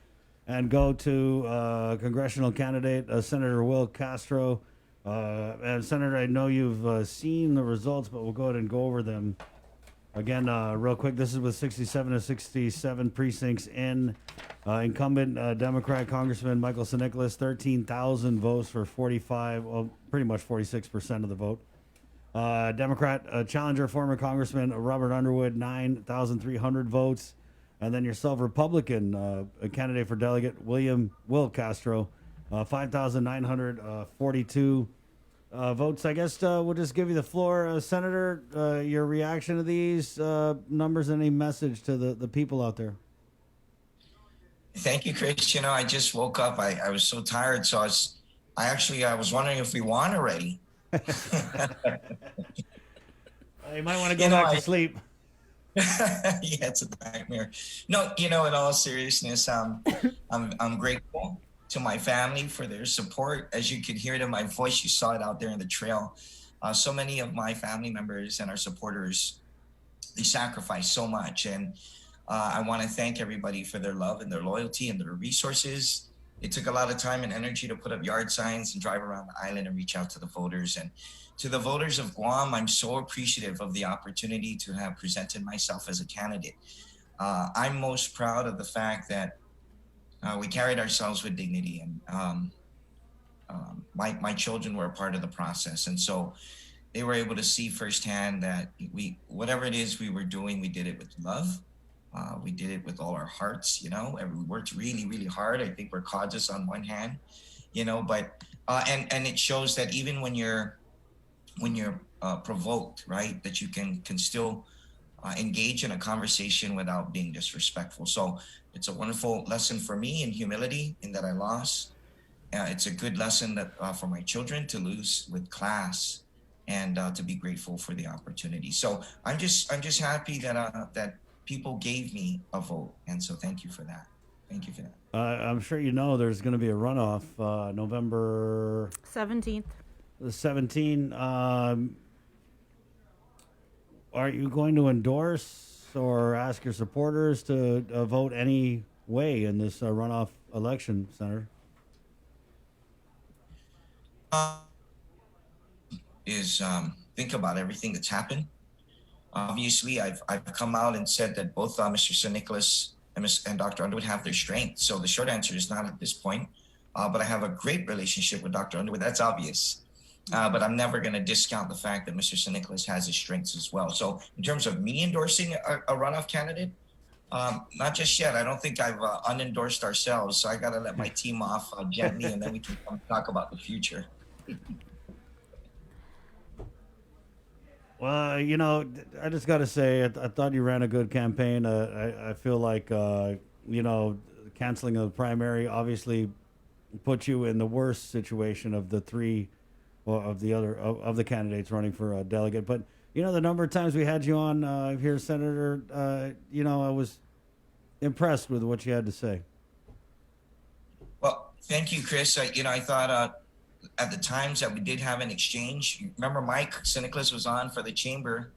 and go to congressional candidate Senator Will Castro. And Senator, I know you've seen the results, but we'll go ahead and go over them again real quick. This is with 67 to 67 precincts in. Incumbent Democrat Congressman Michael NICOLAS, 13,000 votes for 45, well, pretty much 46% of the vote. Democrat challenger former Congressman Robert Underwood, 9,300 votes. And then yourself, Republican candidate for delegate Will Castro, 5,942. votes. I guess we'll just give you the floor, Senator. Your reaction to these numbers, any message to the people out there? Thank you, Chris. I just woke up. I was so tired, so I was wondering if we won already. You might want to go back to sleep. Yeah, it's a nightmare. No, in all seriousness, I'm grateful to my family for their support. As you could hear it in my voice, you saw it out there in the trail. So many of my family members and our supporters, they sacrifice so much. And I want to thank everybody for their love and their loyalty and their resources. It took a lot of time and energy to put up yard signs and drive around the island and reach out to the voters. And to the voters of Guam, I'm so appreciative of the opportunity to have presented myself as a candidate. I'm most proud of the fact that we carried ourselves with dignity, and my children were a part of the process. And so they were able to see firsthand that whatever it is we were doing, we did it with love. We did it with all our hearts, we worked really, really hard. I think we're cautious on one hand, but and it shows that even when you're provoked, right, that you can still engage in a conversation without being disrespectful. So it's a wonderful lesson for me in humility in that I lost. It's a good lesson that for my children to lose with class and to be grateful for the opportunity. So I'm just happy that people gave me a vote, and so thank you for that. Thank you for that. I'm sure there's going to be a runoff November 17th. The 17th. Are you going to endorse or ask your supporters to vote any way in this runoff election, Senator? Think about everything that's happened. Obviously, I've come out and said that both Mr. St. Nicholas and Dr. Underwood have their strength. So the short answer is not at this point. But I have a great relationship with Dr. Underwood. That's obvious. But I'm never going to discount the fact that Mr. St. Nicholas has his strengths as well. So in terms of me endorsing a runoff candidate, not just yet. I don't think I've unendorsed ourselves. So I got to let my team off gently, and then we can come talk about the future. Well, I just got to say, I thought you ran a good campaign. I feel like, canceling of the primary obviously put you in the worst situation of the three, or of the candidates running for a delegate. But, the number of times we had you on here, Senator, I was impressed with what you had to say. Well, thank you, Chris. I thought at the times that we did have an exchange, remember Mike St. Nicholas was on for the Chamber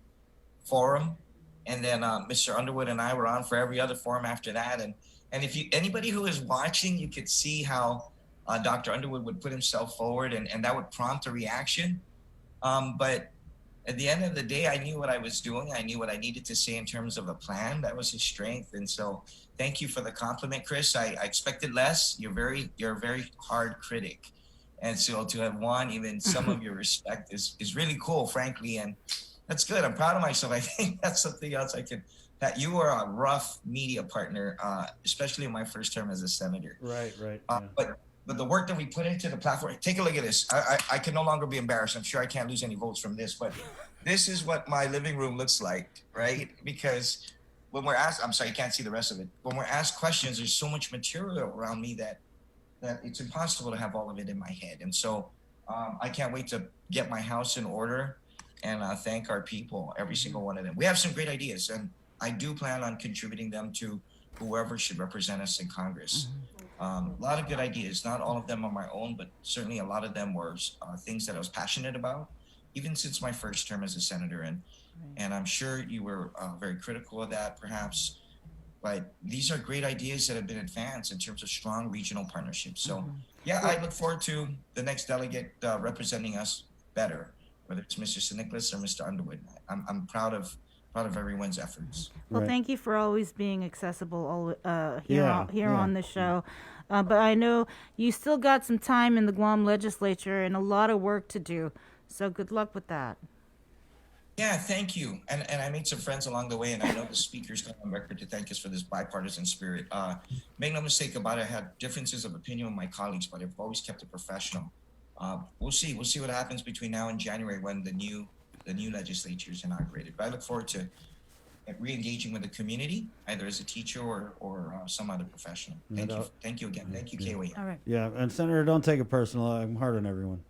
Forum, and then Mr. Underwood and I were on for every other forum after that. And if anybody who is watching, you could see how Dr. Underwood would put himself forward, and that would prompt a reaction. But at the end of the day, I knew what I was doing. I knew what I needed to say in terms of a plan. That was his strength. And so thank you for the compliment, Chris. I expected less. You're a very hard critic. And so to have won even some of your respect is really cool, frankly. And that's good. I'm proud of myself. I think that's something else that you were a rough media partner, especially in my first term as a senator. Right. But the work that we put into the platform, take a look at this. I can no longer be embarrassed. I'm sure I can't lose any votes from this, but this is what my living room looks like, right? Because when we're asked, I'm sorry, you can't see the rest of it. When we're asked questions, there's so much material around me that it's impossible to have all of it in my head. And so I can't wait to get my house in order and thank our people, every single one of them. We have some great ideas, and I do plan on contributing them to whoever should represent us in Congress. A lot of good ideas. Not all of them are my own, but certainly a lot of them were things that I was passionate about, even since my first term as a senator. And I'm sure you were very critical of that, perhaps. But these are great ideas that have been advanced in terms of strong regional partnerships. So, yeah, I look forward to the next delegate representing us better, whether it's Mr. St. Nicholas or Mr. Underwood. I'm proud of everyone's efforts. Well, thank you for always being accessible here on the show. But I know you still got some time in the Guam legislature and a lot of work to do. So good luck with that. Yeah, thank you. And I made some friends along the way, and I know the speaker's going on record to thank us for this bipartisan spirit. Make no mistake about it, I had differences of opinion with my colleagues, but I've always kept it professional. we'll see what happens between now and January when the new legislature is inaugurated. But I look forward to re-engaging with the community, either as a teacher or some other professional. Thank you again. Thank you, KOA. All right. Yeah, and Senator, don't take it personal. I'm hard on everyone.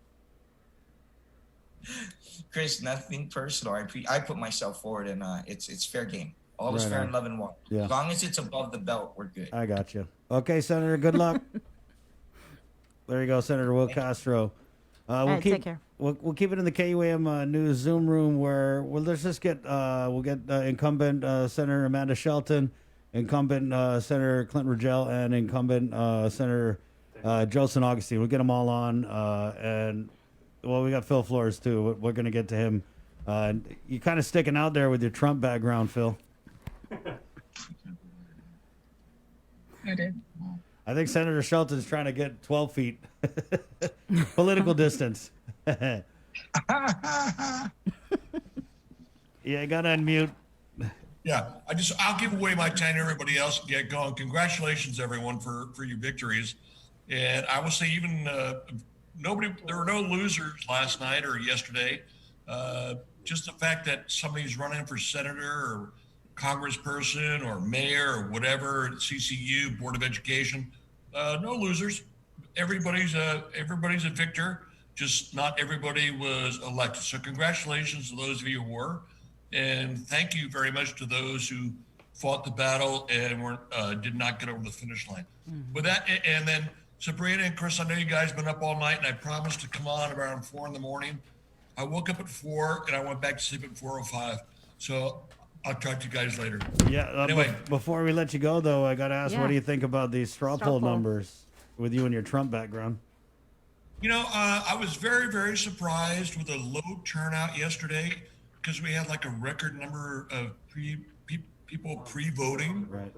Chris, nothing personal. I put myself forward, and it's fair game. All is Right fair on. in love and war. Yeah. As long as it's above the belt, we're good. I got you. Okay, Senator, good luck. There you go, Senator Will Castro. We'll take care. We'll keep it in the KUAM News Zoom room where let's just get incumbent Senator Amanda Shelton, incumbent Senator Clinton Rogel, and incumbent Senator Joe St. Augustine. We'll get them all on, and we got Phil Flores too. We're going to get to him. You're kind of sticking out there with your Trump background, Phil. I did. I think Senator Shelton's trying to get 12 feet political distance. Yeah, you got to unmute. Yeah, I'll give away my time to everybody else and get going. Congratulations, everyone, for your victories. And I will say even there were no losers last night or yesterday. Just the fact that somebody's running for senator or congressperson or mayor or whatever, CCU, Board of Education, no losers. Everybody's a victor. Just not everybody was elected. So congratulations to those of you who were. And thank you very much to those who fought the battle and did not get over the finish line. With that, and then Sabrina and Chris, I know you guys been up all night, and I promised to come on around 4 a.m. I woke up at 4 and I went back to sleep at 4:05. So I'll talk to you guys later. Yeah. Anyway, Before we let you go, though, I got to ask, Yeah. what do you think about these straw poll numbers with you and your Trump background? You know, I was very, very surprised with a low turnout yesterday because we had like a record number of people pre-voting. Right.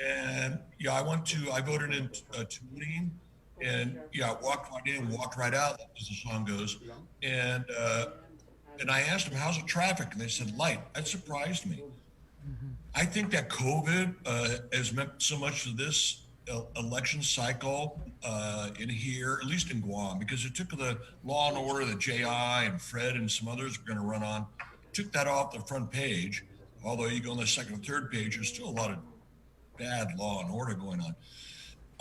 And yeah, I voted in Tulane, and yeah, I walked right in, walked right out, as the song goes. And I asked them, how's the traffic? And they said, light. That surprised me. I think that COVID has meant so much to this election cycle in here, at least in Guam, because it took the Law and Order that J.I. and Fred and some others were going to run on, took that off the front page. Although you go on the second and third page, there's still a lot of bad Law and Order going on.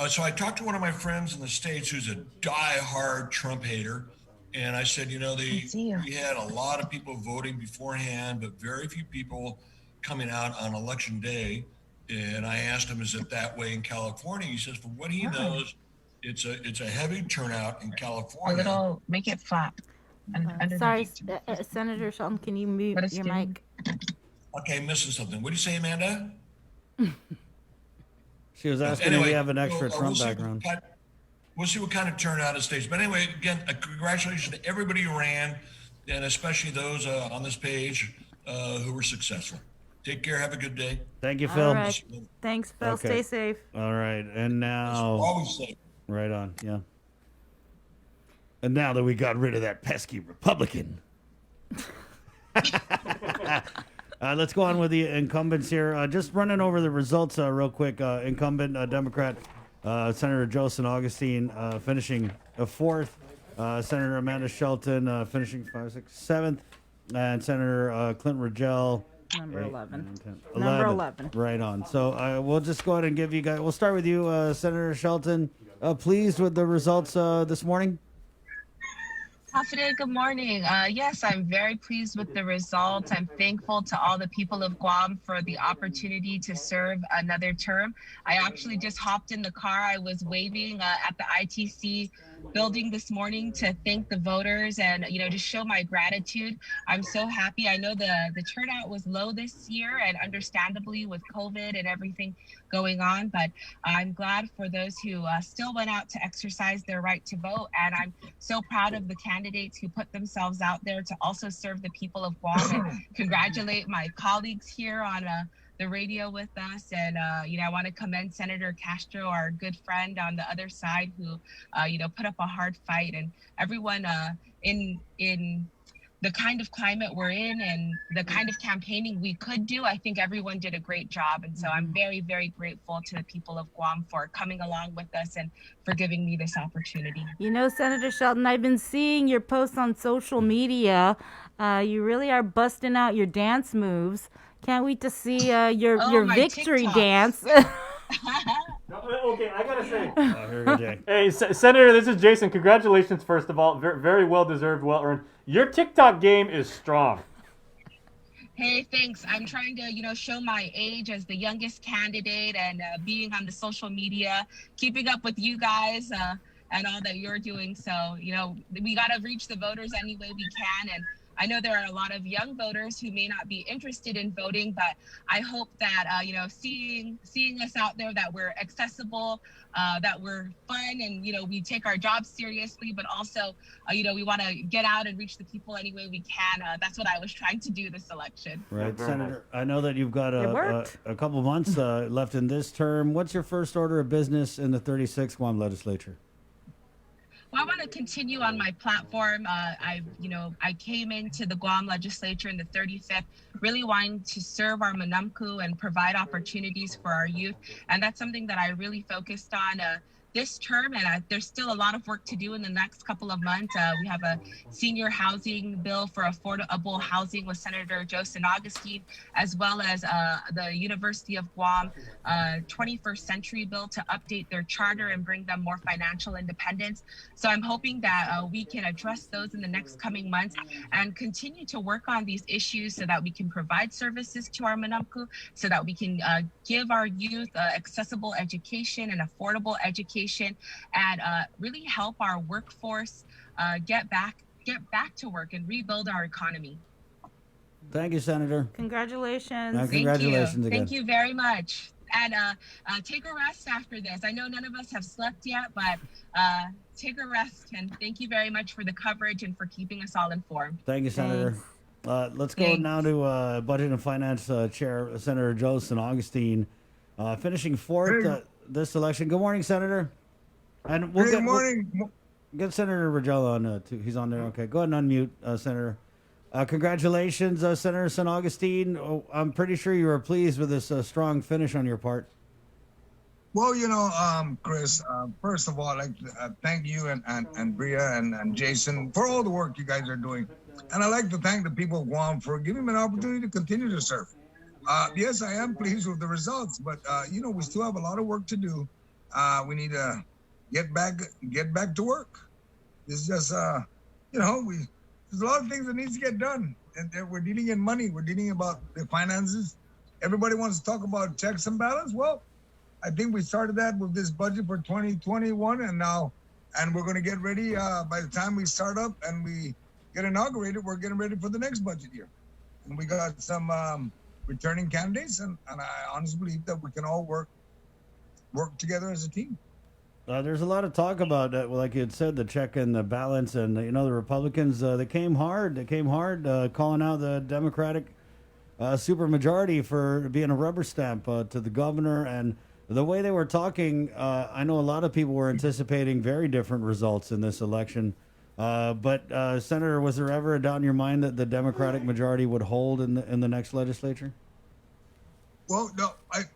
So I talked to one of my friends in the States who's a die-hard Trump hater. And I said, you know, we had a lot of people voting beforehand, but very few people coming out on election day. And I asked him, is it that way in California? He says, from what he knows, it's a heavy turnout in California. Make it flat. Sorry, Senator Shelton, can you mute your mic? Okay, missing something. What do you say, Amanda? She was asking if you have an extra Trump background. We'll see what kind of turnout it stays. But anyway, again, congratulations to everybody who ran, and especially those on this page who were successful. Take care. Have a good day. Thank you, Phil. All right. Thanks, Phil. Okay. Stay safe. All right. And now... Always safe. Right on, yeah. And now that we got rid of that pesky Republican... let's go on with the incumbents here. Just running over the results real quick. Incumbent Democrat Senator Joe St. Augustine finishing fourth. Senator Amanda Shelton finishing 5th, 6th, 7th. And Senator Clinton Rogel. Number 8, 11. 9, 10, Number 11. Right on. So we'll just go ahead and give you guys... We'll start with you, Senator Shelton. Pleased with the results this morning? Hafide, good morning. Yes, I'm very pleased with the results. I'm thankful to all the people of Guam for the opportunity to serve another term. I actually just hopped in the car. I was waving at the ITC building this morning to thank the voters and, you know, just show my gratitude. I'm so happy. I know the turnout was low this year, and understandably with COVID and everything going on, but I'm glad for those who still went out to exercise their right to vote. And I'm so proud of the candidates who put themselves out there to also serve the people of Guam, and congratulate my colleagues here on the radio with us. And, you know, I want to commend Senator Castro, our good friend on the other side, who, you know, put up a hard fight, and everyone in the kind of climate we're in and the kind of campaigning we could do, I think everyone did a great job. And so I'm very, very grateful to the people of Guam for coming along with us and for giving me this opportunity. You know, Senator Shelton, I've been seeing your posts on social media. You really are busting out your dance moves. Can't wait to see your victory TikToks. dance. Okay, I gotta say. Here we go, Jay. Hey, Senator, this is Jason. Congratulations, first of all. Very, very well deserved, well earned. Your TikTok game is strong. Hey, thanks. I'm trying to, show my age as the youngest candidate and being on the social media, keeping up with you guys and all that you're doing. So, we got to reach the voters any way we can. And I know there are a lot of young voters who may not be interested in voting, but I hope that, seeing us out there, that we're accessible, that we're fun, and, we take our jobs seriously, but also, we want to get out and reach the people any way we can. That's what I was trying to do this election. Right, Senator, I know that you've got It a worked. couple months left in this term. What's your first order of business in the 36th Guam legislature? Well, I want to continue on my platform. I came into the Guam legislature in the 35th, really wanting to serve our Manamku and provide opportunities for our youth. And that's something that I really focused on this term. And there's still a lot of work to do in the next couple of months. We have a senior housing bill for affordable housing with Senator Joseph Augustine, as well as the University of Guam 21st Century bill to update their charter and bring them more financial independence. So I'm hoping that we can address those in the next coming months and continue to work on these issues so that we can provide services to our Manamku, so that we can give our youth accessible education and affordable education, and really help our workforce get back to work and rebuild our economy. Thank you, Senator. Congratulations. Congratulations again. Thank you very much. And take a rest after this. I know none of us have slept yet, but take a rest. And thank you very much for the coverage and for keeping us all informed. Thank you, Senator. Let's go now to Budget and Finance Chair, Senator Joseph Augustine, finishing fourth this election. Good morning, Senator. And Good morning. Get Senator Rogella on too. He's on there. Okay, go ahead and unmute, Senator. Congratulations, Senator San Augustine. I'm pretty sure you were pleased with this strong finish on your part. Well, Chris, first of all, I'd like to thank you and Bria and Jason for all the work you guys are doing. And I'd like to thank the people of Guam for giving me an opportunity to continue to serve. Yes, I am pleased with the results, but, we still have a lot of work to do. We need to get back to work. It's just, there's a lot of things that needs to get done. And we're dealing in money. We're dealing about the finances. Everybody wants to talk about checks and balance. Well, I think we started that with this budget for 2021, and we're going to get ready by the time we start up and we get inaugurated. We're getting ready for the next budget year. And we got some returning candidates, and I honestly believe that we can all work together as a team. There's a lot of talk about that, like you had said, the check and the balance, and the Republicans they came hard. They came hard, calling out the Democratic supermajority for being a rubber stamp to the governor, and the way they were talking. I know a lot of people were anticipating very different results in this election. But Senator, was there ever a doubt in your mind that the Democratic majority would hold in the next legislature? Well,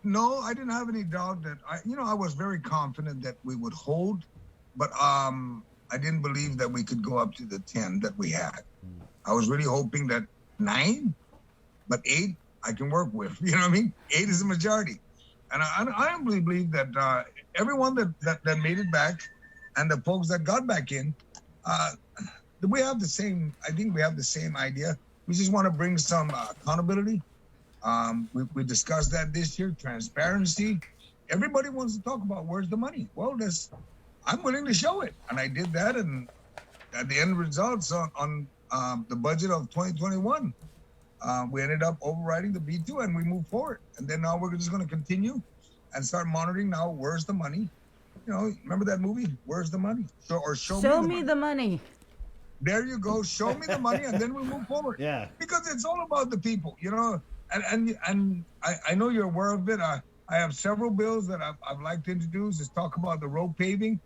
no, I didn't have any doubt that I was very confident that we would hold, but I didn't believe that we could go up to the 10 that we had. I was really hoping that 9, but 8 I can work with. You know what I mean? 8 is a majority, and I really believe that everyone that made it back, and the folks that got back in, we have the same. I think we have the same idea. We just want to bring some accountability. We discussed that this year, transparency. Everybody wants to talk about where's the money. Well, I'm willing to show it. And I did that. And at the end results on the budget of 2021, we ended up overriding the B2 and we moved forward. And then now we're just going to continue and start monitoring now, where's the money? Remember that movie, Where's the Money? Show me the money. There you go. Show me the money, and then we move forward. Yeah. Because it's all about the people, And I know you're aware of it. I have several bills that I've liked to introduce. Is talk about the road paving.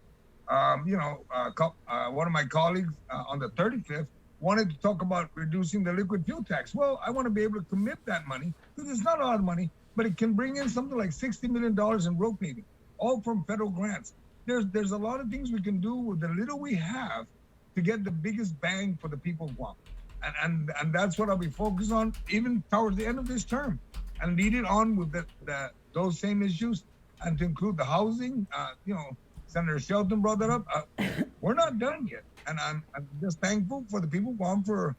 One of my colleagues on the 35th wanted to talk about reducing the liquid fuel tax. Well, I want to be able to commit that money because it's not a lot of money, but it can bring in something like $60 million in road paving, all from federal grants. There's a lot of things we can do with the little we have to get the biggest bang for the people of Guam. And that's what I'll be focused on even towards the end of this term, and lead it on with those same issues, and to include the housing. Senator Shelton brought that up. We're not done yet, and I'm just thankful for the people of Guam for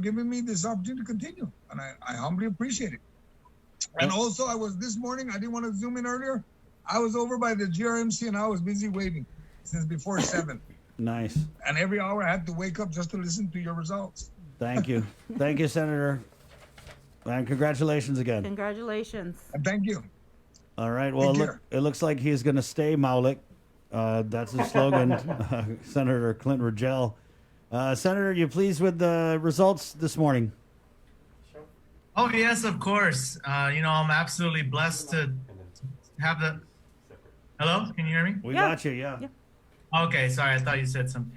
giving me this opportunity to continue, and I humbly appreciate it. And also, I was this morning, I didn't want to zoom in earlier. I was over by the GRMC and I was busy waiting since before 7. Nice. And every hour I had to wake up just to listen to your results. Thank you. Thank you, Senator. And congratulations again. Congratulations. And thank you. All right. Well, it looks like he's going to stay Maulik. That's his slogan, Senator Clint Rogel. Senator, you pleased with the results this morning? Oh, yes, of course. I'm absolutely blessed to have the... Hello? Can you hear me? We got you, yeah. Okay, sorry. I thought you said something.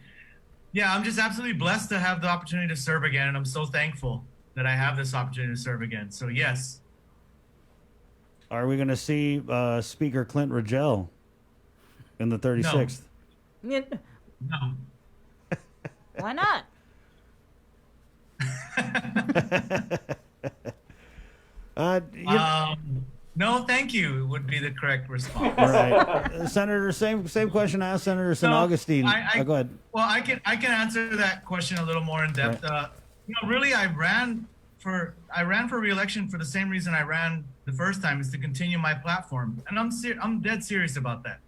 Yeah, I'm just absolutely blessed to have the opportunity to serve again, and I'm so thankful that I have this opportunity to serve again. So, yes. Are we going to see Speaker Clint Rogel in the 36th? No. Why not? No, thank you would be the correct response. Right. Senator, same question I asked Senator St. Augustine. Go ahead. Well, I can answer that question a little more in depth. Right. Really, I ran for re-election for the same reason I ran the first time, is to continue my platform, and I'm dead serious about that.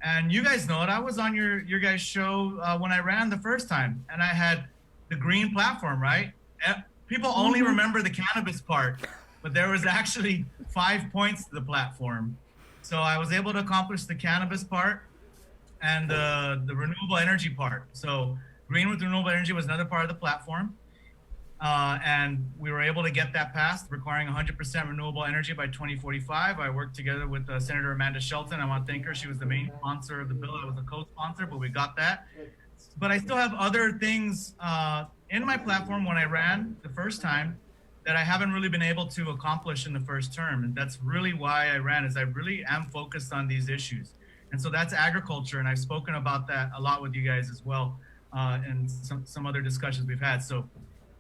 And you guys know it. I was on your guys' show when I ran the first time, and I had the green platform, right? People only remember the cannabis part, but there was actually 5 points to the platform. So I was able to accomplish the cannabis part and the renewable energy part. So green with renewable energy was another part of the platform. And we were able to get that passed, requiring 100% renewable energy by 2045. I worked together with Senator Amanda Shelton. I want to thank her. She was the main sponsor of the bill. I was a co-sponsor, but we got that. But I still have other things in my platform when I ran the first time that I haven't really been able to accomplish in the first term. And that's really why I ran, is I really am focused on these issues. And so that's agriculture. And I've spoken about that a lot with you guys as well, and some other discussions we've had. So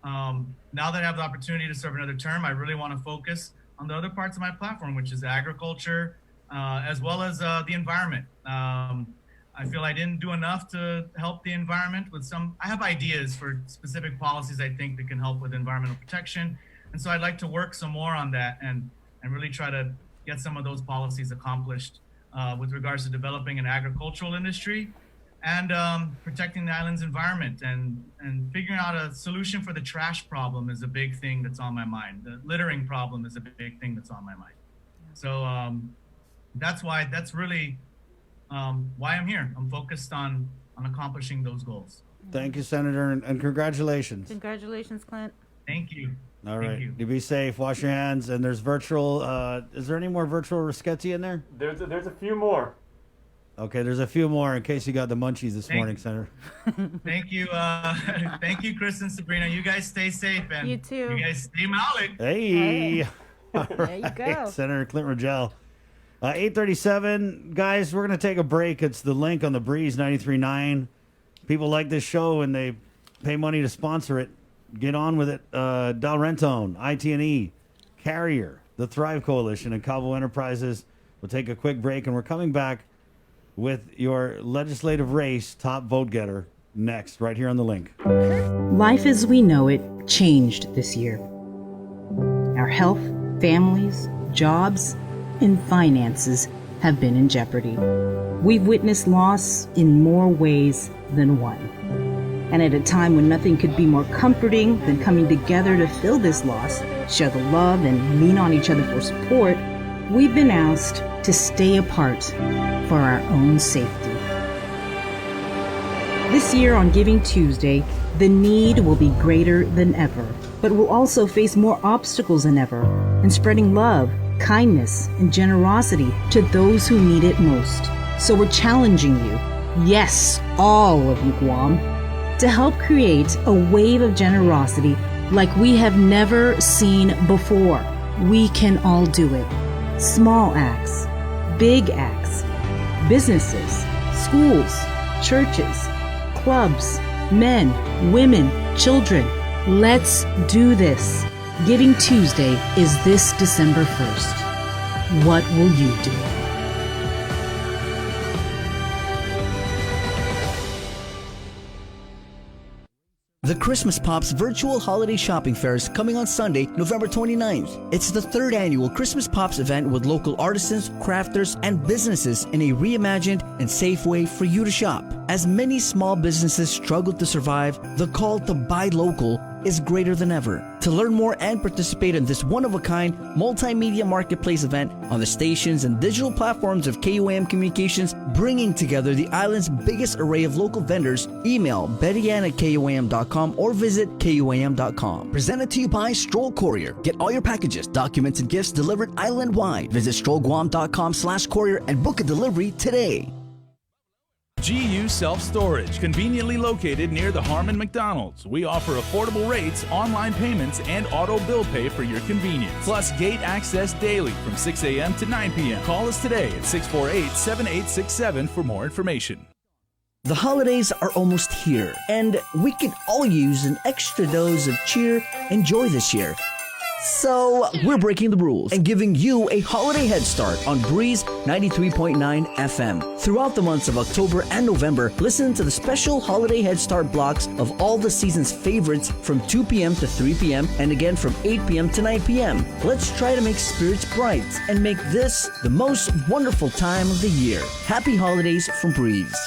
now that I have the opportunity to serve another term, I really want to focus on the other parts of my platform, which is agriculture, as well as the environment. I feel I didn't do enough to help the environment with I have ideas for specific policies I think that can help with environmental protection. And so I'd like to work some more on that and really try to get some of those policies accomplished with regards to developing an agricultural industry and protecting the island's environment and figuring out a solution for the trash problem is a big thing that's on my mind. The littering problem is a big thing that's on my mind. So that's really why I'm here. I'm focused on accomplishing those goals. Thank you, Senator, and congratulations. Congratulations, Clint. Thank you. All right. You be safe. Wash your hands. And there's virtual. Is there any more virtual Risketti in there? There's a few more. Okay, there's a few more in case you got the munchies this morning, Senator. Thank you. Thank you, Chris and Sabrina. You guys stay safe. And you too. You guys stay Malik. Hey. There you go. Senator Clint Rogel. 8:37. Guys, we're going to take a break. It's the link on the Breeze 93.9. People like this show and they pay money to sponsor it. Get on with it. Del Rentone, IT&E, Carrier, the Thrive Coalition, and Cabo Enterprises. We'll take a quick break, and we're coming back with your legislative race top vote getter next, right here on the link. Life as we know it changed this year. Our health, families, jobs, and finances have been in jeopardy. We've witnessed loss in more ways than one. And at a time when nothing could be more comforting than coming together to fill this loss, share the love, and lean on each other for support, we've been asked to stay apart for our own safety. This year on Giving Tuesday, the need will be greater than ever, but we'll also face more obstacles than ever in spreading love, kindness, and generosity to those who need it most. So we're challenging you, yes, all of you Guam, to help create a wave of generosity like we have never seen before. We can all do it. Small acts, big acts, businesses, schools, churches, clubs, men, women, children. Let's do this. Giving Tuesday is this December 1st. What will you do? The Christmas Pops virtual holiday shopping fair is coming on Sunday, November 29th. It's the third annual Christmas Pops event with local artisans, crafters, and businesses in a reimagined and safe way for you to shop. As many small businesses struggle to survive, the call to buy local is greater than ever. To learn more and participate in this one-of-a-kind multimedia marketplace event on the stations and digital platforms of KUAM Communications, bringing together the island's biggest array of local vendors, email bettyann@kuam.com or visit kuam.com. Presented to you by Stroll Courier. Get all your packages, documents, and gifts delivered island-wide. Visit strollguam.com/courier and book a delivery today. GU Self-Storage, conveniently located near the Harmon McDonald's. We offer affordable rates, online payments, and auto bill pay for your convenience. Plus gate access daily from 6 a.m. to 9 p.m. Call us today at 648-7867 for more information. The holidays are almost here, and we could all use an extra dose of cheer and joy this year. So, we're breaking the rules and giving you a holiday head start on Breeze 93.9 FM. Throughout the months of October and November, listen to the special holiday head start blocks of all the season's favorites from 2 p.m. to 3 p.m. and again from 8 p.m. to 9 p.m. Let's try to make spirits bright and make this the most wonderful time of the year. Happy holidays from Breeze.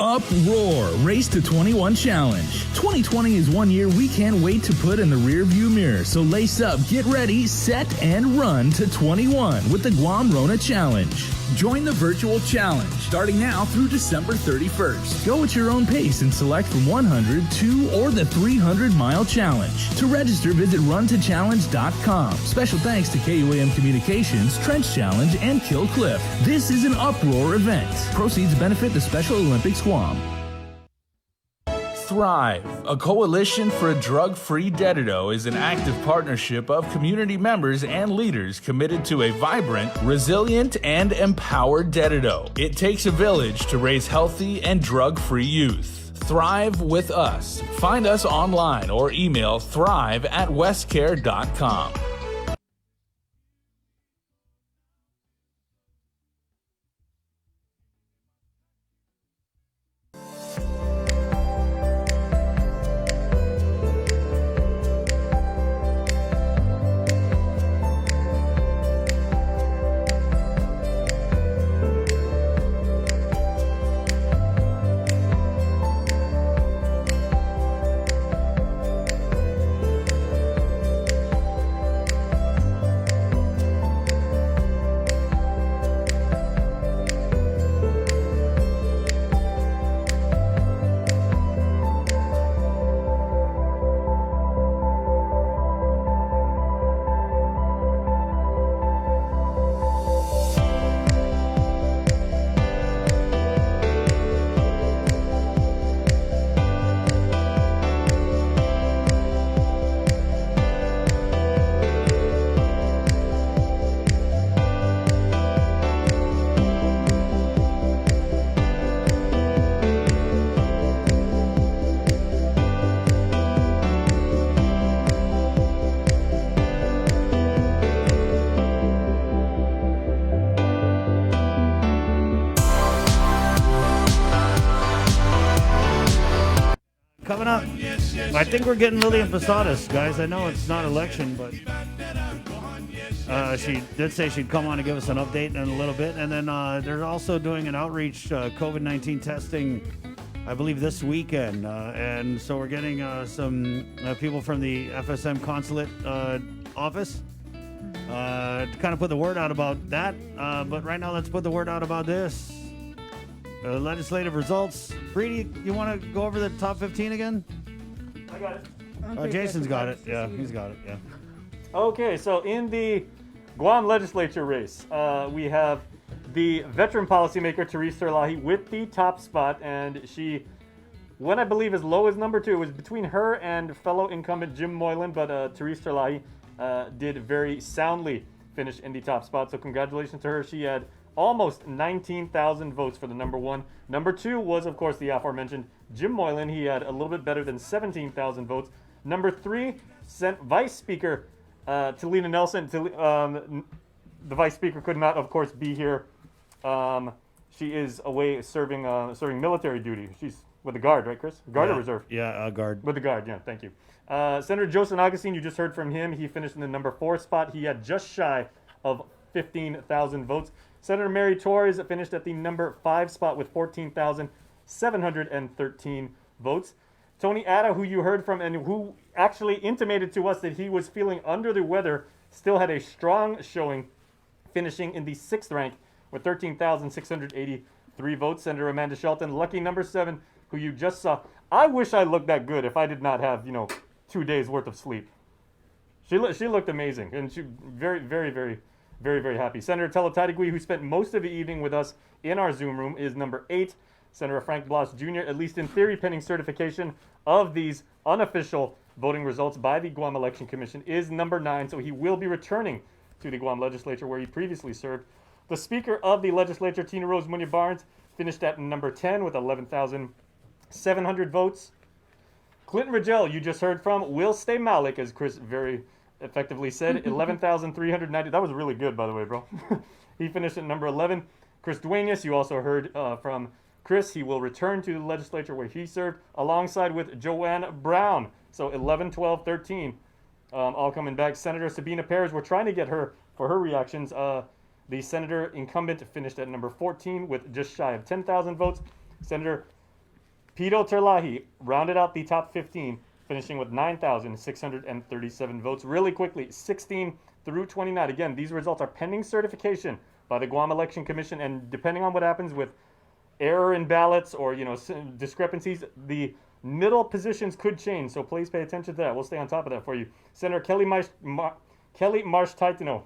Uproar Race to 21 Challenge. 2020 is 1 year we can't wait to put in the rearview mirror. So lace up, get ready, set, and run to 21 with the Guam Rona Challenge. Join the virtual challenge starting now through December 31st. Go at your own pace and select from 100, 2, or the 300-mile challenge. To register, visit runtochallenge.com. Special thanks to KUAM Communications, Trench Challenge, and Kill Cliff. This is an Uproar event. Proceeds benefit the Special Olympics Guam. Thrive, a coalition for a drug-free Dededo, is an active partnership of community members and leaders committed to a vibrant, resilient, and empowered Dededo. It takes a village to raise healthy and drug-free youth. Thrive with us. Find us online or email thrive@westcare.com. Coming up, I think we're getting Lillian Posadas, guys. I know it's not election, but she did say she'd come on to give us an update in a little bit. And then they're also doing an outreach COVID-19 testing, I believe, this weekend. And so we're getting some people from the FSM consulate office to kind of put the word out about that. But right now, let's put the word out about this. Legislative results. Brady, you want to go over the top 15 again? I got it. Jason's got it. Yeah, he's got it. Yeah. Okay, so in the Guam legislature race, we have the veteran policymaker, Therese Terlahi, with the top spot, and she went, I believe, as low as number 2. It was between her and fellow incumbent Jim Moylan, but Therese Terlahi did very soundly finish in the top spot, so congratulations to her. She had almost 19,000 votes for the number 1. Number 2 was, of course, the aforementioned Jim Moylan. He had a little bit better than 17,000 votes. Number 3 sent Vice Speaker Talina Nelson. The Vice Speaker could not, of course, be here. She is away serving military duty. She's with the Guard, right, Chris? Guard or Reserve? Yeah, Guard. With the Guard, yeah, thank you. Senator Joseph Augustine, you just heard from him. He finished in the number 4 spot. He had just shy of 15,000 votes. Senator Mary Torres finished at the number 5 spot with 14,713 votes. Tony Atta, who you heard from and who actually intimated to us that he was feeling under the weather, still had a strong showing, finishing in the 6th rank with 13,683 votes. Senator Amanda Shelton, lucky number 7, who you just saw. I wish I looked that good if I did not have, 2 days worth of sleep. She looked amazing, and she very, very, very, very, very happy. Senator Teletatigui, who spent most of the evening with us in our Zoom room, is number 8. Senator Frank Blas Jr., at least in theory, pending certification of these unofficial voting results by the Guam Election Commission, is number 9, so he will be returning to the Guam legislature where he previously served. The Speaker of the legislature, Tina Rose Munya Barnes, finished at number 10 with 11,700 votes. Clinton Rigel, you just heard from, will stay Malik, as Chris very effectively said, 11,390. That was really good, by the way, bro. He finished at number 11. Chris Duenas, you also heard from Chris. He will return to the legislature where he served, alongside with Joanne Brown. So 11, 12, 13, all coming back. Senator Sabina Perez, we're trying to get her for her reactions. The senator incumbent finished at number 14 with just shy of 10,000 votes. Senator Pito Terlahi rounded out the top 15, finishing with 9,637 votes. Really quickly, 16 through 29. Again, these results are pending certification by the Guam Election Commission, and depending on what happens with error in ballots or discrepancies, the middle positions could change. So please pay attention to that. We'll stay on top of that for you. Senator Kelly Marsh-Taitano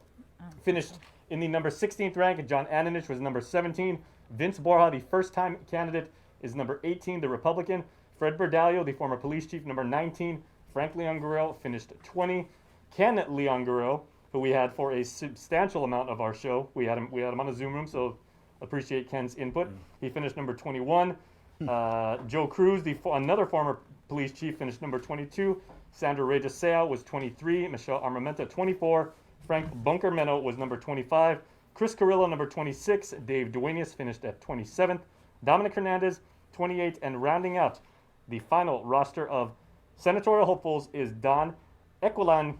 finished in the number 16th rank. John Ananich was number 17. Vince Borja, the first-time candidate, is number 18, the Republican. Fred Berdalio, the former police chief, number 19. Frank Leon Guerrero finished 20. Ken Leon Guerrero, who we had for a substantial amount of our show. We had him on a Zoom room, so appreciate Ken's input. He finished number 21. Joe Cruz, another former police chief, finished number 22. Sandra Reyes Sea was 23. Michelle Armamenta, 24. Frank Bunker-Meno was number 25. Chris Carrillo, number 26. Dave Duenas finished at 27th. Dominic Hernandez, 28. And rounding out the final roster of senatorial hopefuls is Don Edquilani.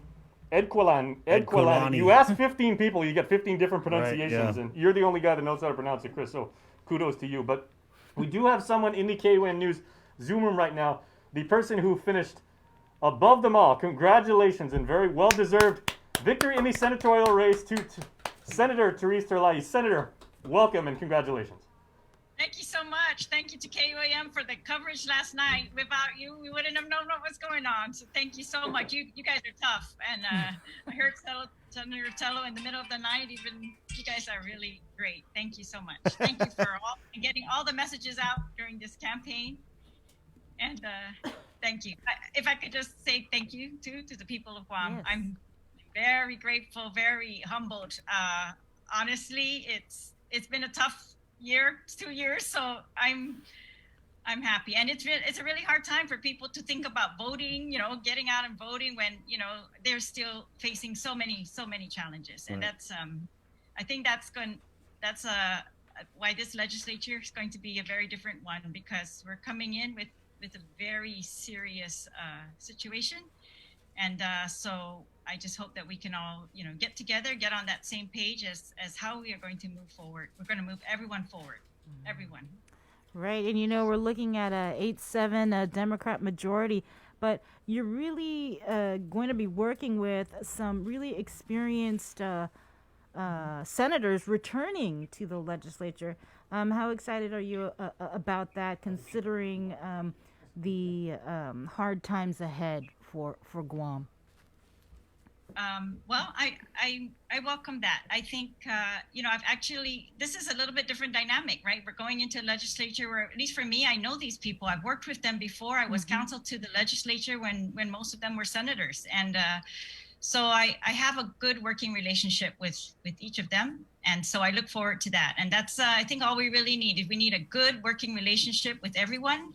You asked 15 people, you get 15 different pronunciations, right, yeah. And you're the only guy that knows how to pronounce it, Chris, so kudos to you. But we do have someone in the KUN News Zoom room right now, the person who finished above them all. Congratulations and very well-deserved victory in the senatorial race to Senator Therese Terlahi. Senator, welcome and congratulations. Thank you so much. Thank you to KUAM for the coverage last night. Without you, we wouldn't have known what was going on. So thank you so much. You guys are tough. And I heard Senator Tello in the middle of the night. Even you guys are really great. Thank you so much. Thank you for getting all the messages out during this campaign. And thank you. If I could just say thank you to the people of Guam. Yes. I'm very grateful, very humbled. Honestly, it's been a tough year, 2 years, so I'm happy. And it's a really hard time for people to think about voting, getting out and voting when they're still facing so many challenges. And that's I think that's why this legislature is going to be a very different one, because we're coming in with a very serious situation. And so I just hope that we can all, get together, get on that same page as how we are going to move forward. We're going to move everyone forward, everyone. Right, and we're looking at a 8-7 Democrat majority, but you're really going to be working with some really experienced senators returning to the legislature. How excited are you about that, considering the hard times ahead for Guam? Well, I welcome that. I think, I've actually, this is a little bit different dynamic, right? We're going into legislature where, at least for me, I know these people. I've worked with them before. I was counsel to the legislature when most of them were senators. And so I have a good working relationship with each of them. And so I look forward to that. And that's, I think, all we really need is we need a good working relationship with everyone.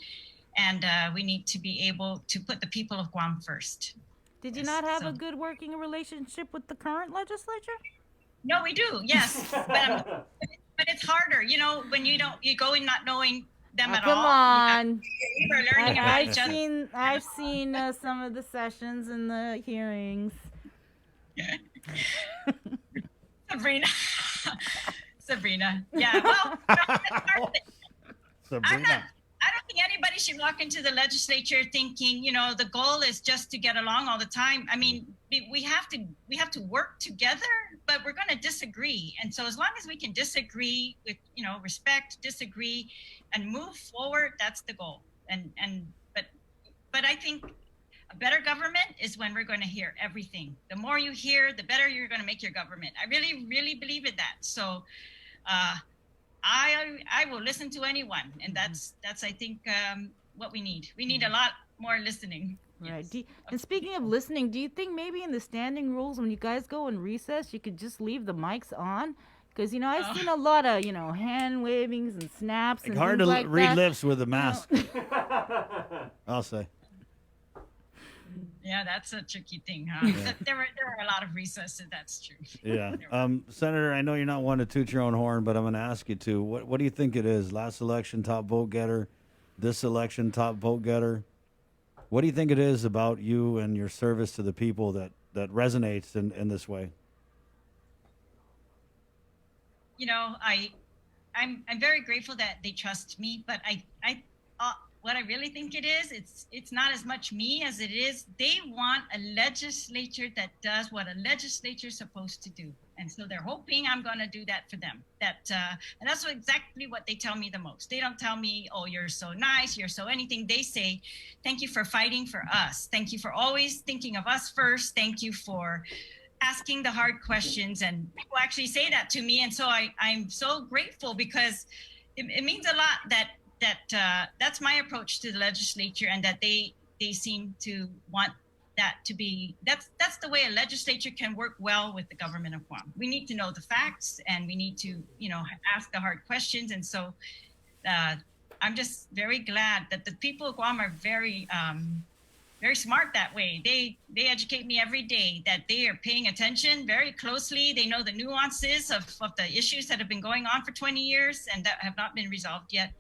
And we need to be able to put the people of Guam first. Did you not have a good working relationship with the current legislature? No, we do. Yes, but it's harder, when you go in not knowing them at all. Come on. We're learning about each other. I've seen some of the sessions and the hearings. Sabrina. Yeah. Well, Sabrina. I don't think anybody should walk into the legislature thinking, the goal is just to get along all the time. I mean, we have to work together, but we're going to disagree. And so as long as we can disagree with, respect, disagree, and move forward, that's the goal. But I think a better government is when we're going to hear everything. The more you hear, the better you're going to make your government. I really, really believe in that. So, I will listen to anyone, and that's I think what we need. We need a lot more listening. Right. Yes. And speaking of listening, do you think maybe in the standing rules when you guys go in recess, you could just leave the mics on? Because I've seen a lot of hand wavings and snaps. And hard to like read that. lips with a mask. I'll say. Yeah, that's a tricky thing, huh? Yeah. There are a lot of recesses. That's true. Yeah. Senator, I know you're not one to toot your own horn, but I'm going to ask you to. What do you think it is? Last election, top vote getter. This election, top vote getter. What do you think it is about you and your service to the people that resonates in this way? I'm very grateful that they trust me, but what I really think it is, it's not as much me as it is they want a legislature that does what a legislature is supposed to do. And so they're hoping I'm going to do that for them. And that's exactly what they tell me the most. They don't tell me, oh, you're so nice, you're so anything. They say, thank you for fighting for us. Thank you for always thinking of us first. Thank you for asking the hard questions. And people actually say that to me. And so I'm so grateful because it means a lot that's my approach to the legislature, and that they seem to want that to be, that's the way a legislature can work well with the government of Guam. We need to know the facts, and we need to, ask the hard questions. And so I'm just very glad that the people of Guam are very, very smart that way. They educate me every day, that they are paying attention very closely. They know the nuances of the issues that have been going on for 20 years and that have not been resolved yet.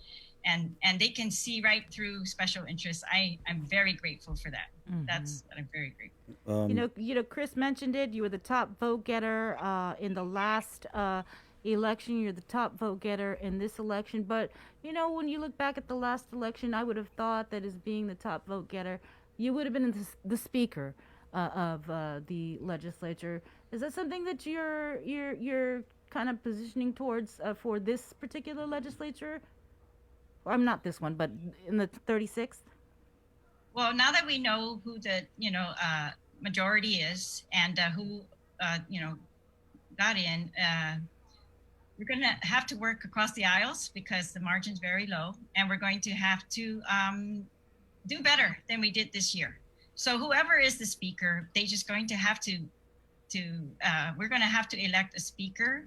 And they can see right through special interests. I'm very grateful for that. Mm-hmm. That's what I'm very grateful. Chris mentioned it. You were the top vote getter in the last election. You're the top vote getter in this election. But when you look back at the last election, I would have thought that as being the top vote getter, you would have been the speaker of the legislature. Is that something that you're kind of positioning towards for this particular legislature? Or I'm not this one, but in the 36th? Well, now that we know who the, majority is and who, got in, we're going to have to work across the aisles because the margin's very low. And we're going to have to do better than we did this year. So whoever is the speaker, they're just going to have we're going to have to elect a speaker.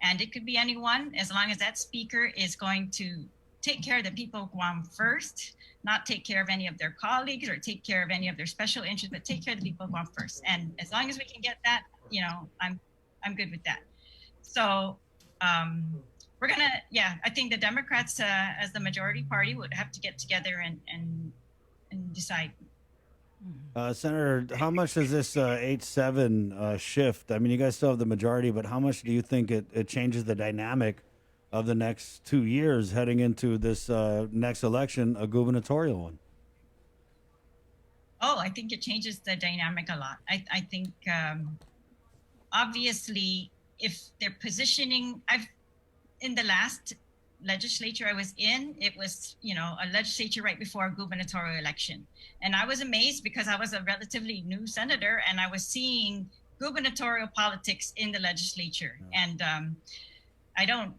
And it could be anyone, as long as that speaker is going to take care of the people of Guam first, not take care of any of their colleagues or take care of any of their special interests, but take care of the people of Guam first. And as long as we can get that, I'm good with that. So we're gonna, I think the Democrats as the majority party would have to get together and decide. Senator, how much does this 8-7 shift? I mean, you guys still have the majority, but how much do you think it changes the dynamic of the next 2 years heading into this next election, a gubernatorial one? Oh, I think it changes the dynamic a lot. I think obviously if they're positioning, in the last legislature I was in, it was, a legislature right before a gubernatorial election. And I was amazed because I was a relatively new senator and I was seeing gubernatorial politics in the legislature. And I don't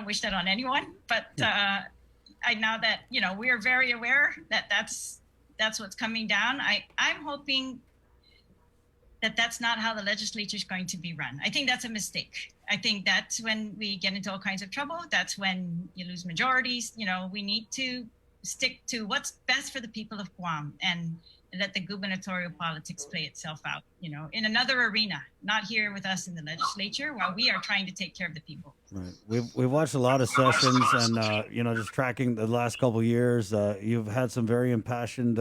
wish that on anyone, but I now that, we are very aware that that's what's coming down. I'm hoping that that's not how the legislature is going to be run. I think that's a mistake. I think that's when we get into all kinds of trouble. That's when you lose majorities. We need to stick to what's best for the people of Guam and let the gubernatorial politics play itself out, in another arena, not here with us in the legislature, while we are trying to take care of the people. Right. We've watched a lot of sessions, and just tracking the last couple of years. You've had some very impassioned,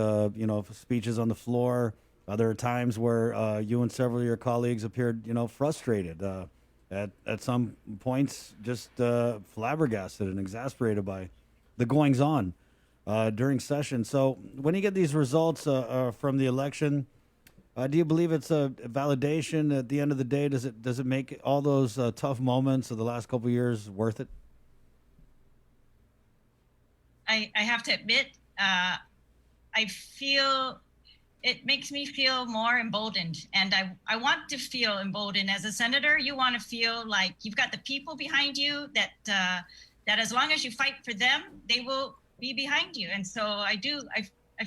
speeches on the floor. There are times where you and several of your colleagues appeared, frustrated. At some points, just flabbergasted and exasperated by the goings on during session. So when you get these results from the election, do you believe it's a validation at the end of the day? Does it make all those tough moments of the last couple of years worth it? I have to admit, I feel it makes me feel more emboldened, and I want to feel emboldened. As a senator, you want to feel like you've got the people behind you, that as long as you fight for them, they will be behind you. And so I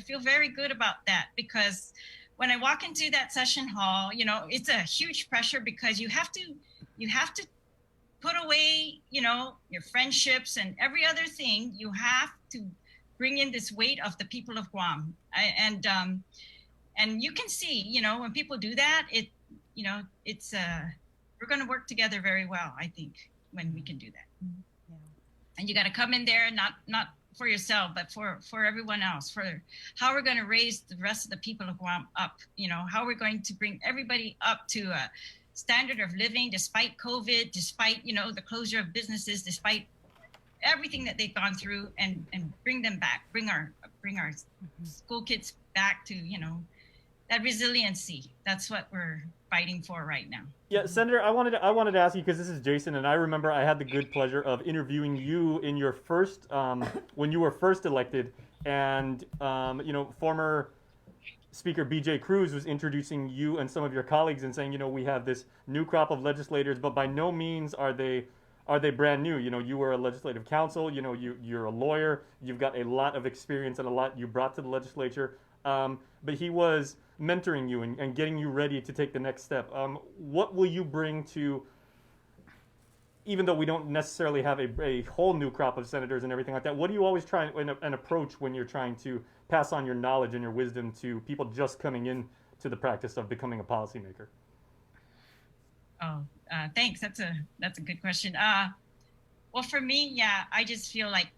feel very good about that, because when I walk into that session hall, it's a huge pressure, because you have to put away, your friendships and every other thing. You have to bring in this weight of the people of Guam. And you can see, when people do that, it's we're going to work together very well, I think, when we can do that. Yeah. And you got to come in there, not for yourself, but for everyone else, for how we're going to raise the rest of the people of Guam up, how we're going to bring everybody up to a standard of living, despite COVID, despite, the closure of businesses, despite everything that they've gone through, and bring them back, bring our school kids back to, that resiliency. That's what we're fighting for right now. Yeah, Senator, I wanted to ask you, because this is Jason, and I remember I had the good pleasure of interviewing you in your first, when you were first elected, and former Speaker B.J. Cruz was introducing you and some of your colleagues and saying, we have this new crop of legislators, but by no means are they brand new. You were a legislative counsel, you're a lawyer, you've got a lot of experience and a lot you brought to the legislature. But he was mentoring you and getting you ready to take the next step. What will you bring to, even though we don't necessarily have a whole new crop of senators and everything like that, what do you always try and approach when you're trying to pass on your knowledge and your wisdom to people just coming in to the practice of becoming a policymaker? Oh, thanks. That's a good question. Well, for me, I just feel like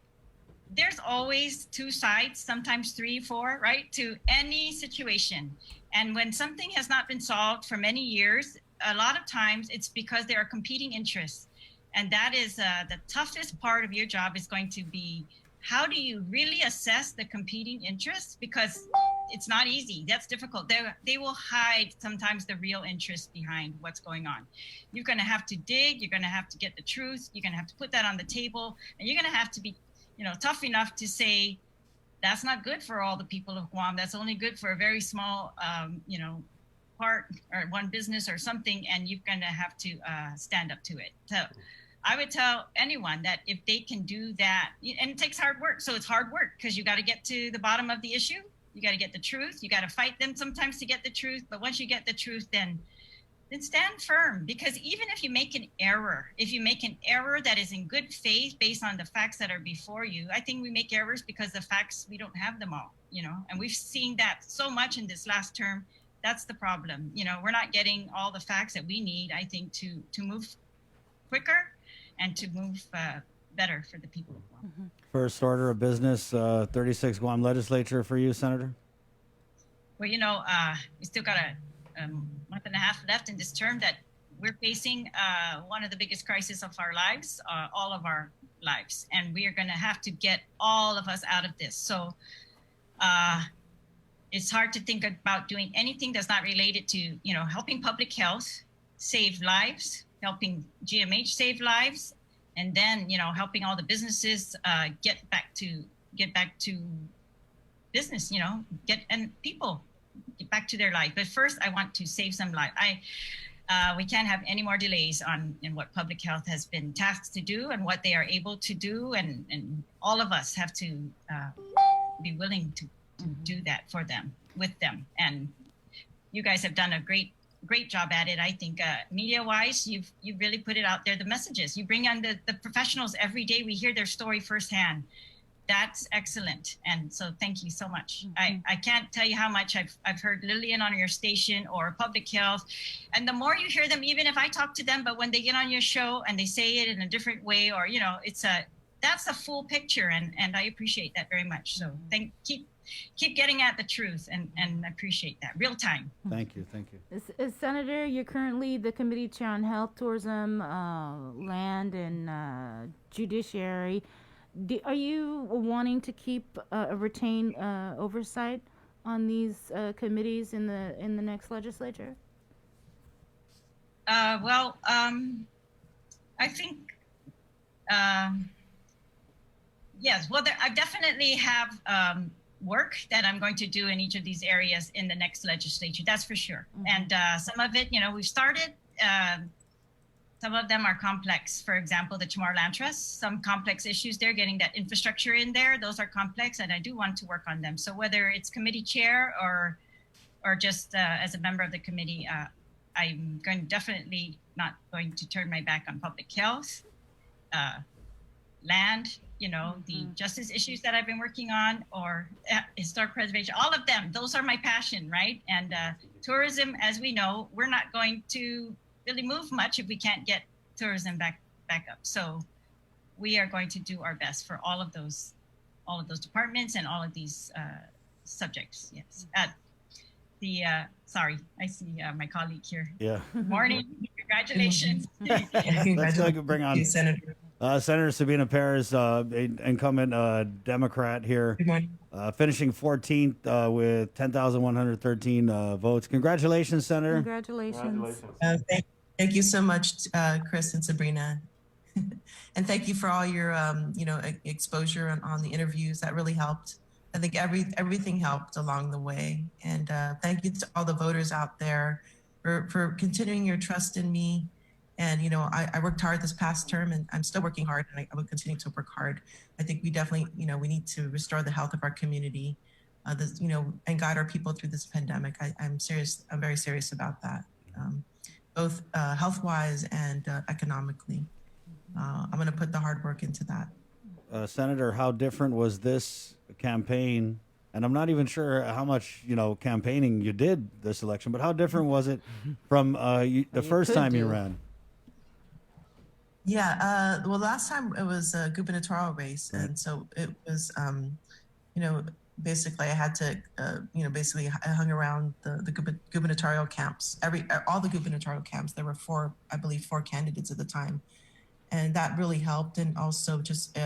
there's always two sides, sometimes 3, 4, right, to any situation. And when something has not been solved for many years, a lot of times it's because there are competing interests. And that is the toughest part of your job is going to be, how do you really assess the competing interests? Because it's not easy. That's difficult. They will hide sometimes the real interest behind what's going on. You're going to have to dig. You're going to have to get the truth. You're going to have to put that on the table. And you're going to have to be tough enough to say, that's not good for all the people of Guam. That's only good for a very small, part or one business or something. And you're going to have to stand up to it. So I would tell anyone that if they can do that, and it takes hard work. So it's hard work, because you got to get to the bottom of the issue. You got to get the truth. You got to fight them sometimes to get the truth. But once you get the truth, then stand firm, because even if you make an error, that is in good faith based on the facts that are before you, I think we make errors because the facts, we don't have them all, and we've seen that so much in this last term. That's the problem. We're not getting all the facts that we need, I think, to move quicker and to move better for the people of Guam. Mm-hmm. First order of business, 36 Guam legislature for you, Senator? Well, we still got a month and a half left in this term that we're facing one of the biggest crises of our lives, all of our lives. And we are going to have to get all of us out of this. So it's hard to think about doing anything that's not related to, helping public health save lives, helping GMH save lives, and then, helping all the businesses get back to business, and people get back to their life. But first, I want to save some life. We can't have any more delays in what public health has been tasked to do and what they are able to do, and all of us have to be willing to do that for them, with them. And you guys have done a great job at it. I think media-wise, you've really put it out there, the messages. You bring on the professionals every day. We hear their story firsthand. That's excellent. And so thank you so much. I can't tell you how much I've heard Lillian on your station or public health. And the more you hear them, even if I talk to them, but when they get on your show and they say it in a different way, or, you know, that's a full picture. And I appreciate that very much. So keep getting at the truth and I appreciate that. Real time. Thank you. Senator, you're currently the committee chair on health, tourism, land, and judiciary. Are you wanting to keep retain oversight on these committees in the next legislature? Well, I think yes. Well, I definitely have work that I'm going to do in each of these areas in the next legislature. That's for sure. And some of it, you know, we've started. Some of them are complex. For example, the Chamorro Land Trust, some complex issues there, getting that infrastructure in there, those are complex, and I do want to work on them. So whether it's committee chair or just as a member of the committee, I'm definitely not going to turn my back on public health, land, you know, the justice issues that I've been working on, or historic preservation, all of them. Those are my passion, right? And tourism, as we know, we're not going to really move much if we can't get tourism back up. So we are going to do our best for all of those departments and all of these subjects. Yes. Sorry, I see my colleague here. Yeah. Good morning. Congratulations. Let's go bring on Senator. Senator Sabina Perez, incumbent Democrat here. Good morning. Finishing 14th with 10,113 votes. Congratulations, Senator. Congratulations. Thank you so much, Chris and Sabrina. And thank you for all your, exposure on the interviews. That really helped. I think everything helped along the way. And thank you to all the voters out there for continuing your trust in me. And, you know, I worked hard this past term, and I'm still working hard, and I will continue to work hard. I think we definitely, we need to restore the health of our community, and guide our people through this pandemic. I'm serious. I'm very serious about that, both health-wise and economically. I'm going to put the hard work into that. Senator, how different was this campaign? And I'm not even sure how much, campaigning you did this election, but how different was it from the first time you ran? Yeah, well, last time it was a gubernatorial race, and so it was, basically I had to, basically I hung around the gubernatorial camps, all the gubernatorial camps. There were four candidates at the time, and that really helped. And also just,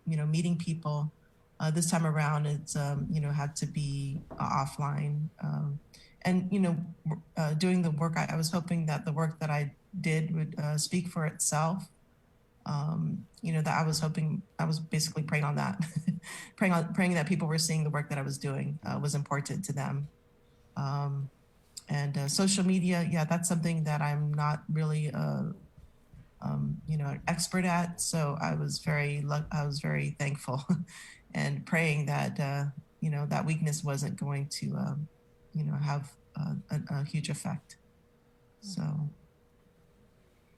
meeting people. This time around, it's, had to be offline, and doing the work. I was hoping that the work that I did would speak for itself. That I was basically praying on that, praying that people were seeing the work that I was doing was important to them. And social media, yeah, that's something that I'm not really, an expert at. So I was very thankful and praying that, that weakness wasn't going to, have a huge effect. So.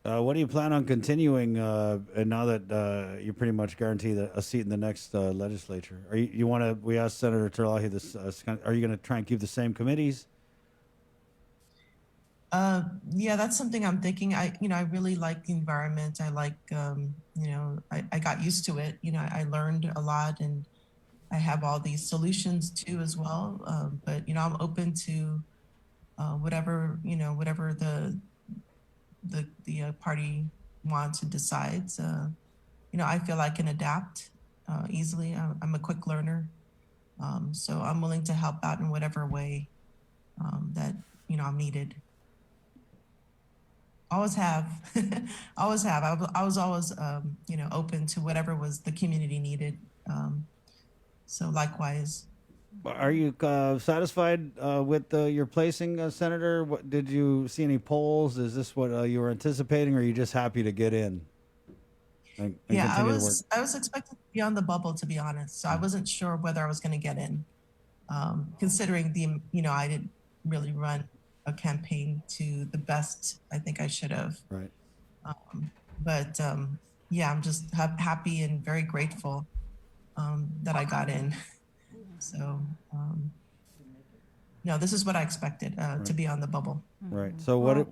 What do you plan on continuing and now that you're pretty much guaranteed a seat in the next legislature? We asked Senator Terlahi this, are you going to try and keep the same committees? Yeah, that's something I'm thinking. I really like the environment. I like, I got used to it. I learned a lot, and I have all these solutions too as well. But, I'm open to whatever the party wants and decides. I feel I can adapt easily. I'm a quick learner. So I'm willing to help out in whatever way that, I'm needed. Always have. I was always, open to whatever was the community needed. So likewise. Are you satisfied with your placing, Senator? What, did you see any polls? Is this what you were anticipating, or are you just happy to get in and Yeah, I continue to work? was expected to be on the bubble, to be honest. So I wasn't sure whether I was going to get in, considering I didn't really run a campaign to the best I think I should have. Right. But yeah, I'm just happy and very grateful that I got in. So no, this is what I expected to be on the bubble. Right. So what?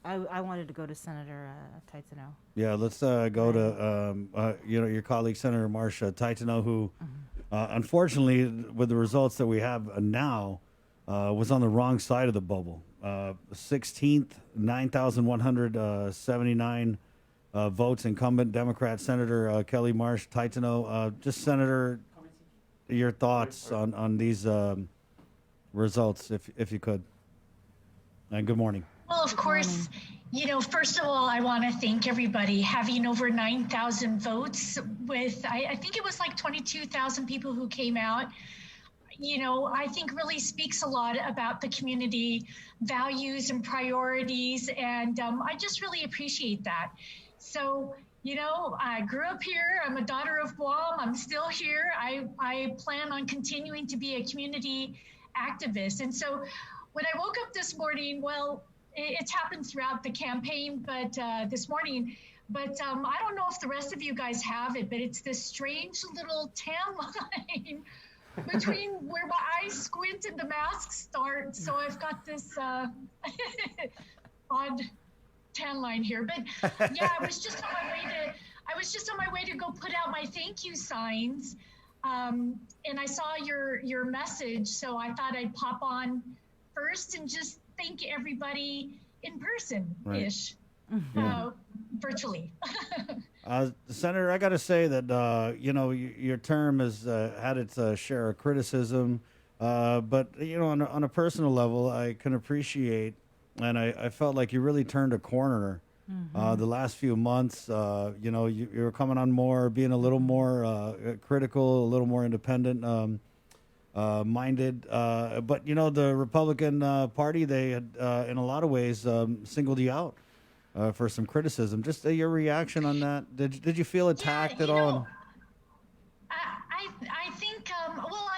I wanted to go to Senator Taitano. Yeah, let's go to your colleague Senator Marcia Taitano, who unfortunately, with the results that we have now, was on the wrong side of the bubble. 16th, 9,179 votes. Incumbent Democrat Senator Kelly Marsh Taitano. Just Senator, your thoughts on these results, if you could. And good morning. Well, of course, first of all, I want to thank everybody. Having over 9,000 votes with, I think it was like 22,000 people who came out, I think really speaks a lot about the community values and priorities. And I just really appreciate that. So, I grew up here. I'm a daughter of Guam. I'm still here. I plan on continuing to be a community activist. And so when I woke up this morning, well, it's happened throughout the campaign, but this morning, but I don't know if the rest of you guys have it, but it's this strange little tan line between where my eyes squint and the mask starts. So I've got this odd tan line here, but yeah, I was just on my way to go put out my thank you signs. And I saw your message, so I thought I'd pop on first and just thank everybody in person-ish, virtually. Senator, I got to say that, your term has had its share of criticism, but, on a personal level, I can appreciate, and I felt like you really turned a corner the last few months. You were coming on more, being a little more critical, a little more independent minded, but the Republican Party, they had in a lot of ways singled you out for some criticism. Just your reaction on that. Did you feel attacked at all? I think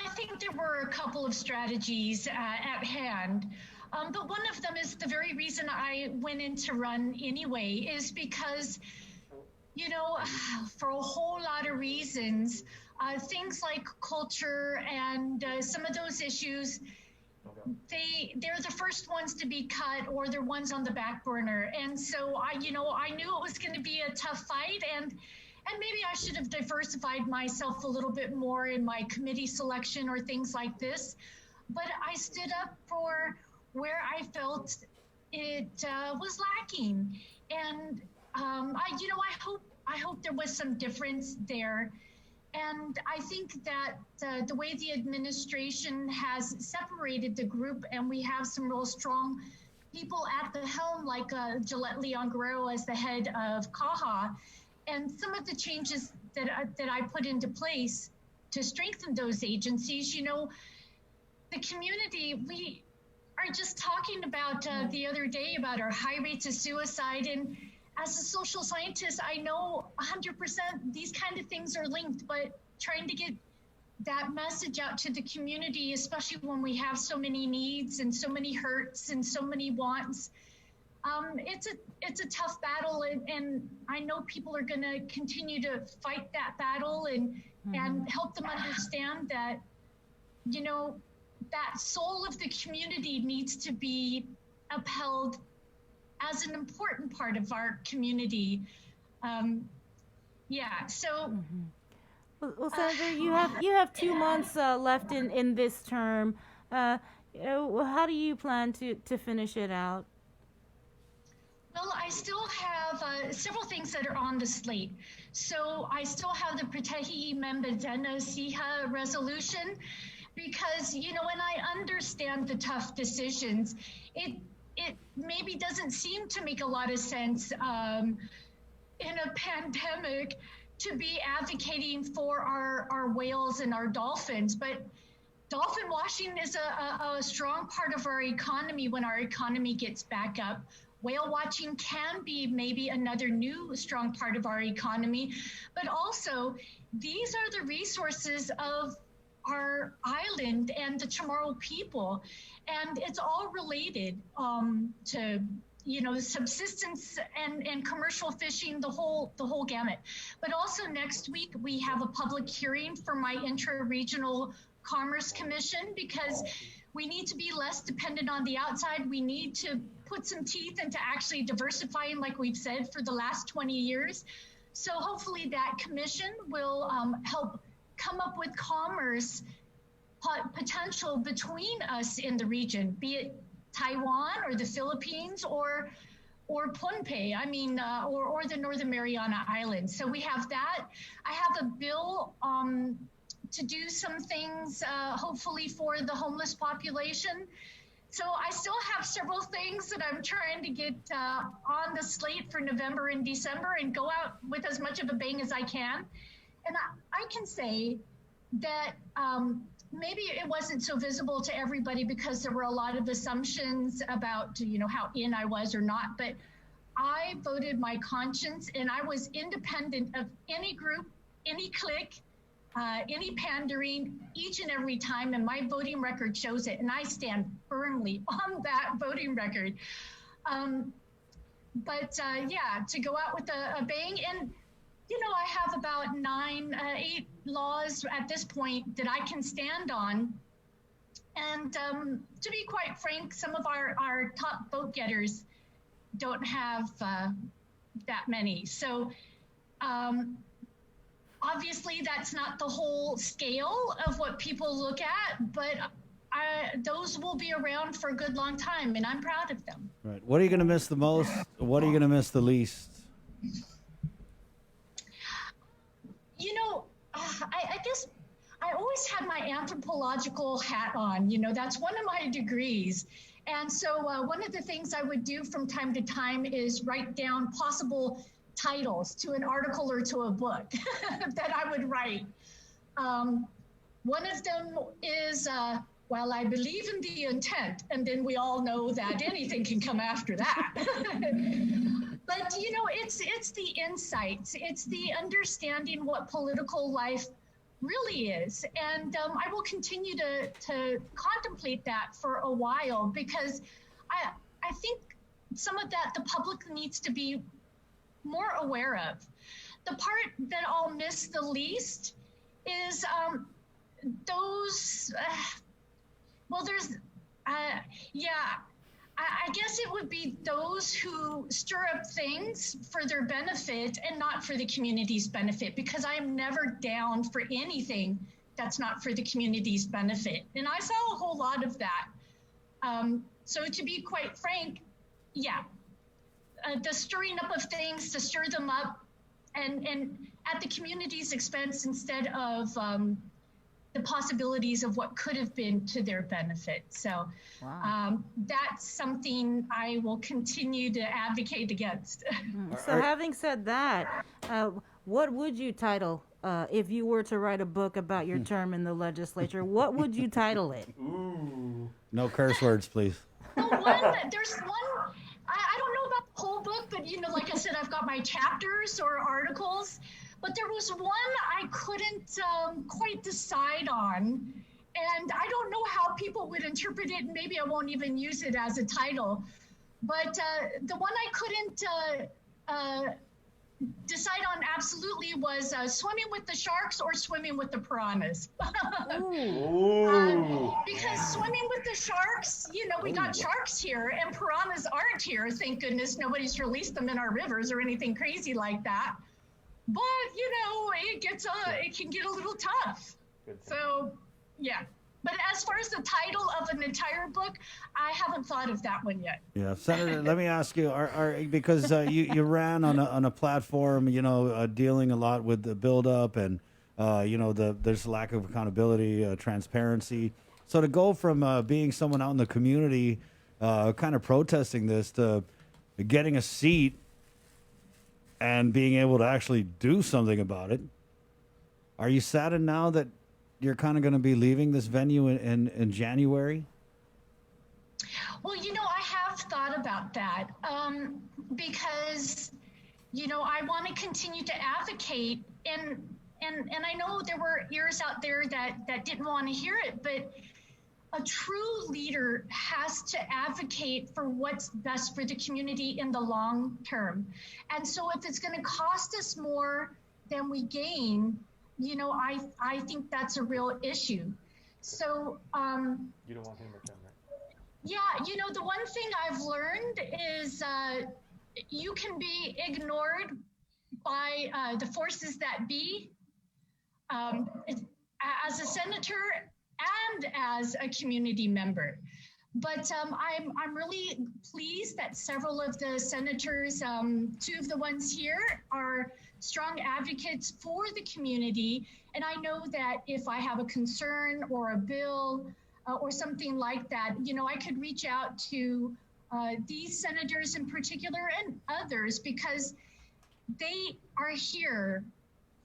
I think there were a couple of strategies at hand, but one of them is the very reason I went in to run anyway, is because for a whole lot of reasons. Things like culture and some of those issues, they're the first ones to be cut, or they're ones on the back burner. And so I knew it was going to be a tough fight, and maybe I should have diversified myself a little bit more in my committee selection or things like this. But I stood up for where I felt it was lacking, and I hope there was some difference there. And I think that the way the administration has separated the group, and we have some real strong people at the helm, like Gillette Leon Guerrero as the head of CAHA, and some of the changes that I put into place to strengthen those agencies. The community, we are just talking about the other day about our high rates of suicide, and as a social scientist, I know 100% these kind of things are linked, but trying to get that message out to the community, especially when we have so many needs and so many hurts and so many wants, it's a tough battle, and I know people are going to continue to fight that battle and help them understand that, that soul of the community needs to be upheld as an important part of our community. Well, Senator, you have 2 months left in this term. How do you plan to finish it out? Well, I still have several things that are on the slate. So I still have the Protehi Membedena Siha resolution, because, and I understand the tough decisions. It maybe doesn't seem to make a lot of sense in a pandemic to be advocating for our whales and our dolphins, but dolphin washing is a strong part of our economy when our economy gets back up. Whale watching can be maybe another new strong part of our economy, but also these are the resources of our island and the Chamorro people, and it's all related to subsistence and commercial fishing, the whole gamut. But also next week we have a public hearing for my intra-regional Commerce Commission, because we need to be less dependent on the outside. We need to put some teeth into actually diversifying, like we've said, for the last 20 years. So hopefully that commission will help come up with commerce potential between us in the region, be it Taiwan or the Philippines or Pohnpei, or the Northern Mariana Islands. So we have that. I have a bill to do some things, hopefully for the homeless population. So I still have several things that I'm trying to get on the slate for November and December and go out with as much of a bang as I can. And I can say that maybe it wasn't so visible to everybody because there were a lot of assumptions about, how in I was or not, but I voted my conscience, and I was independent of any group, any clique, any pandering each and every time, and my voting record shows it, and I stand firmly on that voting record. To go out with a bang, and I have about 8 laws at this point that I can stand on. And to be quite frank, some of our top vote getters don't have that many. So obviously that's not the whole scale of what people look at, but those will be around for a good long time, and I'm proud of them. Right. What are you going to miss the most? What are you going to miss the least? I guess I always had my anthropological hat on. That's one of my degrees. And so one of the things I would do from time to time is write down possible titles to an article or to a book that I would write. One of them is, well, I believe in the intent, and then we all know that anything can come after that. But, it's the insights, it's the understanding what political life really is. And I will continue to contemplate that for a while, because I think some of that the public needs to be more aware of. The part that I'll miss the least is those, I guess it would be those who stir up things for their benefit and not for the community's benefit, because I am never down for anything that's not for the community's benefit. And I saw a whole lot of that. So to be quite frank, the stirring up of things to stir them up and at the community's expense instead of the possibilities of what could have been to their benefit. So that's something I will continue to advocate against. So having said that, what would you title, if you were to write a book about your term in the legislature, what would you title it? Ooh. No curse words, please. There's one, I don't know about the whole book, but like I said, I've got my chapters or articles. But there was one I couldn't quite decide on, and I don't know how people would interpret it, and maybe I won't even use it as a title. But the one I couldn't decide on absolutely was swimming with the sharks or swimming with the piranhas. Because swimming with the sharks, we got sharks here, and piranhas aren't here. Thank goodness nobody's released them in our rivers or anything crazy like that. But it can get a little tough. So but as far as the title of an entire book, I haven't thought of that one yet. Yeah, Senator, let me ask you, because you ran on a platform, dealing a lot with the buildup and there's a lack of accountability, transparency. So to go from being someone out in the community, kind of protesting this, to getting a seat and being able to actually do something about it. Are you saddened now that you're kind of going to be leaving this venue in January? Well, I have thought about that because, I want to continue to advocate, and I know there were ears out there that didn't want to hear it, but a true leader has to advocate for what's best for the community in the long term. And so if it's going to cost us more than we gain, I think that's a real issue. So You don't want him or them, right? yeah, the one thing I've learned is you can be ignored by the forces that be as a senator and as a community member. But I'm really pleased that several of the senators, two of the ones here, are strong advocates for the community. And I know that if I have a concern or a bill or something like that, I could reach out to these senators in particular and others, because they are here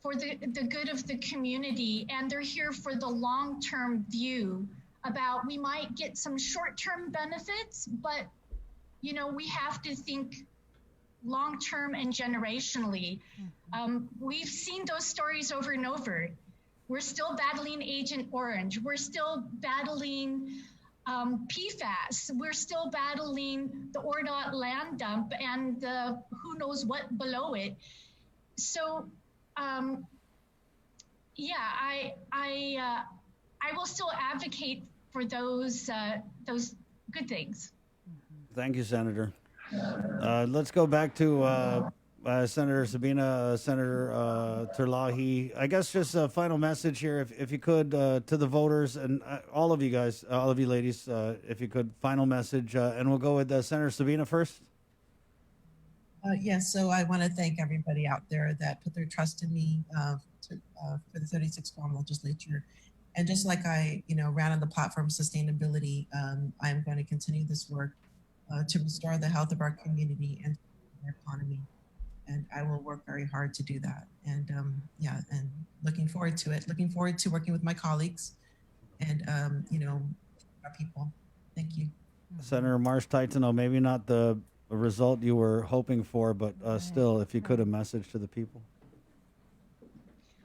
for the good of the community, and they're here for the long-term view about we might get some short-term benefits, but we have to think long-term and generationally. We've seen those stories over and over. We're still battling Agent Orange. We're still battling PFAS. We're still battling the ORDOT land dump and the who knows what below it. So I will still advocate for those good things. Thank you, Senator. Let's go back to Senator Sabina, Senator Terlahi. I guess just a final message here, if you could, to the voters and all of you guys, all of you ladies, if you could, final message, and we'll go with Senator Sabina first. Yes, so I want to thank everybody out there that put their trust in me for the 36th Guam legislature. And just like I, ran on the platform sustainability, I'm going to continue this work to restore the health of our community and our economy. And I will work very hard to do that. And and looking forward to it. Looking forward to working with my colleagues and, our people. Thank you. Senator Marsh Titano, maybe not the result you were hoping for, but still, if you could, a message to the people.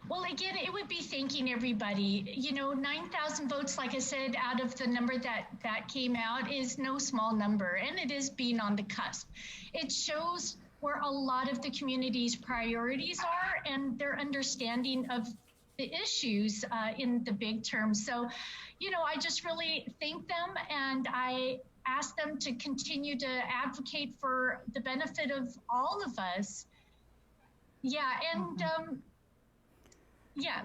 Well, again, it would be thanking everybody. 9,000 votes, like I said, out of the number that came out is no small number, and it is being on the cusp. It shows where a lot of the community's priorities are and their understanding of the issues in the big term. So, I just really thank them, and I ask them to continue to advocate for the benefit of all of us. Yeah, and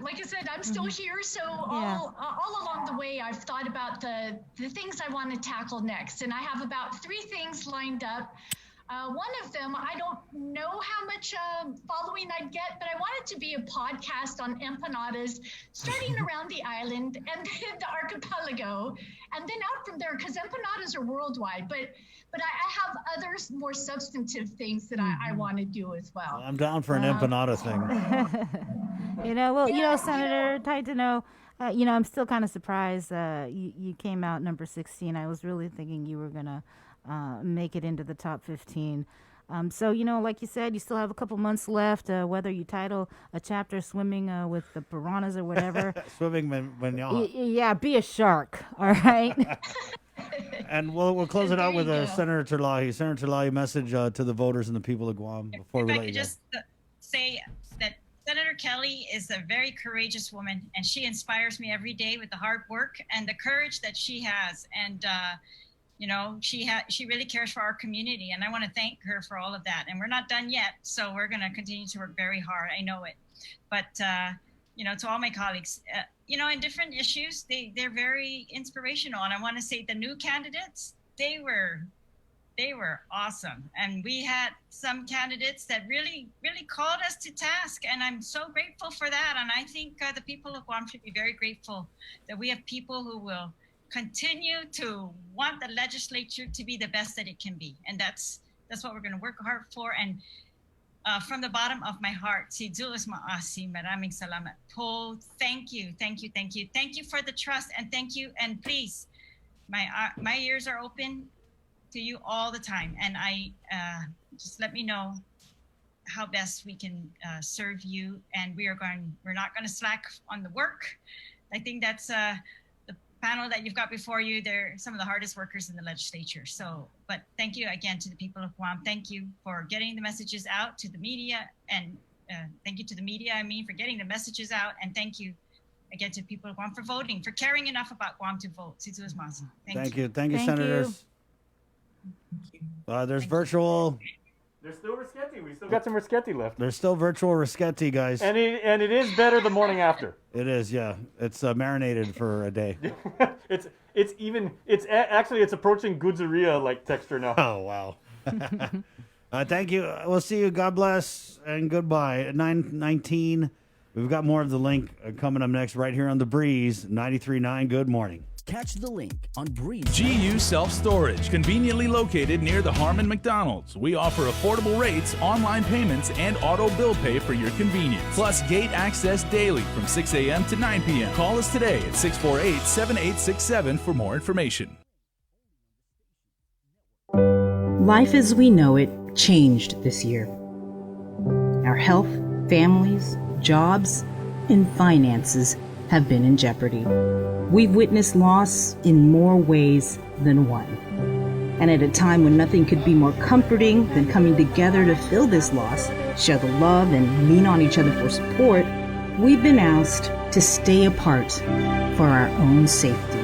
like I said, I'm still here. So all along the way, I've thought about the things I want to tackle next. And I have about 3 things lined up. One of them, I don't know how much following I'd get, but I want it to be a podcast on empanadas, starting around the island and then the archipelago, and then out from there, because empanadas are worldwide. But I have other more substantive things that I want to do as well. I'm down for an empanada thing. Senator Titano, I'm still kind of surprised you came out number 16. I was really thinking you were going to make it into the top 15. So, like you said, you still have a couple months left, whether you title a chapter Swimming with the Piranhas or whatever. Swimming Manyaha. Yeah, be a shark, all right? And we'll close it out with Senator Terlahi. Senator Terlahi, message to the voters and the people of Guam before we let you go. Just say that Senator Kelly is a very courageous woman, and she inspires me every day with the hard work and the courage that she has. And she really cares for our community, and I want to thank her for all of that. And we're not done yet, so we're going to continue to work very hard. I know it. But to all my colleagues, in different issues, they're very inspirational. And I want to say the new candidates, they were awesome. And we had some candidates that really, really called us to task. And I'm so grateful for that. And I think the people of Guam should be very grateful that we have people who will continue to want the legislature to be the best that it can be. And that's what we're going to work hard for. And from the bottom of my heart, si Diyos maasim, maraming salamat po. Thank you, thank you, thank you. Thank you for the trust, and thank you, and please, my ears are open to you all the time, and I just let me know how best we can serve you, and we're not going to slack on the work. I think that's the panel that you've got before you. They're some of the hardest workers in the legislature. So, but thank you again to the people of Guam. Thank you for getting the messages out to the media, and thank you to the media, for getting the messages out, and thank you again to people of Guam for voting, for caring enough about Guam to vote. Thank you. Thank you, Senators. There's virtual. There's still Risketti. We still got some Risketti left. There's still virtual Risketti, guys. And it is better the morning after. It is, yeah. It's marinated for a day. It's approaching Goodzilla like texture now. Oh wow. Thank you. We'll see you. God bless and goodbye. At 9:19, we've got more of the link coming up next right here on The Breeze 93.9. Good morning. Catch the link on Breeze. GU Self-Storage, conveniently located near the Harmon McDonald's. We offer affordable rates, online payments, and auto bill pay for your convenience. Plus gate access daily from 6 a.m. to 9 p.m. Call us today at 648-7867 for more information. Life as we know it changed this year. Our health, families, jobs, and finances have been in jeopardy. We've witnessed loss in more ways than one. And at a time when nothing could be more comforting than coming together to fill this loss, share the love, and lean on each other for support, we've been asked to stay apart for our own safety.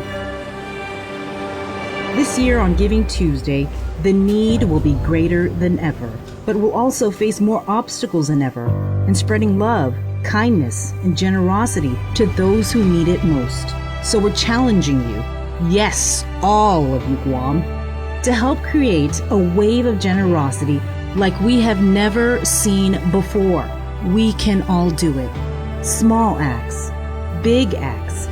This year on Giving Tuesday, the need will be greater than ever, but we'll also face more obstacles than ever in spreading love, kindness, and generosity to those who need it most. So we're challenging you, yes, all of you Guam, to help create a wave of generosity like we have never seen before. We can all do it. Small acts, big acts,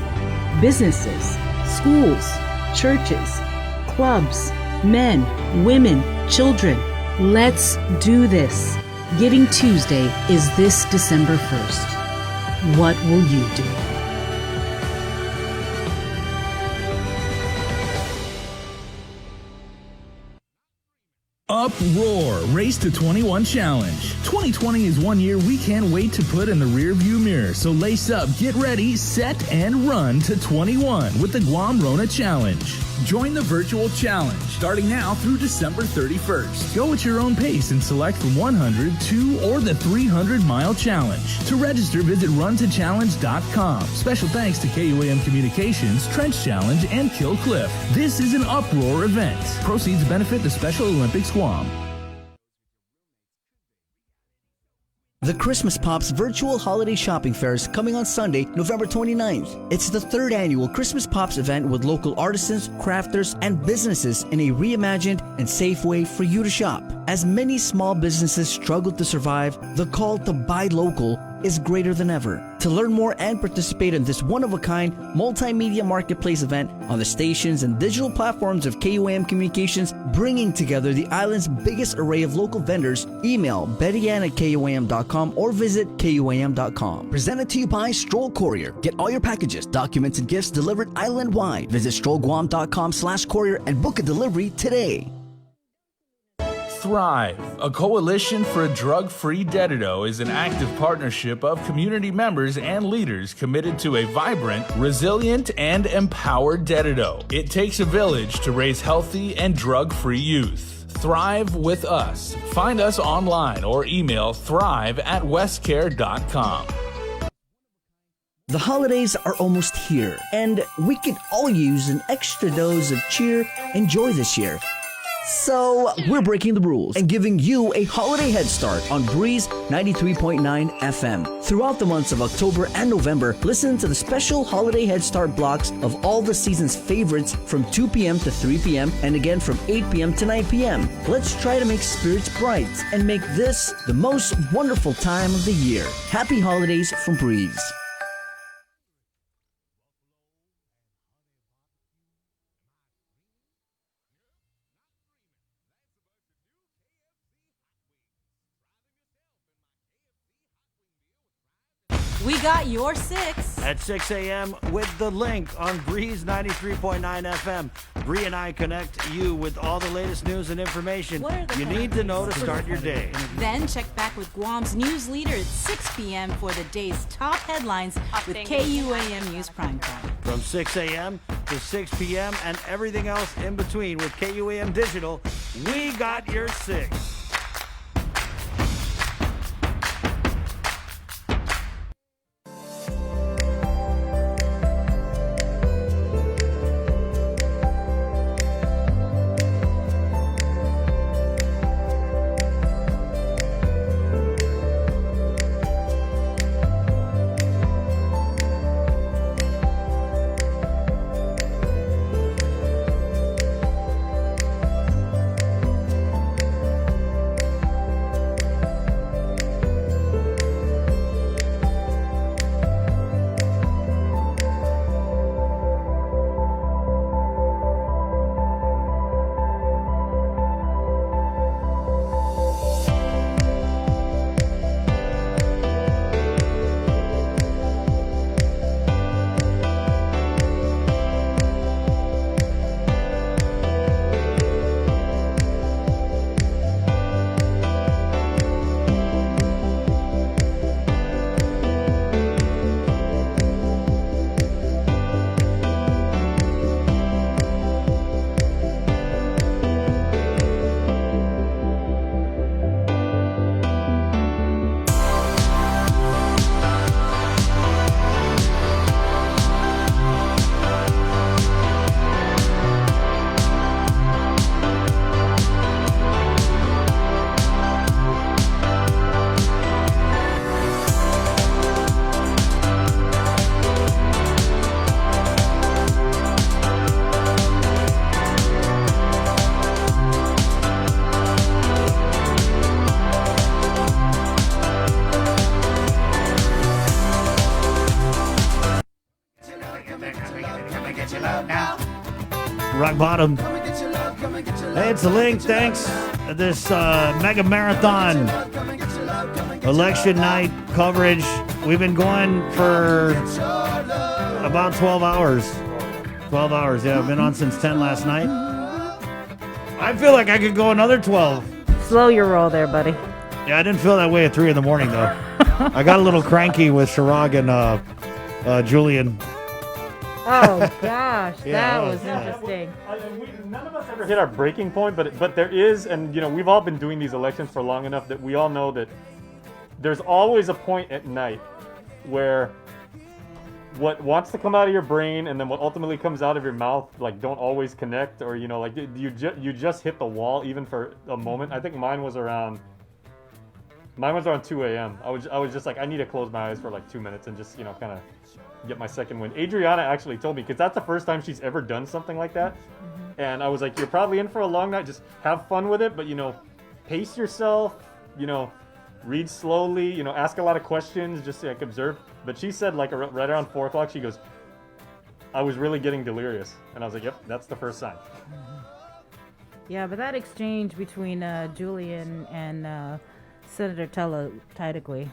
businesses, schools, churches, clubs, men, women, children. Let's do this. Giving Tuesday is this December 1st. What will you do? Uproar Race to 21 Challenge. 2020 is 1 year we can't wait to put in the rearview mirror. So lace up, get ready, set, and run to 21 with the Guam Rona Challenge. Join the virtual challenge starting now through December 31st. Go at your own pace and select from 100, 2, or the 300-mile challenge. To register, visit runtochallenge.com. Special thanks to KUAM Communications, Trench Challenge, and Kill Cliff. This is an Uproar event. Proceeds benefit the Special Olympics Guam. The Christmas Pops virtual holiday shopping fair is coming on Sunday, November 29th. It's the 3rd annual Christmas Pops event with local artisans, crafters, and businesses in a reimagined and safe way for you to shop. As many small businesses struggle to survive, the call to buy local is greater than ever. To learn more and participate in this one-of-a-kind multimedia marketplace event on the stations and digital platforms of KUAM Communications, bringing together the island's biggest array of local vendors, email bettyann@kuam.com or visit kuam.com. Presented to you by Stroll Courier. Get all your packages, documents, and gifts delivered island-wide. Visit strollguam.com/courier and book a delivery today. Thrive, a coalition for a drug-free Dededo, is an active partnership of community members and leaders committed to a vibrant, resilient, and empowered Dededo. It takes a village to raise healthy and drug-free youth. Thrive with us. Find us online or email thrive@westcare.com. The holidays are almost here, and we could all use an extra dose of cheer and joy this year. So, we're breaking the rules and giving you a holiday head start on Breeze 93.9 FM. Throughout the months of October and November, listen to the special holiday head start blocks of all the season's favorites from 2 p.m. to 3 p.m. and again from 8 p.m. to 9 p.m. Let's try to make spirits bright and make this the most wonderful time of the year. Happy holidays from Breeze. We got your 6. At 6 a.m. with the link on Breeze 93.9 FM. Bree and I connect you with all the latest news and information you need to know to start your day. Then check back with Guam's news leader at 6 p.m. for the day's top headlines with KUAM News Primetime. From 6 a.m. to 6 p.m. and everything else in between with KUAM Digital, we got your 6. Rock bottom. Hey, it's a link. Thanks. This mega marathon election night coverage. We've been going for about 12 hours. 12 hours, yeah. I've been on since 10 last night. I feel like I could go another 12. Slow your roll there, buddy. Yeah, I didn't feel that way at 3 in the morning, though. I got a little cranky with Shirag and Julian. Oh, gosh. Yeah, that was yeah. interesting. None of us ever hit our breaking point, but there is, and you know, we've all been doing these elections for long enough that we all know that there's always a point at night where what wants to come out of your brain and then what ultimately comes out of your mouth like don't always connect, or you know, like you just hit the wall even for a moment. I think mine was around 2 a.m. I was just like, I need to close my eyes for like 2 minutes and just, you know, kind of get my second win. Adriana actually told me, because that's the first time she's ever done something like that. And I was like, you're probably in for a long night. Just have fun with it, but, you know, pace yourself, you know, read slowly, you know, ask a lot of questions, just like observe. But she said like right around 4 o'clock, she goes, I was really getting delirious. And I was like, yep, that's the first sign. Yeah, but that exchange between Julian and Senator Tello-Tidically,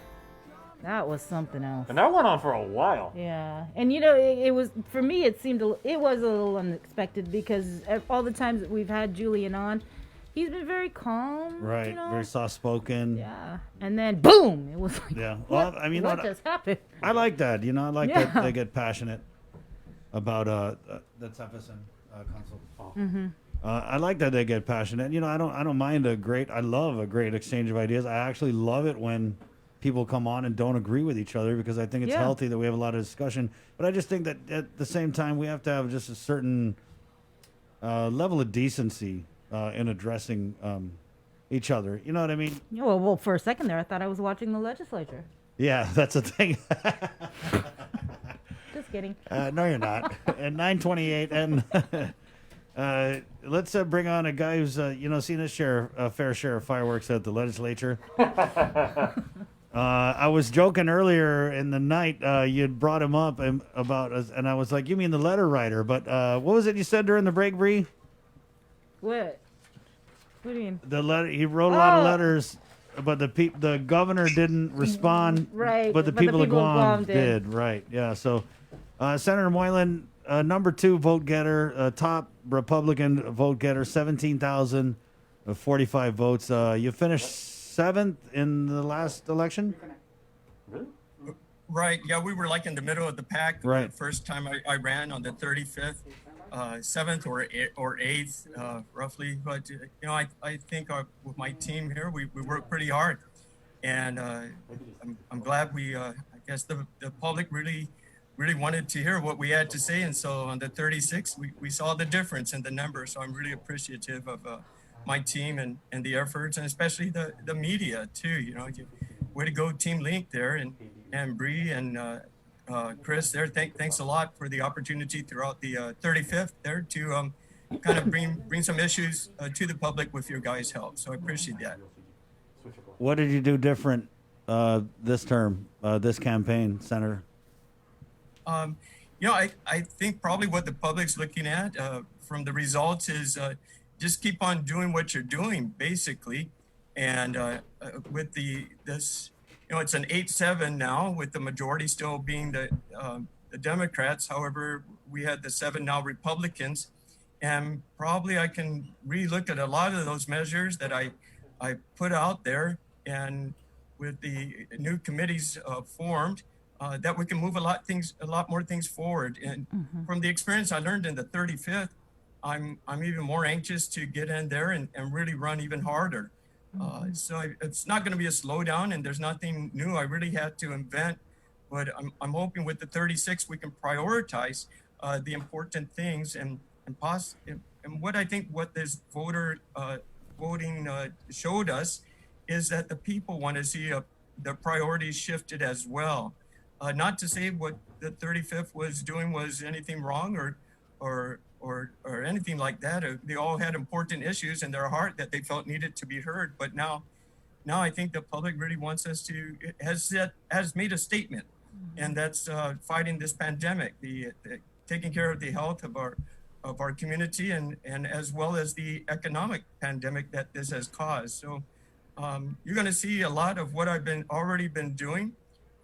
that was something else. And that went on for a while. Yeah, and you know, it was, for me, it was a little unexpected, because all the times that we've had Julian on, he's been very calm. Right, you know? very soft-spoken. Yeah, and then boom, it was like, yeah. Well, what, I mean, what just happened? I like that. You know, I like Yeah. that they get passionate about the Jefferson Council. Mm-hmm. I like that they get passionate. You know, I don't mind I love a great exchange of ideas. I actually love it when people come on and don't agree with each other, because I think it's healthy that we have a lot of discussion. But I just think that at the same time, we have to have just a certain level of decency in addressing each other. You know what I mean? Yeah, well, for a second there, I thought I was watching the legislature. Yeah, that's a thing. Just kidding. No, you're not. At 9:28, and let's bring on a guy who's seen his fair share of fireworks at the legislature. I was joking earlier in the night. You'd brought him up about us, and I was like, "You mean the letter writer?" But what was it you said during the break, Bree? What? What do you mean? The letter. He wrote a lot of letters the governor didn't respond. Right, But the but the people of people of Guam Guam did. did. Right. Yeah. So, Senator Moylan, number 2 vote getter, top Republican vote getter, 17,045 votes. You finished 7th in the last election. Right. Yeah, we were like in the middle of the pack. Right. The first time I ran on the 35th, 7th or 8th, roughly. But I think with my team here, we worked pretty hard, and I'm glad we. I guess the public really wanted to hear what we had to say, and so on the 36th, we saw the difference in the numbers. So I'm really appreciative of my team and the efforts, and especially the media too. Way to go, Team Link there, and Bree and Chris there. Thanks a lot for the opportunity throughout the 35th there to kind of bring some issues to the public with your guys' help. So I appreciate that. What did you do different this term, this campaign, Senator? I think probably what the public's looking at from the results is just keep on doing what you're doing, basically. And with this, it's an 8-7 now, with the majority still being the Democrats. However, we had the 7 now Republicans, and probably I can relook at a lot of those measures that I put out there, and with the new committees formed, that we can move a lot more things forward. And from the experience I learned in the 35th, I'm even more anxious to get in there and really run even harder. So it's not going to be a slowdown, and there's nothing new I really had to invent. But I'm hoping with the 36 we can prioritize the important things, and what I think what this voting showed us is that the people want to see the priorities shifted as well. Not to say what the 35th was doing was anything wrong or anything like that. They all had important issues in their heart that they felt needed to be heard. But now I think the public really wants us to has made a statement, and that's fighting this pandemic, the taking care of the health of our community, and as well as the economic pandemic that this has caused. So you're going to see a lot of what I've already been doing,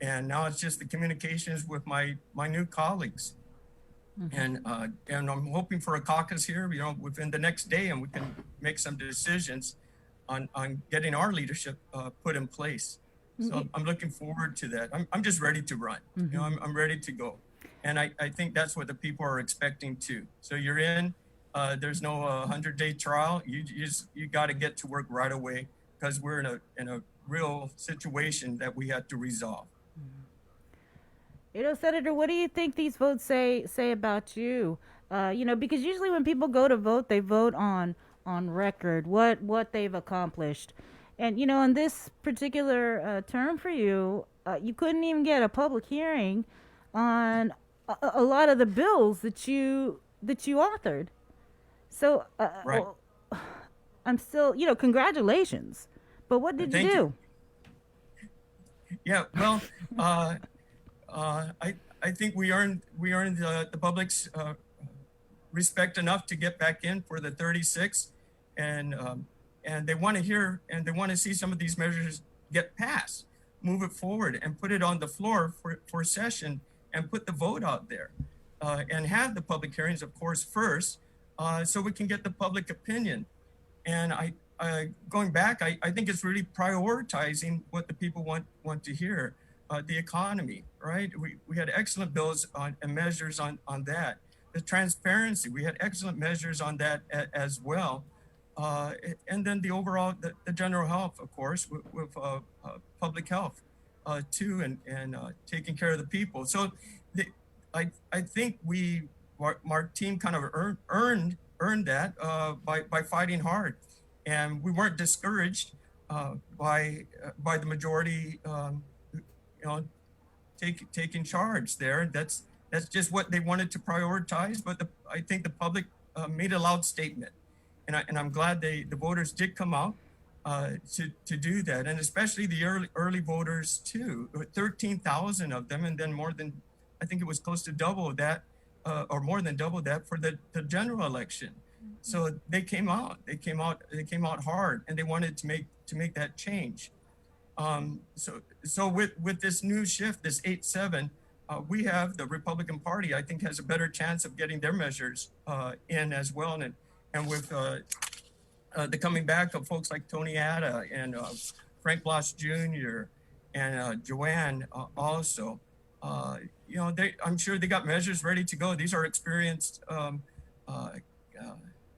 and now it's just the communications with my new colleagues. And I'm hoping for a caucus here, within the next day, and we can make some decisions on getting our leadership put in place. So I'm looking forward to that. I'm just ready to run. I'm ready to go, and I think that's what the people are expecting too. So you're in. There's no 100-day trial. You got to get to work right away, because we're in a real situation that we have to resolve. Senator, what do you think these votes say about you? Because usually when people go to vote, they vote on record, what they've accomplished. And, in this particular term for you, you couldn't even get a public hearing on a lot of the bills that you authored. So, right. I'm still, congratulations. But what did you do? Yeah, well, I think we earned the public's respect enough to get back in for the 36, and they want to hear and they want to see some of these measures get passed, move it forward, and put it on the floor for session, and put the vote out there, and have the public hearings, of course, first, so we can get the public opinion. And going back, I think it's really prioritizing what the people want to hear. The economy, right? We had excellent bills and measures on that. The transparency, we had excellent measures on that as well. And then the overall, the general health, of course, with public health too, and taking care of the people. So I think our team kind of earned that by fighting hard, and we weren't discouraged by the majority. Taking charge there. That's just what they wanted to prioritize. But I think the public made a loud statement, and I'm glad the voters did come out to do that, and especially the early voters too. 13,000 of them, and then more than, I think it was close to double that, or more than double that for the general election. So they came out. They came out hard, and they wanted to make that change. So with this new shift, this 8-7, we have the Republican Party, I think, has a better chance of getting their measures in as well. And with the coming back of folks like Tony Atta and Frank Bloss Jr. and Joanne also, I'm sure they got measures ready to go. These are experienced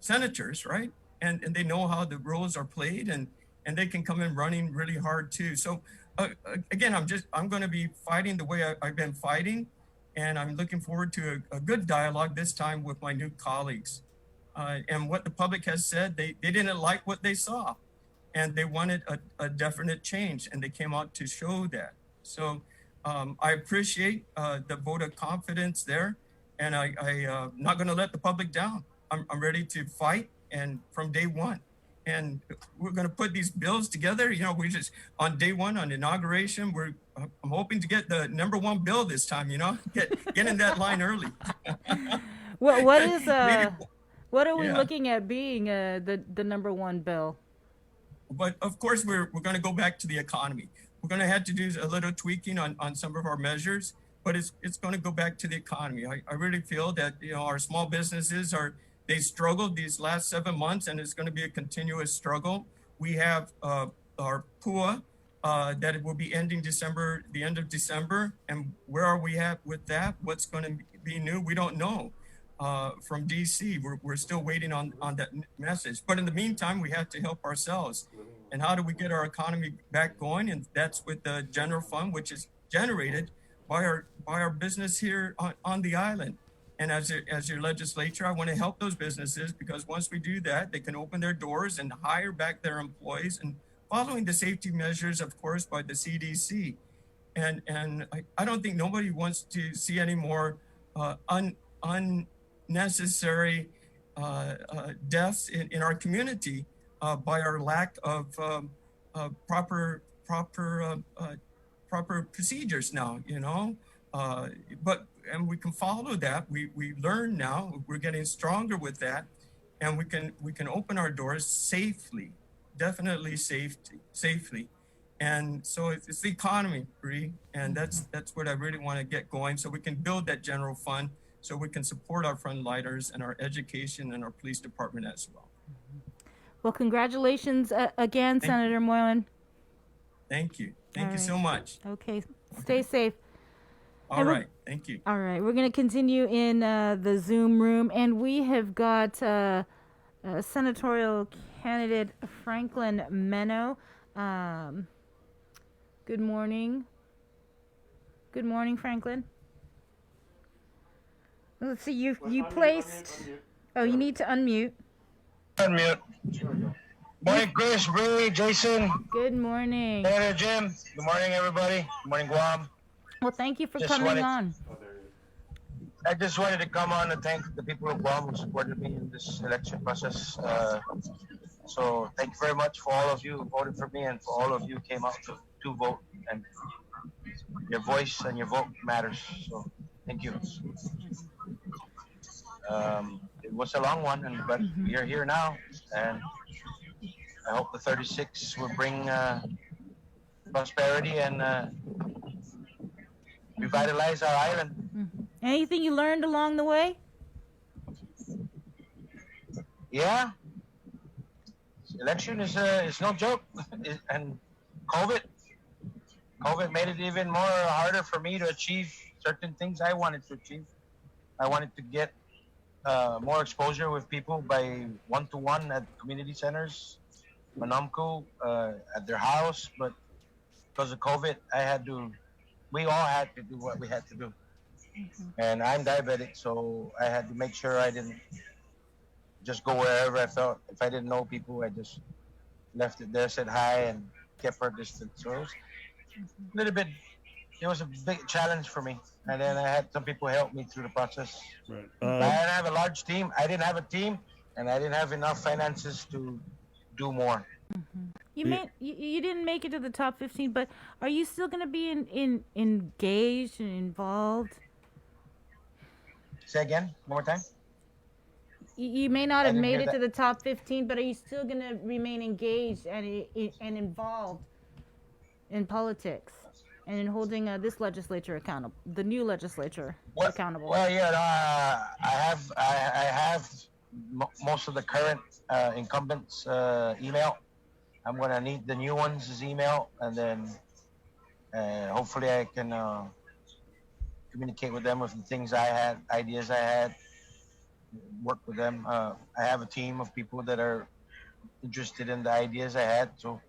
senators, right? And they know how the rules are played, and they can come in running really hard too. So again, I'm going to be fighting the way I've been fighting, and I'm looking forward to a good dialogue this time with my new colleagues. And what the public has said, they didn't like what they saw, and they wanted a definite change, and they came out to show that. So I appreciate the vote of confidence there, and I'm not going to let the public down. I'm ready to fight, and from day one. And we're going to put these bills together. We just, on day one, on inauguration, I'm hoping to get the number one bill this time, get in that line early. What are we looking at being the number one bill? But of course, we're going to go back to the economy. We're going to have to do a little tweaking on some of our measures, but it's going to go back to the economy. I really feel that, our small businesses they struggled these last 7 months, and it's going to be a continuous struggle. We have our PUA that it will be ending the end of December. And where are we at with that? What's going to be new? We don't know. From DC, we're still waiting on that message. But in the meantime, we have to help ourselves. And how do we get our economy back going? And that's with the general fund, which is generated by our business here on the island. And as your legislature, I want to help those businesses, because once we do that, they can open their doors and hire back their employees, and following the safety measures, of course, by the CDC. And I don't think nobody wants to see any more unnecessary deaths in our community by our lack of proper procedures now, and we can follow that. We learn now. We're getting stronger with that, and we can open our doors safely, definitely safely. And so it's the economy, Bree, and that's what I really want to get going, so we can build that general fund, so we can support our frontliners and our education and our police department as well. Well, congratulations again, Senator Moylan. Thank you. Thank you so much. Okay, stay safe. All right, thank you. All right, we're going to continue in the Zoom room, and we have got senatorial candidate Franklin Meno. Good morning. Good morning, Franklin. Let's see, you placed... Oh, you need to unmute. Unmute. Morning, Chris, Bree, Jason. Good morning. Senator Jim. Good morning, everybody. Good morning, Guam. Well, thank you for coming on. I just wanted to come on and thank the people of Guam who supported me in this election process. So thank you very much for all of you who voted for me, and for all of you who came out to vote. And your voice and your vote matters. So thank you. It was a long one, but we are here now, and I hope the 36 will bring prosperity and revitalize our island. Anything you learned along the way? Yeah. Election is no joke. And COVID made it even more harder for me to achieve certain things I wanted to achieve. I wanted to get more exposure with people by one-to-one at community centers, Manamco, at their house, but because of COVID, we all had to do what we had to do. And I'm diabetic, so I had to make sure I didn't just go wherever I felt. If I didn't know people, I just left it there, said hi, and kept our distance. So it was a little bit, it was a big challenge for me. And then I had some people help me through the process. Right. I didn't have a large team. I didn't have a team, and I didn't have enough finances to do more. You didn't make it to the top 15, but are you still going to be engaged and involved? Say again, one more time. You may not have made it to the top 15, but are you still going to remain engaged and involved in politics and in holding this legislature accountable, the new legislature accountable? Well, yeah, no, I have most of the current incumbents' email. I'm gonna need the new ones' email, and then hopefully I can communicate with them with the things I had, ideas I had, work with them. I have a team of people that are interested in the ideas I had, so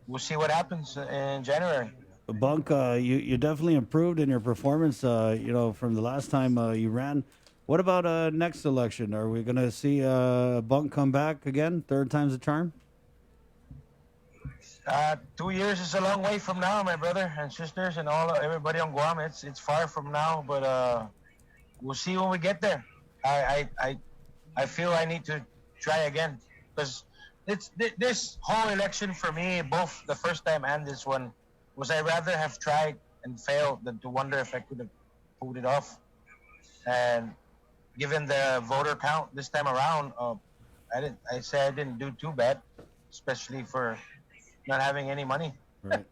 we'll see what happens in January. Bunk, you definitely improved in your performance, from the last time you ran. What about next election? Are we going to see Bunk come back again? Third time's a charm? 2 years is a long way from now, my brother and sisters and everybody on Guam. It's far from now, but we'll see when we get there. I feel I need to try again, because this whole election for me, both the first time and this one, was I rather have tried and failed than to wonder if I could have pulled it off. And given the voter count this time around, I didn't do too bad, especially for not having any money. Right.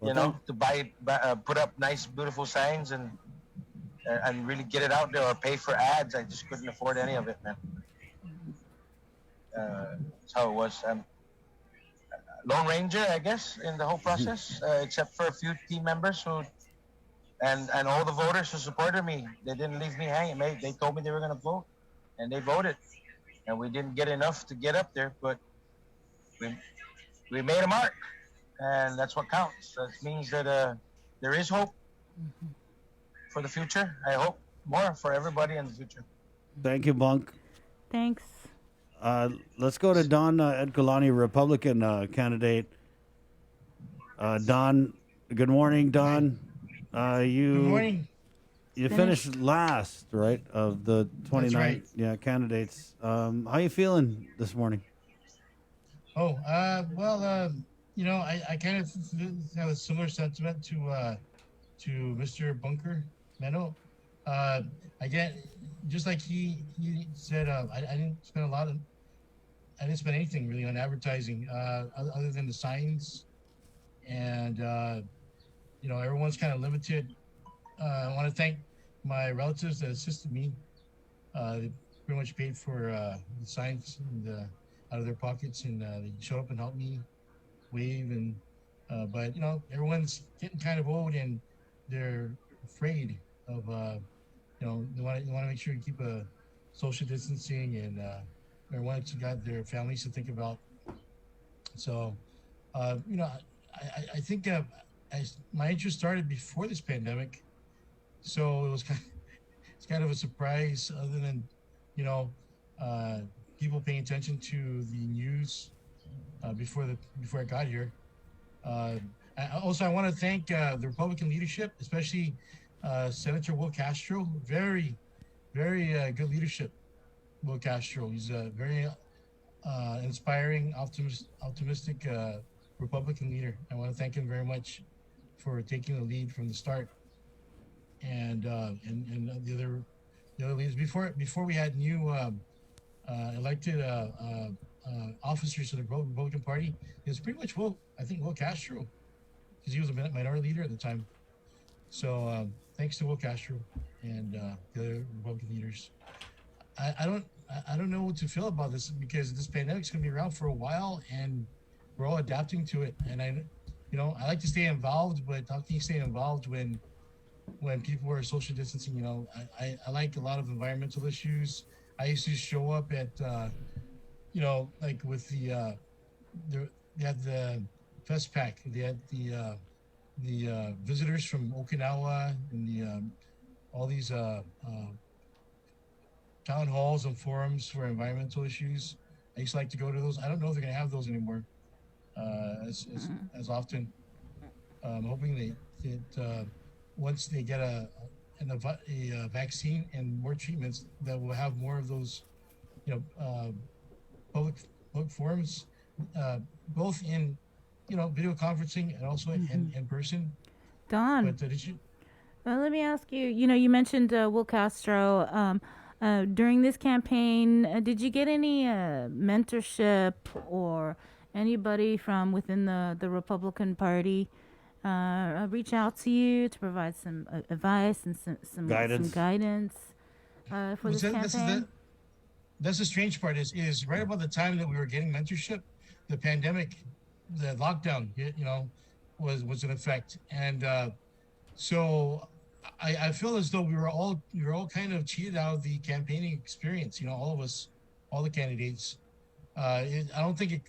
Yeah. To put up nice, beautiful signs and really get it out there or pay for ads. I just couldn't afford any of it, man. That's how it was. Lone Ranger, I guess, in the whole process, except for a few team members and all the voters who supported me. They didn't leave me hanging. They told me they were going to vote, and they voted. And we didn't get enough to get up there, but we made a mark, and that's what counts. That means that there is hope for the future. I hope more for everybody in the future. Thank you, Bunk. Thanks. Let's go to Don Edcolani, Republican candidate. Don, good morning, Don. Good morning. You finished last, right, of the 29 right. Candidates. How you feeling this morning? Oh, I kind of have a similar sentiment to Mr. Bunker Meno. I get, just like he said, I didn't spend anything really on advertising other than the signs, and everyone's kind of limited. I want to thank my relatives that assisted me. They pretty much paid for the signs out of their pockets, and they showed up and helped me wave. And but everyone's getting kind of old, and they're afraid of they want to make sure you keep a social distancing, and everyone's got their families to think about. So I think my interest started before this pandemic, so it's kind of a surprise, other than people paying attention to the news before I got here. I want to thank the Republican leadership, especially Senator Will Castro. Very, very good leadership. Will Castro. He's a very inspiring, optimistic Republican leader. I want to thank him very much for taking the lead from the start. And the other leaders before we had new elected officers of the Republican Party, it was pretty much Will Castro, because he was a minority leader at the time. So thanks to Will Castro and the other Republican leaders. I don't know what to feel about this, because this pandemic's gonna be around for a while, and we're all adapting to it. And I like to stay involved, but how can you stay involved when people are social distancing? I like a lot of environmental issues. I used to show up at like with they had the Fest Pack. They had the visitors from Okinawa, and all these town halls and forums for environmental issues. I used to like to go to those. I don't know if they're gonna have those anymore as often. I'm hoping that once they get a vaccine and more treatments, that we'll have more of those, public forums, both in, video conferencing and also in person. Don, But let me ask you. You mentioned Will Castro. During this campaign, did you get any mentorship or anybody from within the Republican Party reach out to you to provide some advice and some guidance for this campaign? That's the strange part is right about the time that we were getting mentorship, the pandemic, the lockdown, was in effect. And so I feel as though we were all kind of cheated out of the campaigning experience, all of us, all the candidates. I don't think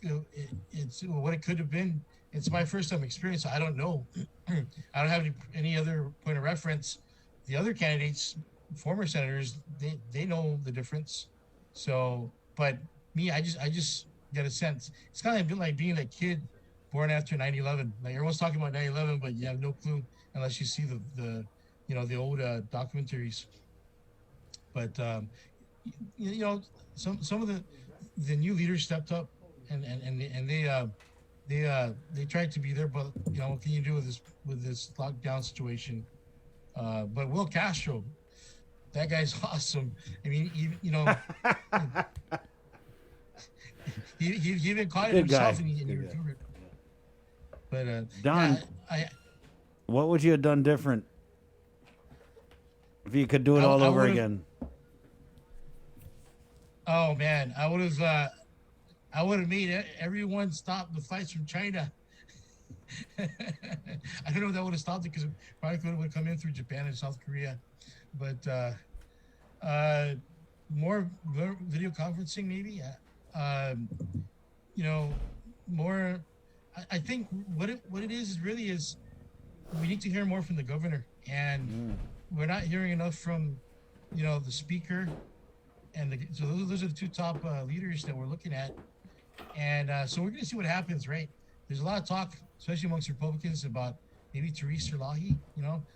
it's what it could have been. It's my first time experience. So I don't know. I don't have any other point of reference. The other candidates, former senators, they know the difference. So, but me, I just get a sense. It's kind of like being a kid born after 9/11. Like everyone's talking about 9/11, but you have no clue unless you see the old documentaries. But some of the new leaders stepped up and they tried to be there, but what can you do with this lockdown situation? But Will Castro, that guy's awesome. I mean, he even caught it himself and he reviewed it. But Don, what would you have done different if you could do it all over again? Oh man, I would have made everyone stop the flights from China. I don't know if that would have stopped it because it probably would have come in through Japan and South Korea. But more video conferencing maybe. More. I think what it is really is we need to hear more from the governor, and we're not hearing enough from the speaker, and so those are the two top leaders that we're looking at, and so we're going to see what happens, right? There's a lot of talk, especially amongst Republicans, about maybe Therese Serlahi,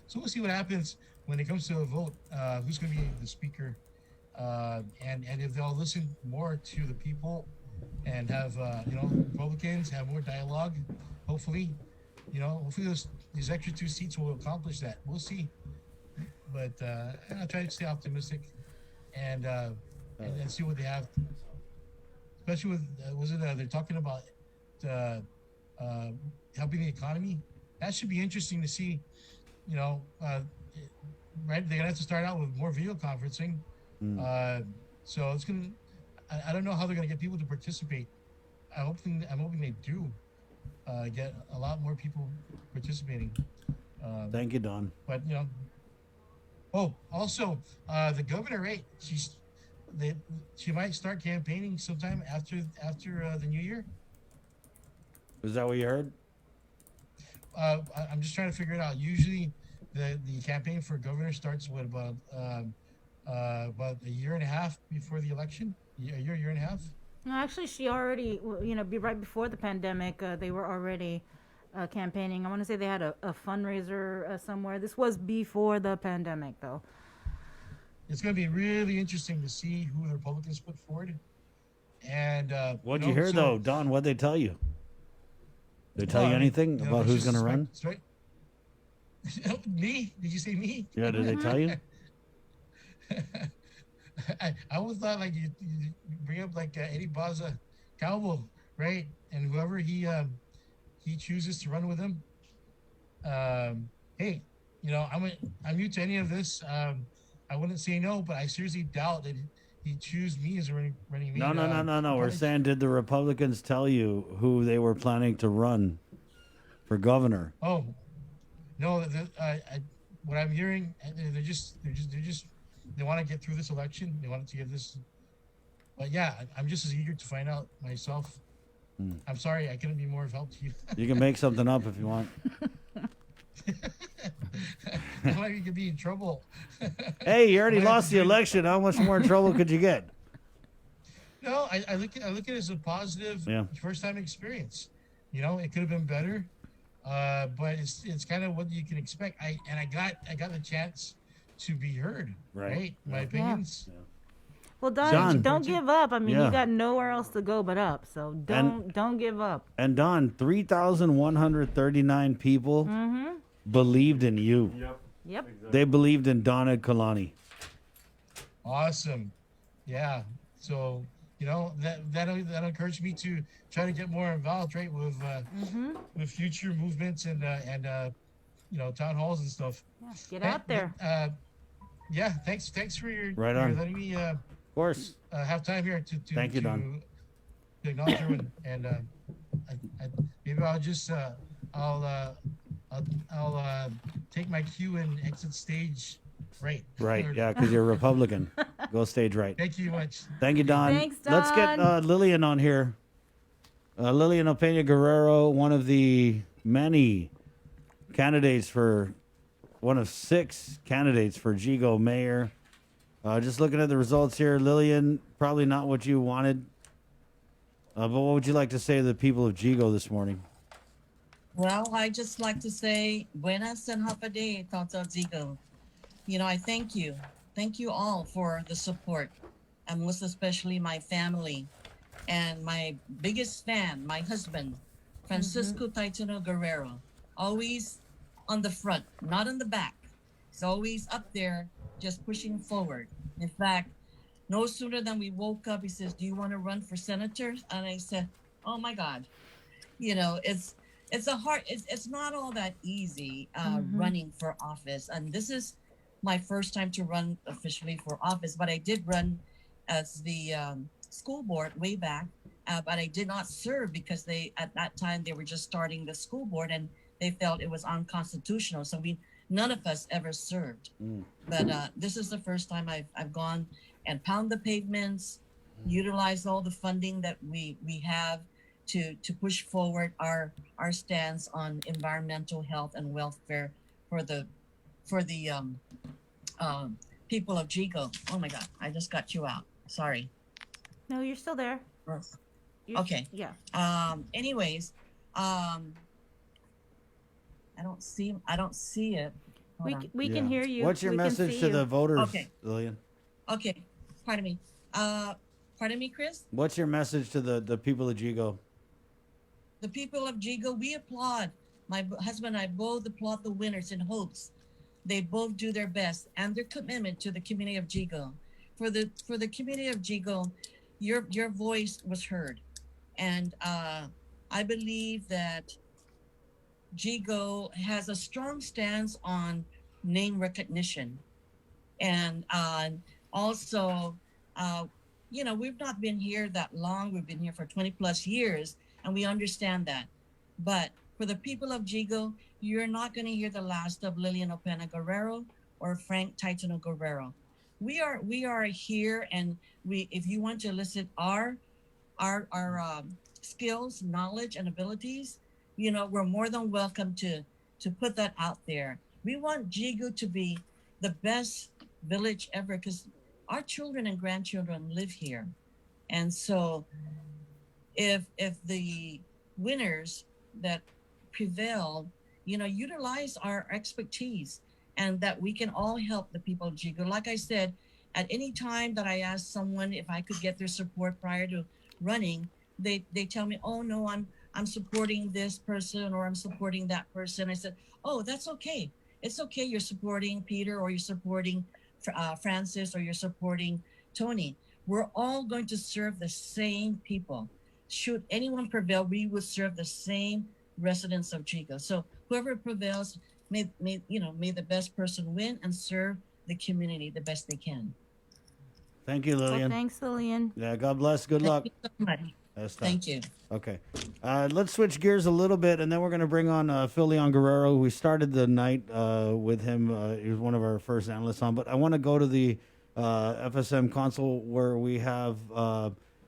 so we'll see what happens when it comes to a vote, who's going to be the speaker, and if they'll listen more to the people and have Republicans have more dialogue. Hopefully these extra 2 seats will accomplish that. We'll see, but I'll try to stay optimistic and see what they have. Especially with they're talking about helping the economy. That should be interesting to see. Right? They're gonna have to start out with more video conferencing. So it's gonna. I don't know how they're going to get people to participate. I'm hoping they do get a lot more people participating. Thank you, Don. But also the governor, right? She might start campaigning sometime after the new year. Is that what you heard? I'm just trying to figure it out. Usually, the campaign for governor starts about a year and a half before the election. A year and a half. No, actually, she already, right before the pandemic, they were already campaigning. I want to say they had a fundraiser somewhere. This was before the pandemic, though. It's going to be really interesting to see who the Republicans put forward. And what'd you hear though, Don? What'd they tell you? They tell you anything about who's going to run? Right? Me? Did you say me? Yeah. Did they tell you? I always thought like you bring up like Eddie Baza Cowboy, right? And whoever he chooses to run with him. Hey, I'm new to any of this. I wouldn't say no, but I seriously doubt that he'd choose me as running mate. No. We're saying, did the Republicans tell you who they were planning to run for governor? Oh, no. What I'm hearing, they're just. They want to get through this election. They want to get this. But yeah, I'm just as eager to find out myself. I'm sorry I couldn't be more of help to you. You can make something up if you want. You could be in trouble. Hey, you already lost the election. How much more in trouble could you get? No, I look at it as a positive first time experience. It could have been better, but it's kind of what you can expect. I got the chance to be heard, right? My opinions. Yeah. Well, Don, don't give up. I mean, you got nowhere else to go but up. So don't give up. And Don, 3,139 people believed in you. Yep. They believed in Don Edkalani. Awesome. Yeah. So that'll encourage me to try to get more involved, right, with future movements and town halls and stuff. Get out there. Yeah, thanks for your Right on. letting me Of course. have time here to Thank you, Don. to acknowledge everyone, and maybe I'll just I'll take my cue and exit stage right. Right, yeah, because you're Republican. Go stage right. Thank you much. Thank you, Don. Thanks, Let's get Don. Lillian on here. Lillian Opeña Guerrero, one of the many candidates for, one of 6 candidates for Jigo mayor. Just looking at the results here, Lillian, probably not what you wanted. But what would you like to say to the people of Jigo this morning? Well, I just like to say, buenas and happy Toto Zigo. I thank you. Thank you all for the support, and most especially my family and my biggest fan, my husband, Francisco Taitano Guerrero. Always on the front, not in the back. He's always up there, just pushing forward. In fact, no sooner than we woke up, he says, "Do you want to run for senator?" And I said, "Oh my God." It's not all that easy running for office. And this is my first time to run officially for office, but I did run as the school board way back, but I did not serve because at that time they were just starting the school board and they felt it was unconstitutional. So none of us ever served. But this is the first time I've gone and pound the pavements, utilize all the funding that we have to push forward our stance on environmental health and welfare for the people of Jigo. Oh my God, I just got you out. Sorry. No, you're still there. Okay. Yeah. Anyways, I don't see it. We can hear you. What's your We can message see to you. the voters, Okay. Lillian? Okay. Pardon me. Pardon me, Chris? What's your message to the people of Jigo? The people of Jigo, we applaud. My husband and I both applaud the winners in hopes. They both do their best and their commitment to the community of Jigo. For the community of Jigo, your voice was heard. And I believe that Jigo has a strong stance on name recognition. And also, we've not been here that long. We've been here for 20 plus years, and we understand that. But for the people of Jigo, you're not going to hear the last of Lillian Opeña Guerrero or Frank Taitano Guerrero. We are here, and if you want to elicit our skills, knowledge, and abilities, we're more than welcome to put that out there. We want Jigo to be the best village ever because our children and grandchildren live here. And so if the winners that prevail, utilize our expertise and that we can all help the people of Jigo. Like I said, at any time that I ask someone if I could get their support prior to running, they tell me, "Oh no, I'm supporting this person or I'm supporting that person." I said, "Oh, that's okay. It's okay. You're supporting Peter or you're supporting Francis or you're supporting Tony. We're all going to serve the same people. Should anyone prevail, we will serve the same residents of Jigo. So whoever prevails, may the best person win and serve the community the best they can." Thank you, Lillian. Well, thanks, Lillian. Yeah, God bless. Good luck. Thank you so much. That's tough. Thank you. Okay. Let's switch gears a little bit, and then we're going to bring on Phil Leon Guerrero. We started the night with him. He was one of our first analysts on. But I want to go to the FSM console where we have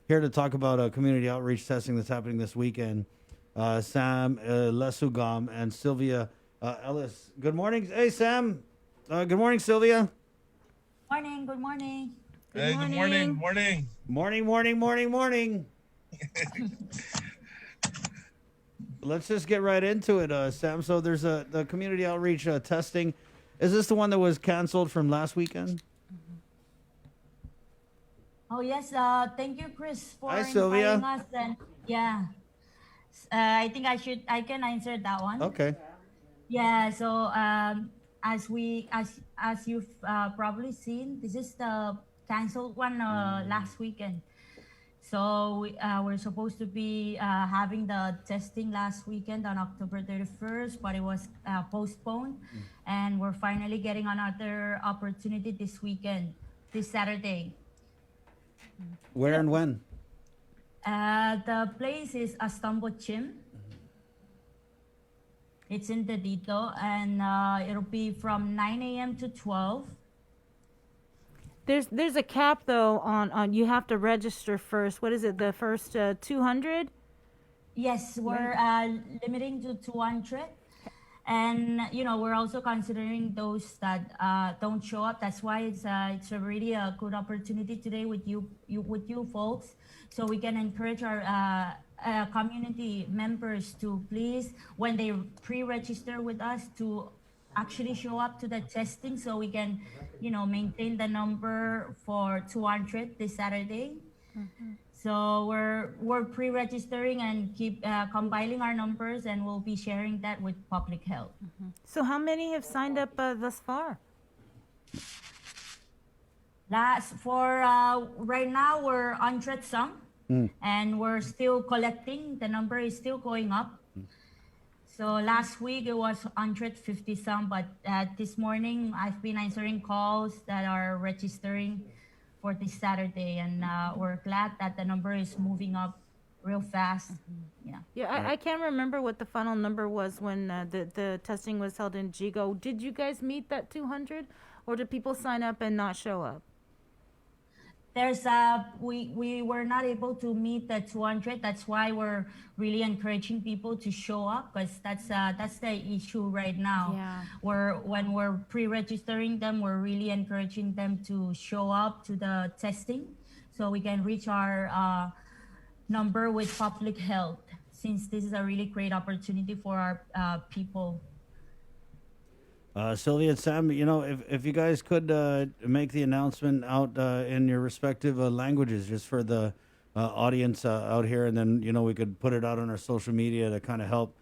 here to talk about community outreach testing that's happening this weekend. Sam Lesugam and Sylvia Ellis. Good morning. Hey, Sam. Good morning, Sylvia. Morning. Good morning. Hey, good morning. Morning. Morning. Let's just get right into it, Sam. So there's the community outreach testing. Is this the one that was canceled from last weekend? Oh yes. Thank you, Chris, for Hi, Sylvia. inviting us. And yeah, I think I can answer that one. Okay. Yeah. So as you've probably seen, this is the canceled one last weekend. So we're supposed to be having the testing last weekend on October 31st, but it was postponed. And we're finally getting another opportunity this weekend, this Saturday. Where and when? The place is Astambo Chim. It's in Dedito, and it'll be from 9 a.m. to 12. There's a cap though on you have to register first. What is it? The first 200? Yes, we're limiting to 200. And we're also considering those that don't show up. That's why it's a really a good opportunity today with you folks, so we can encourage our community members to please, when they pre-register with us, to actually show up to the testing, so we can maintain the number for 200 this Saturday. So we're pre-registering and keep compiling our numbers, and we'll be sharing that with public health. So how many have signed up thus far? Right now we're 100 some, and we're still collecting. The number is still going up. So last week it was 150 some, but this morning I've been answering calls that are registering for this Saturday, and we're glad that the number is moving up real fast. Yeah, I can't remember what the final number was when the testing was held in Jigo. Did you guys meet that 200, or did people sign up and not show up? We were not able to meet the 200. That's why we're really encouraging people to show up, because that's the issue right now. Yeah. When we're pre-registering them, we're really encouraging them to show up to the testing, so we can reach our number with public health, since this is a really great opportunity for our people. Sylvia and Sam, if you guys could make the announcement out in your respective languages, just for the audience out here, and then we could put it out on our social media to kind of help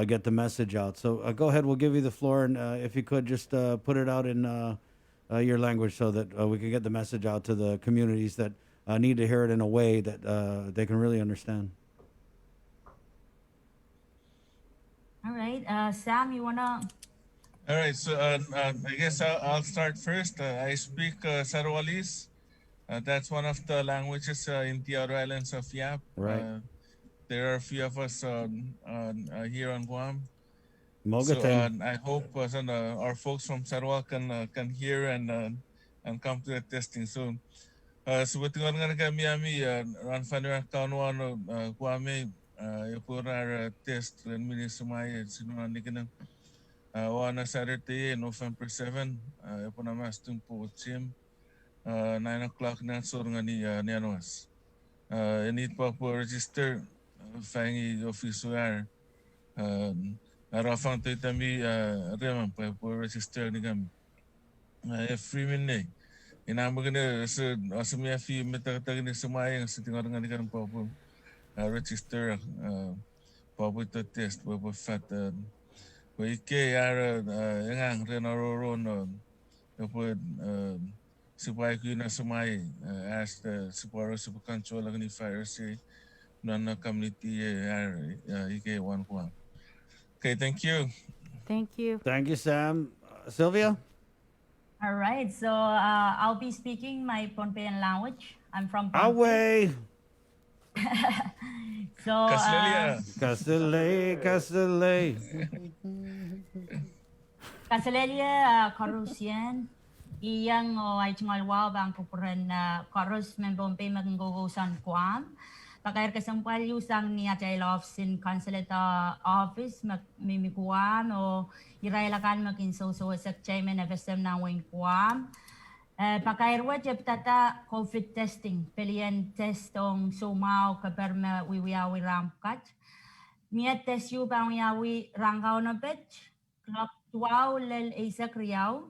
get the message out. So go ahead, we'll give you the floor, and if you could just put it out in your language, so that we can get the message out to the communities that need to hear it in a way that they can really understand. All right, Sam, you wanna? All right, so I guess I'll start first. I speak Sarawalese. That's one of the languages in the outer islands of Yap. Right. There are a few of us here on Guam. Mogateng. So I hope our folks from Sarawak can hear and come to the testing soon. So with the kami ran fanira kanuano Guame yopura test and mini sumaya sinuan nikinang. On a Saturday, November 7, upon a mastung po team, 9 o'clock na sorong ni Nianos. Need pa po register, fangi officer, arafang to itami, reman pa po register ni kami. Free minute. Inamo gana sa asumya fi metatag ni sumayang sa tingor nga ni kan pa po register pa po to test pa po fat. Ike yara engang renaro no put supaya kuna sumai as the supporters of control of the fire say non community ike one. Okay, thank you. Thank you. Thank you, Sam. Sylvia? All right, so I'll be speaking my Pohnpeian language. I'm from Pohnpei. Away. So Castile. Kasalelia Korusian, iyang ay chingalwa bang kupuran Korus membompe maggogosan Guam. Pagkair kasampal usang ni Atay Office Consulate Office magmimi Guam o irailakan makinso sa chairman of SM na wing Guam. Pagkair wajib tata COVID testing, pilihan testong sumaw kaperma wiwiawi ramkat. Mia test yu bang wiawi rangkaw na betch. Klok tuaw lel isa kriyaw.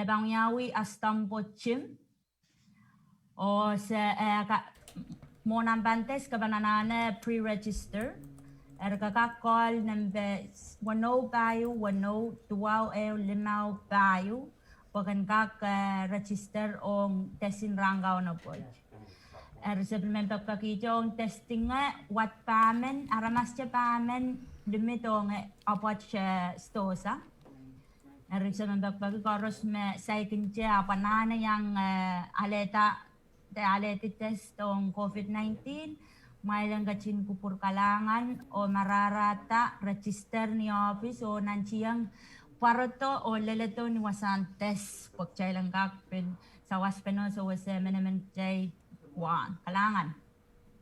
Bang wiawi Astambo Chim. O sa monang bantes kabananana pre-register. Kakakol nambe wano bayo, wano tuaw limaw bayo. Pagkan register ong testing rangkaw na po. Sebelum pagkakijong testing wat pamen aramasya pamen dumitong apat siya stosa. Sebelum pagkakaros me saya kinja panana yang aleta test tong COVID-19 may lang kacin kupur kalangan o mararata register ni office o nansiyang paroto o leleto ni wasan test pagchay lang kakpin sa waspeno so wasa menemen jay Juan kalangan.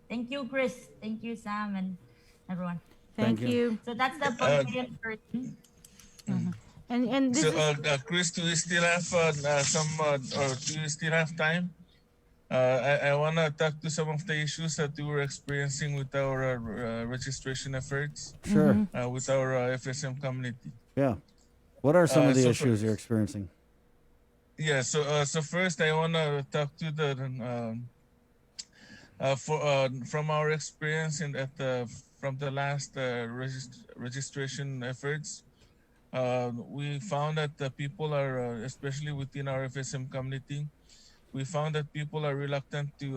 Thank you, Chris. Thank you, Sam, and everyone. Thank you. So that's the Bulgarian version. And this So, is Chris, do you still have some, or do you still have time? I want to talk to some of the issues that we were experiencing with our registration efforts. Sure. With our FSM community. Yeah. What are some of the so issues you're experiencing? Yeah. So first, I want to talk to the from our experience from the last registration efforts. We found that the people are, especially within our FSM community, we found that people are reluctant to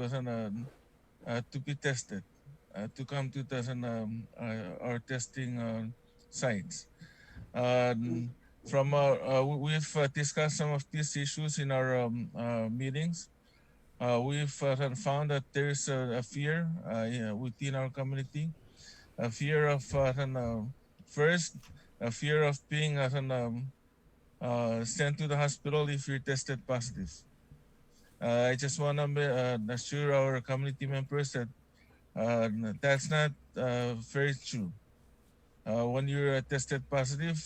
be tested, to come to our testing sites. We've discussed some of these issues in our meetings. We've found that there is a fear within our community, a fear of first, a fear of being sent to the hospital if you're tested positive. I just want to assure our community members that that's not very true. When you're tested positive,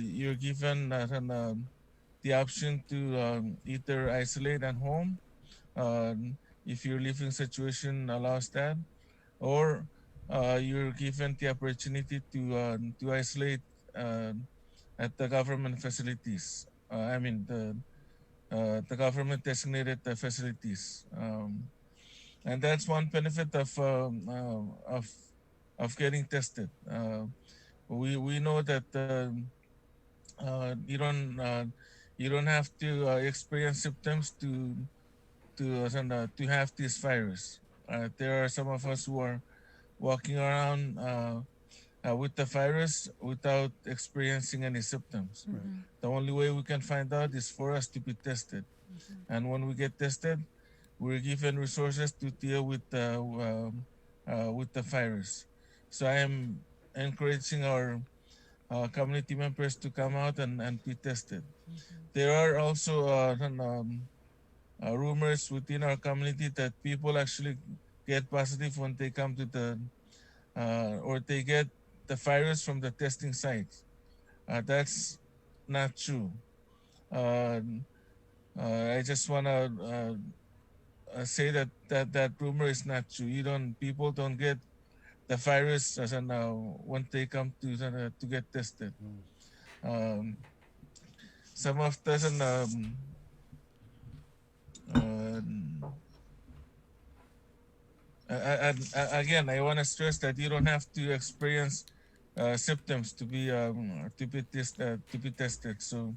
you're given the option to either isolate at home, if your living situation allows that, or you're given the opportunity to isolate at the government facilities. I mean the government designated facilities, and that's one benefit of getting tested. We know that you don't have to experience symptoms to have this virus. There are some of us who are walking around with the virus without experiencing any symptoms. The only way we can find out is for us to be tested. And when we get tested, we're given resources to deal with the virus. So I am encouraging our community members to come out and be tested. There are also rumors within our community that people actually get positive when they come to or they get the virus from the testing sites. That's not true. I just want to say that rumor is not true. People don't get the virus when they come to get tested. Some of the again, I want to stress that you don't have to experience symptoms to be tested. So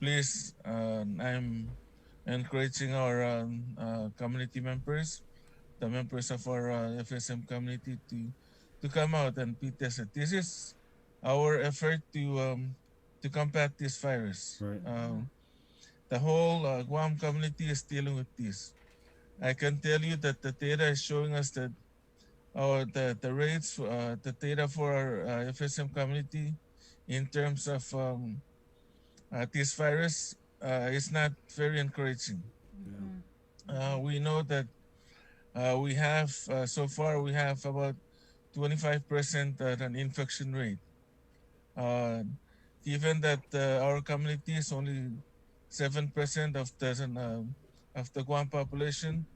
please, I'm encouraging our community members, the members of our FSM community, to come out and be tested. This is our effort to combat this virus. Right. The whole Guam community is dealing with this. I can tell you that the data is showing us that the rates, the data for our FSM community in terms of this virus is not very encouraging. We know that we have, so far, we have about 25% an infection rate. Given that our community is only 7% of the Guam population,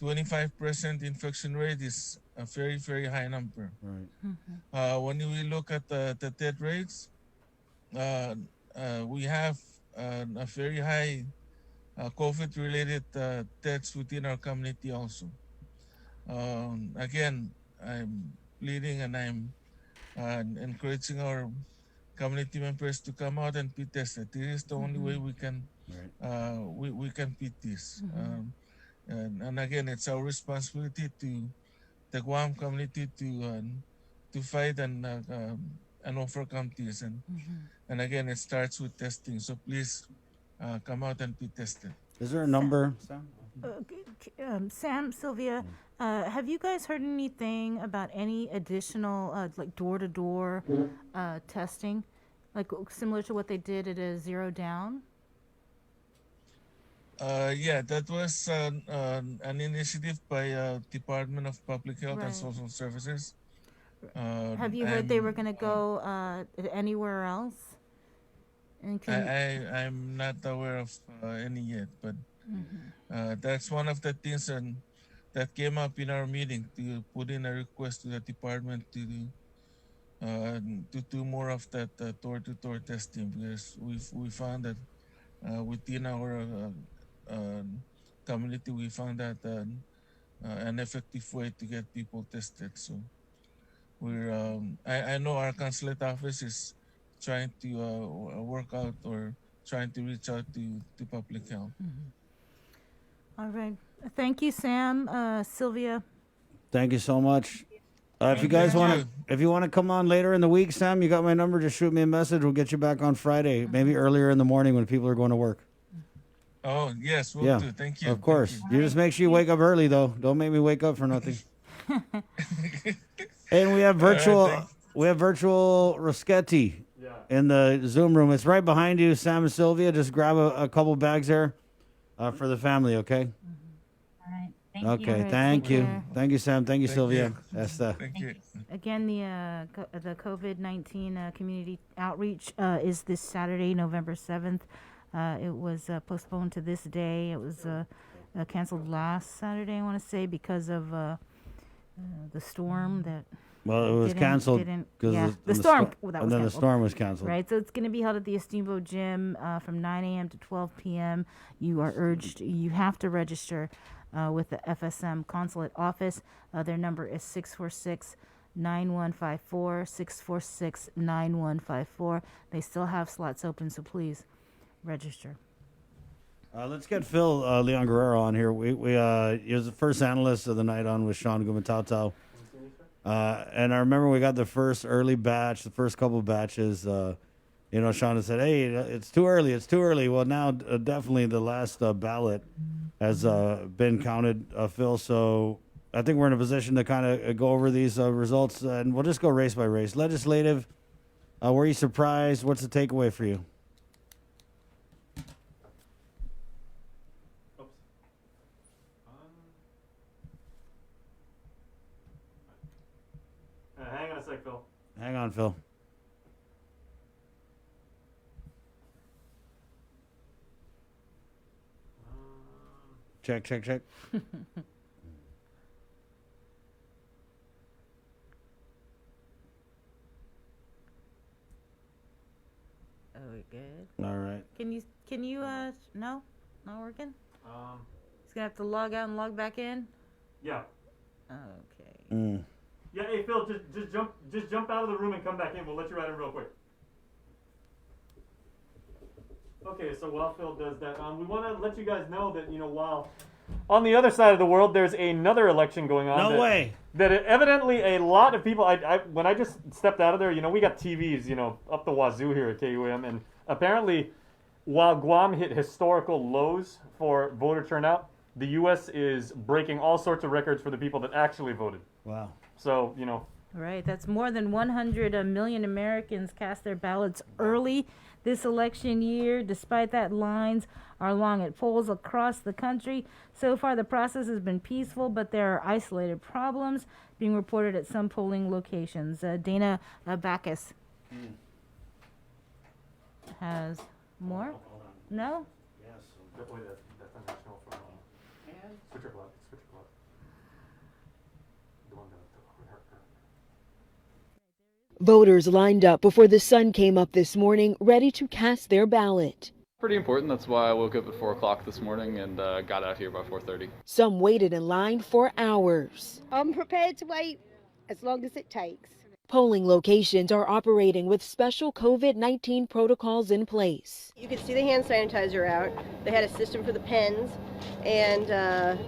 25% infection rate is a very, very high number. Right. When we look at the death rates, we have a very high COVID-related deaths within our community also. Again, I'm pleading and I'm encouraging our community members to come out and be tested. This is the only way we can we can beat this. And again, it's our responsibility to the Guam community to fight and overcome this. And again, it starts with testing. So please come out and be tested. Is there a number, Sam? Sam, Sylvia, have you guys heard anything about any additional, like door-to-door testing, like similar to what they did at a Zero Down? Yeah, that was an initiative by Department of Public Health and Right. Social Services. Have you heard they were going to go anywhere else? And I'm not aware of any yet, but that's one of the things that came up in our meeting, to put in a request to the department to do more of that door-to-door testing, because we found that within our community, we found that an effective way to get people tested. So we're I know our consulate office is trying to work out or trying to reach out to public health. All right. Thank you, Sam. Sylvia. Thank you so much. If you guys want to come on later in the week, Sam, you got my number. Just shoot me a message. We'll get you back on Friday, maybe earlier in the morning when people are going to work. Oh, yes, we'll do. Thank you. Of course. You just make sure you wake up early, though. Don't make me wake up for nothing. And we have virtual Roschetti in the Zoom room. It's right behind you, Sam and Sylvia. Just grab a couple bags there for the family, okay? All right. Thank Okay, you. thank you. care. Thank you, Sam. Thank you, Thank Sylvia. you. That's Thank you. Again, the COVID-19 community outreach is this Saturday, November 7th. It was postponed to this day. It was canceled last Saturday, I want to say, because of the storm that. Well, it was canceled because the storm. and then the storm was canceled. Right, so it's going to be held at the Estimbo Gym from 9 a.m. to 12 p.m. You are urged. You have to register with the FSM consulate office. Their number is 646-9154. 646-9154. They still have slots open, so please register. Let's get Phil Leon Guerrero on here. He was the first analyst of the night on with Sean Gumatau. And I remember we got the first early batch, the first couple of batches. Sean had said, "Hey, it's too early. It's too early." Well, now definitely the last ballot has been counted, Phil. So I think we're in a position to kind of go over these results, and we'll just go race by race. Legislative, were you surprised? What's the takeaway for you? Hang on a sec, Phil. Hang on, Phil. Check. Oh, we're good. All right. Can you no? Not working? He's gonna have to log out and log back in? Yeah. Okay. Yeah, hey Phil, just jump out of the room and come back in. We'll let you right in real quick. Okay, so while Phil does that, we want to let you guys know that, while on the other side of the world, there's another election going on. No way. That evidently a lot of people, when I just stepped out of there, we got TVs, up the wazoo here at KUAM, and apparently, while Guam hit historical lows for voter turnout, the U.S. is breaking all sorts of records for the people that actually voted. Wow. So, Right, that's more than 100 million Americans cast their ballots early this election year. Despite that, lines are long at polls across the country. So far, the process has been peaceful, but there are isolated problems being reported at some polling locations. Dana Backus has more? No? Yes, definitely that's a national from Switcher Club. The one that Voters lined up before the sun came up this morning, ready to cast their ballot. Pretty important. That's why I woke up at 4 o'clock this morning and got out here by 4:30. Some waited in line for hours. I'm prepared to wait as long as it takes. Polling locations are operating with special COVID-19 protocols in place. You could see the hand sanitizer out. They had a system for the pens, and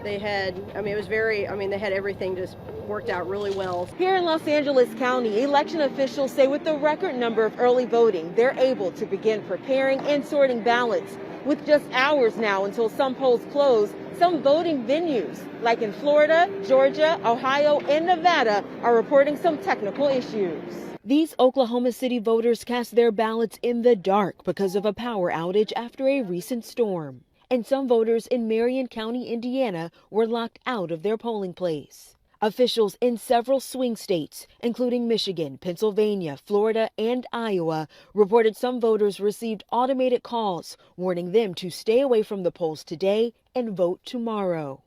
they had, it was very, they had everything just worked out really well. Here in Los Angeles County, election officials say with the record number of early voting, they're able to begin preparing and sorting ballots. With just hours now until some polls close, some voting venues, like in Florida, Georgia, Ohio, and Nevada, are reporting some technical issues. These Oklahoma City voters cast their ballots in the dark because of a power outage after a recent storm. And some voters in Marion County, Indiana, were locked out of their polling place. Officials in several swing states, including Michigan, Pennsylvania, Florida, and Iowa, reported some voters received automated calls warning them to stay away from the polls today and vote tomorrow.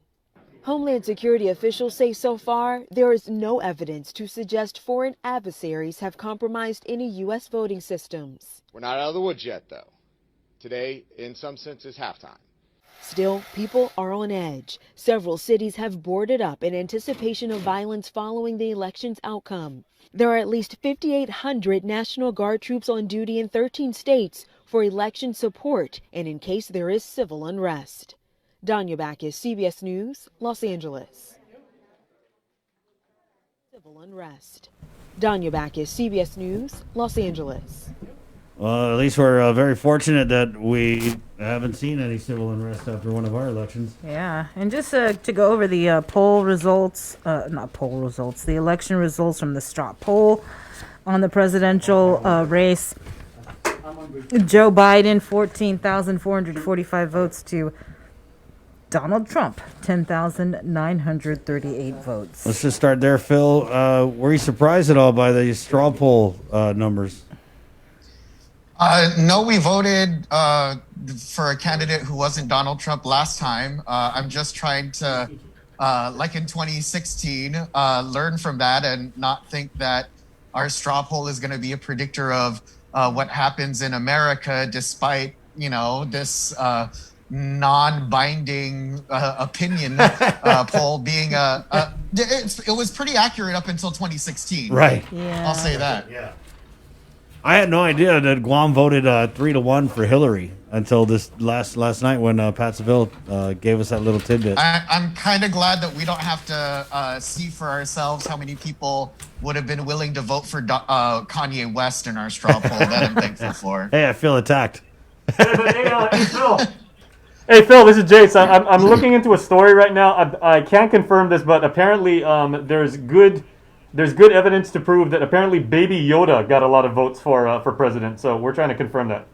Homeland Security officials say so far there is no evidence to suggest foreign adversaries have compromised any U.S. voting systems. We're not out of the woods yet, though. Today, in some sense, is halftime. Still, people are on edge. Several cities have boarded up in anticipation of violence following the election's outcome. There are at least 5,800 National Guard troops on duty in 13 states for election support and in case there is civil unrest. Danya Backus, CBS News, Los Angeles. Civil unrest. Danya Backus, CBS News, Los Angeles. Well, at least we're very fortunate that we haven't seen any civil unrest after one of our elections. Yeah, and just to go over the the election results from the straw poll on the presidential race. Joe Biden, 14,445 votes to Donald Trump, 10,938 votes. Let's just start there, Phil. Were you surprised at all by the straw poll numbers? No, we voted for a candidate who wasn't Donald Trump last time. I'm just trying to, like in 2016, learn from that and not think that our straw poll is going to be a predictor of what happens in America, despite, this non-binding opinion poll being it was pretty accurate up until 2016. Right. Yeah. I'll say that. Yeah. I had no idea that Guam voted 3-1 for Hillary until this last night when Pat Seville gave us that little tidbit. I'm kind of glad that we don't have to see for ourselves how many people would have been willing to vote for Kanye West in our straw poll. That I'm thankful for. Hey, I feel attacked. Hey, Phil, this is Jace. I'm looking into a story right now. I can't confirm this, but apparently there's good evidence to prove that apparently Baby Yoda got a lot of votes for president. So we're trying to confirm that.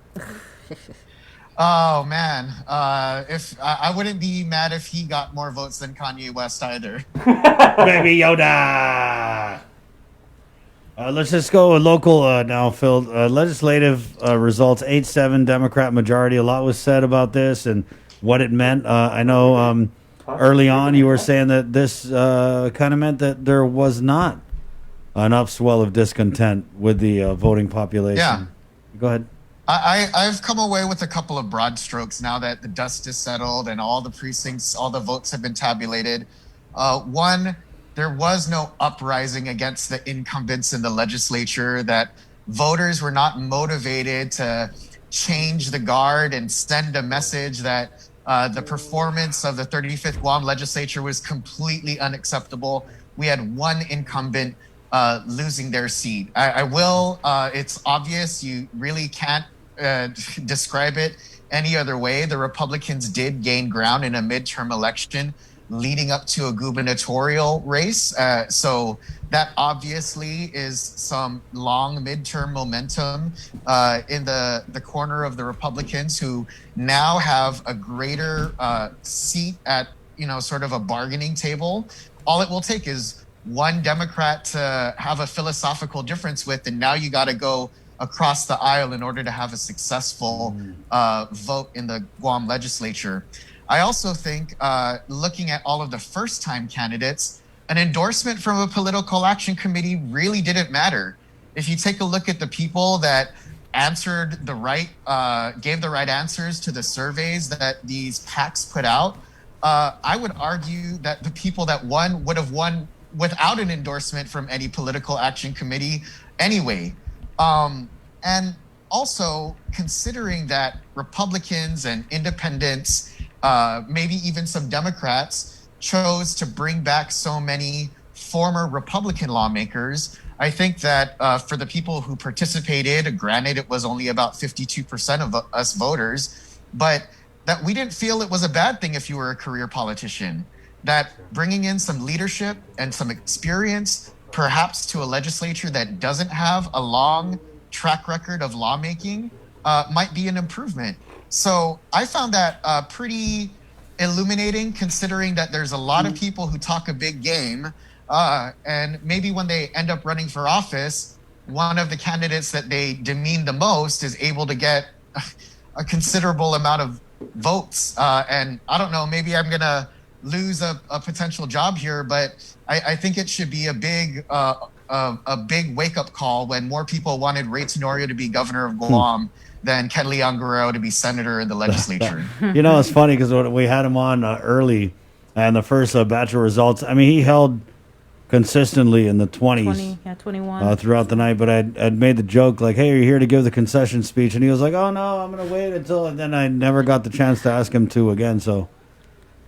Oh man, if I wouldn't be mad if he got more votes than Kanye West either. Baby Yoda. Let's just go local now, Phil. Legislative results: 8-7 Democrat majority. A lot was said about this and what it meant. I know early on you were saying that this kind of meant that there was not an upswell of discontent with the voting population. Yeah. Go ahead. I've come away with a couple of broad strokes now that the dust is settled and all the precincts, all the votes have been tabulated. One, there was no uprising against the incumbents in the legislature, that voters were not motivated to change the guard and send a message that the performance of the 35th Guam legislature was completely unacceptable. We had one incumbent losing their seat. It's obvious, you really can't describe it any other way. The Republicans did gain ground in a midterm election leading up to a gubernatorial race. So that obviously is some long midterm momentum in the corner of the Republicans, who now have a greater seat at, sort of a bargaining table. All it will take is one Democrat to have a philosophical difference with, and now you got to go across the aisle in order to have a successful vote in the Guam legislature. I also think, looking at all of the first-time candidates, an endorsement from a political action committee really didn't matter. If you take a look at the people that answered gave the right answers to the surveys that these PACs put out, I would argue that the people that would have won without an endorsement from any political action committee anyway. And also considering that Republicans and independents, maybe even some Democrats, chose to bring back so many former Republican lawmakers, I think that for the people who participated, granted it was only about 52% of us voters, but that we didn't feel it was a bad thing if you were a career politician. That bringing in some leadership and some experience, perhaps to a legislature that doesn't have a long track record of lawmaking, might be an improvement. So I found that pretty illuminating, considering that there's a lot of people who talk a big game, and maybe when they end up running for office, one of the candidates that they demean the most is able to get a considerable amount of votes. And I don't know, maybe I'm gonna lose a potential job here, but I think it should be a big wake-up call when more people wanted Ray Tenorio to be governor of Guam than Ken Leon Guerrero to be senator in the legislature. You know, it's funny because we had him on early, and the first batch of results, I mean, he held consistently in the 20s. 21. Throughout the night, but I'd made the joke like, hey, are you here to give the concession speech? And he was like, oh, no, I'm going to wait until, and then I never got the chance to ask him to again, so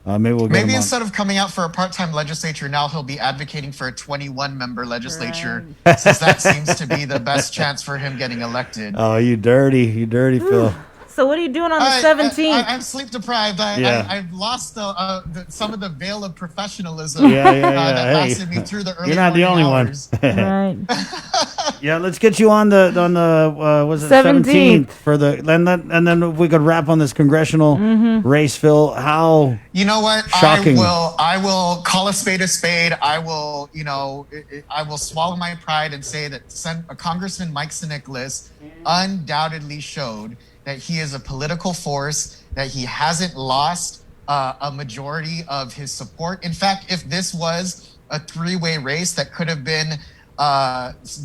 maybe we'll get him on. Instead of coming out for a part-time legislature, now he'll be advocating for a 21-member legislature, since that seems to be the best chance for him getting elected. Oh, you dirty Phil. So what are you doing on the 17th? I'm sleep deprived. I've lost some of the veil of professionalism that lasted me through the early You're not the only hours. one. Right. Yeah, let's get you on the was it 17th for the and then we could wrap on this congressional race, Phil. How you know what? Shocking. I will call a spade a spade. I will, I will swallow my pride and say that Congressman Mike NICOLAS undoubtedly showed that he is a political force, that he hasn't lost a majority of his support. In fact, if this was a three-way race that could have been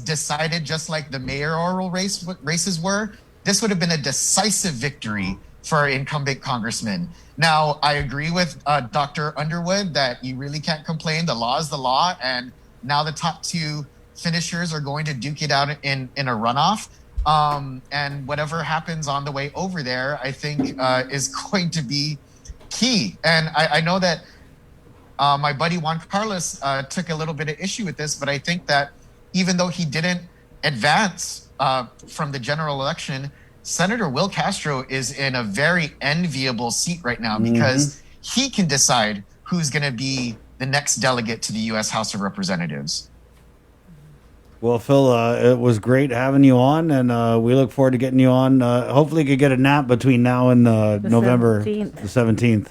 decided just like the mayoral races were, this would have been a decisive victory for our incumbent congressman. Now, I agree with Dr. Underwood that you really can't complain. The law is the law, and now the top two finishers are going to duke it out in a runoff. And whatever happens on the way over there, I think is going to be key. And I know that my buddy Juan Carlos took a little bit of issue with this, but I think that even though he didn't advance from the general election, Senator Will Castro is in a very enviable seat right now because he can decide who's going to be the next delegate to the U.S. House of Representatives. Well, Phil, it was great having you on, and we look forward to getting you on. Hopefully, you could get a nap between now and November 17th. the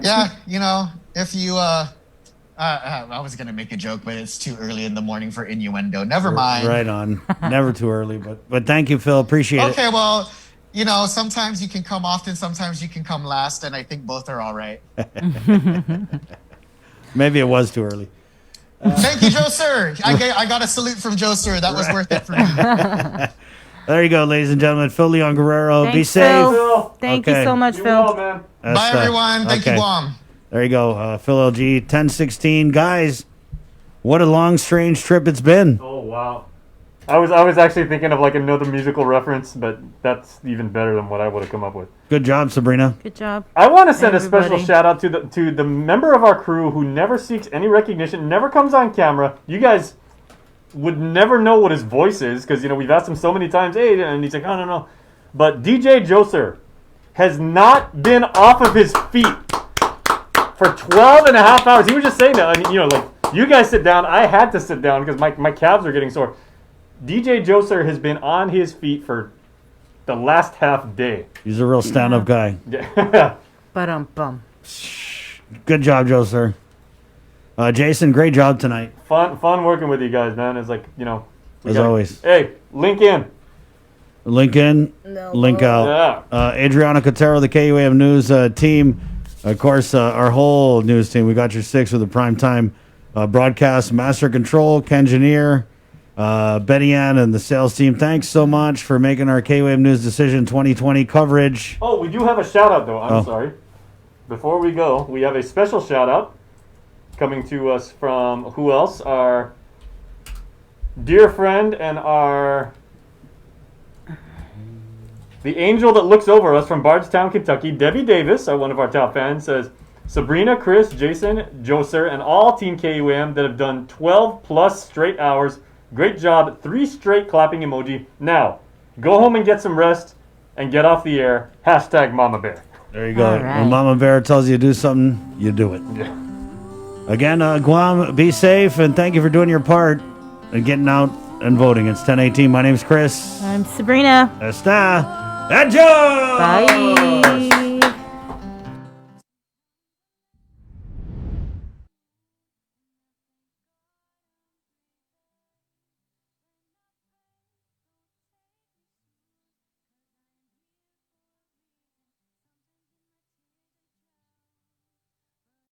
17th. Yeah, if you, I was going to make a joke, but it's too early in the morning for innuendo. Never mind. Right on. Never too early, but thank you, Phil. Appreciate it. Okay, well, sometimes you can come often, sometimes you can come last, and I think both are all right. Maybe it was too early. Thank you, Joe Sir. I got a salute from Joe Sir. That was worth it for me. There you go, ladies and gentlemen. Phil Leon Guerrero. Thanks, Be safe. Phil. Thank you so much, Phil. Bye, everyone. Thank you, Guam. There you go, Phil LG, 1016. Guys, what a long, strange trip it's been. Oh, wow. I was actually thinking of like another musical reference, but that's even better than what I would have come up with. Good job, Sabrina. Good job. I want to send a special everybody. shout out to the member of our crew who never seeks any recognition, never comes on camera. You guys would never know what his voice is because we've asked him so many times, hey, and he's like, oh, no. But DJ Joser has not been off of his feet for 12 and a half hours. He was just saying that, and you guys sit down. I had to sit down because my calves are getting sore. DJ Joser has been on his feet for the last half day. He's a real stand-up guy. Yeah. Ba-dum-bum. Good job, Joser. Jason, great job tonight. Fun working with you guys, man. It's like, As always. Hey, link in. Link in, link out. Yeah. Adriana Cotero, the KUAM News team. Of course, our whole news team. We got your six with the primetime broadcast. Master Control, Kengineer, Betty Ann, and the sales team. Thanks so much for making our KUAM News Decision 2020 coverage. Oh, we do have a shout-out, though. I'm sorry. Before we go, we have a special shout-out coming to us from who else? Our dear friend and the angel that looks over us from Bardstown, Kentucky, Debbie Davis, one of our top fans, says, Sabrina, Chris, Jason, Joser, and all Team KUAM that have done 12 plus straight hours. Great job. 3 straight clapping emoji. Now, go home and get some rest and get off the air. Hashtag Mama Bear. There you go. When Mama Bear tells you to do something, you do it. Yeah. Again, Guam, be safe, and thank you for doing your part and getting out and voting. It's 10:18. My name's Chris. I'm Sabrina. Esta. And Joe! Bye.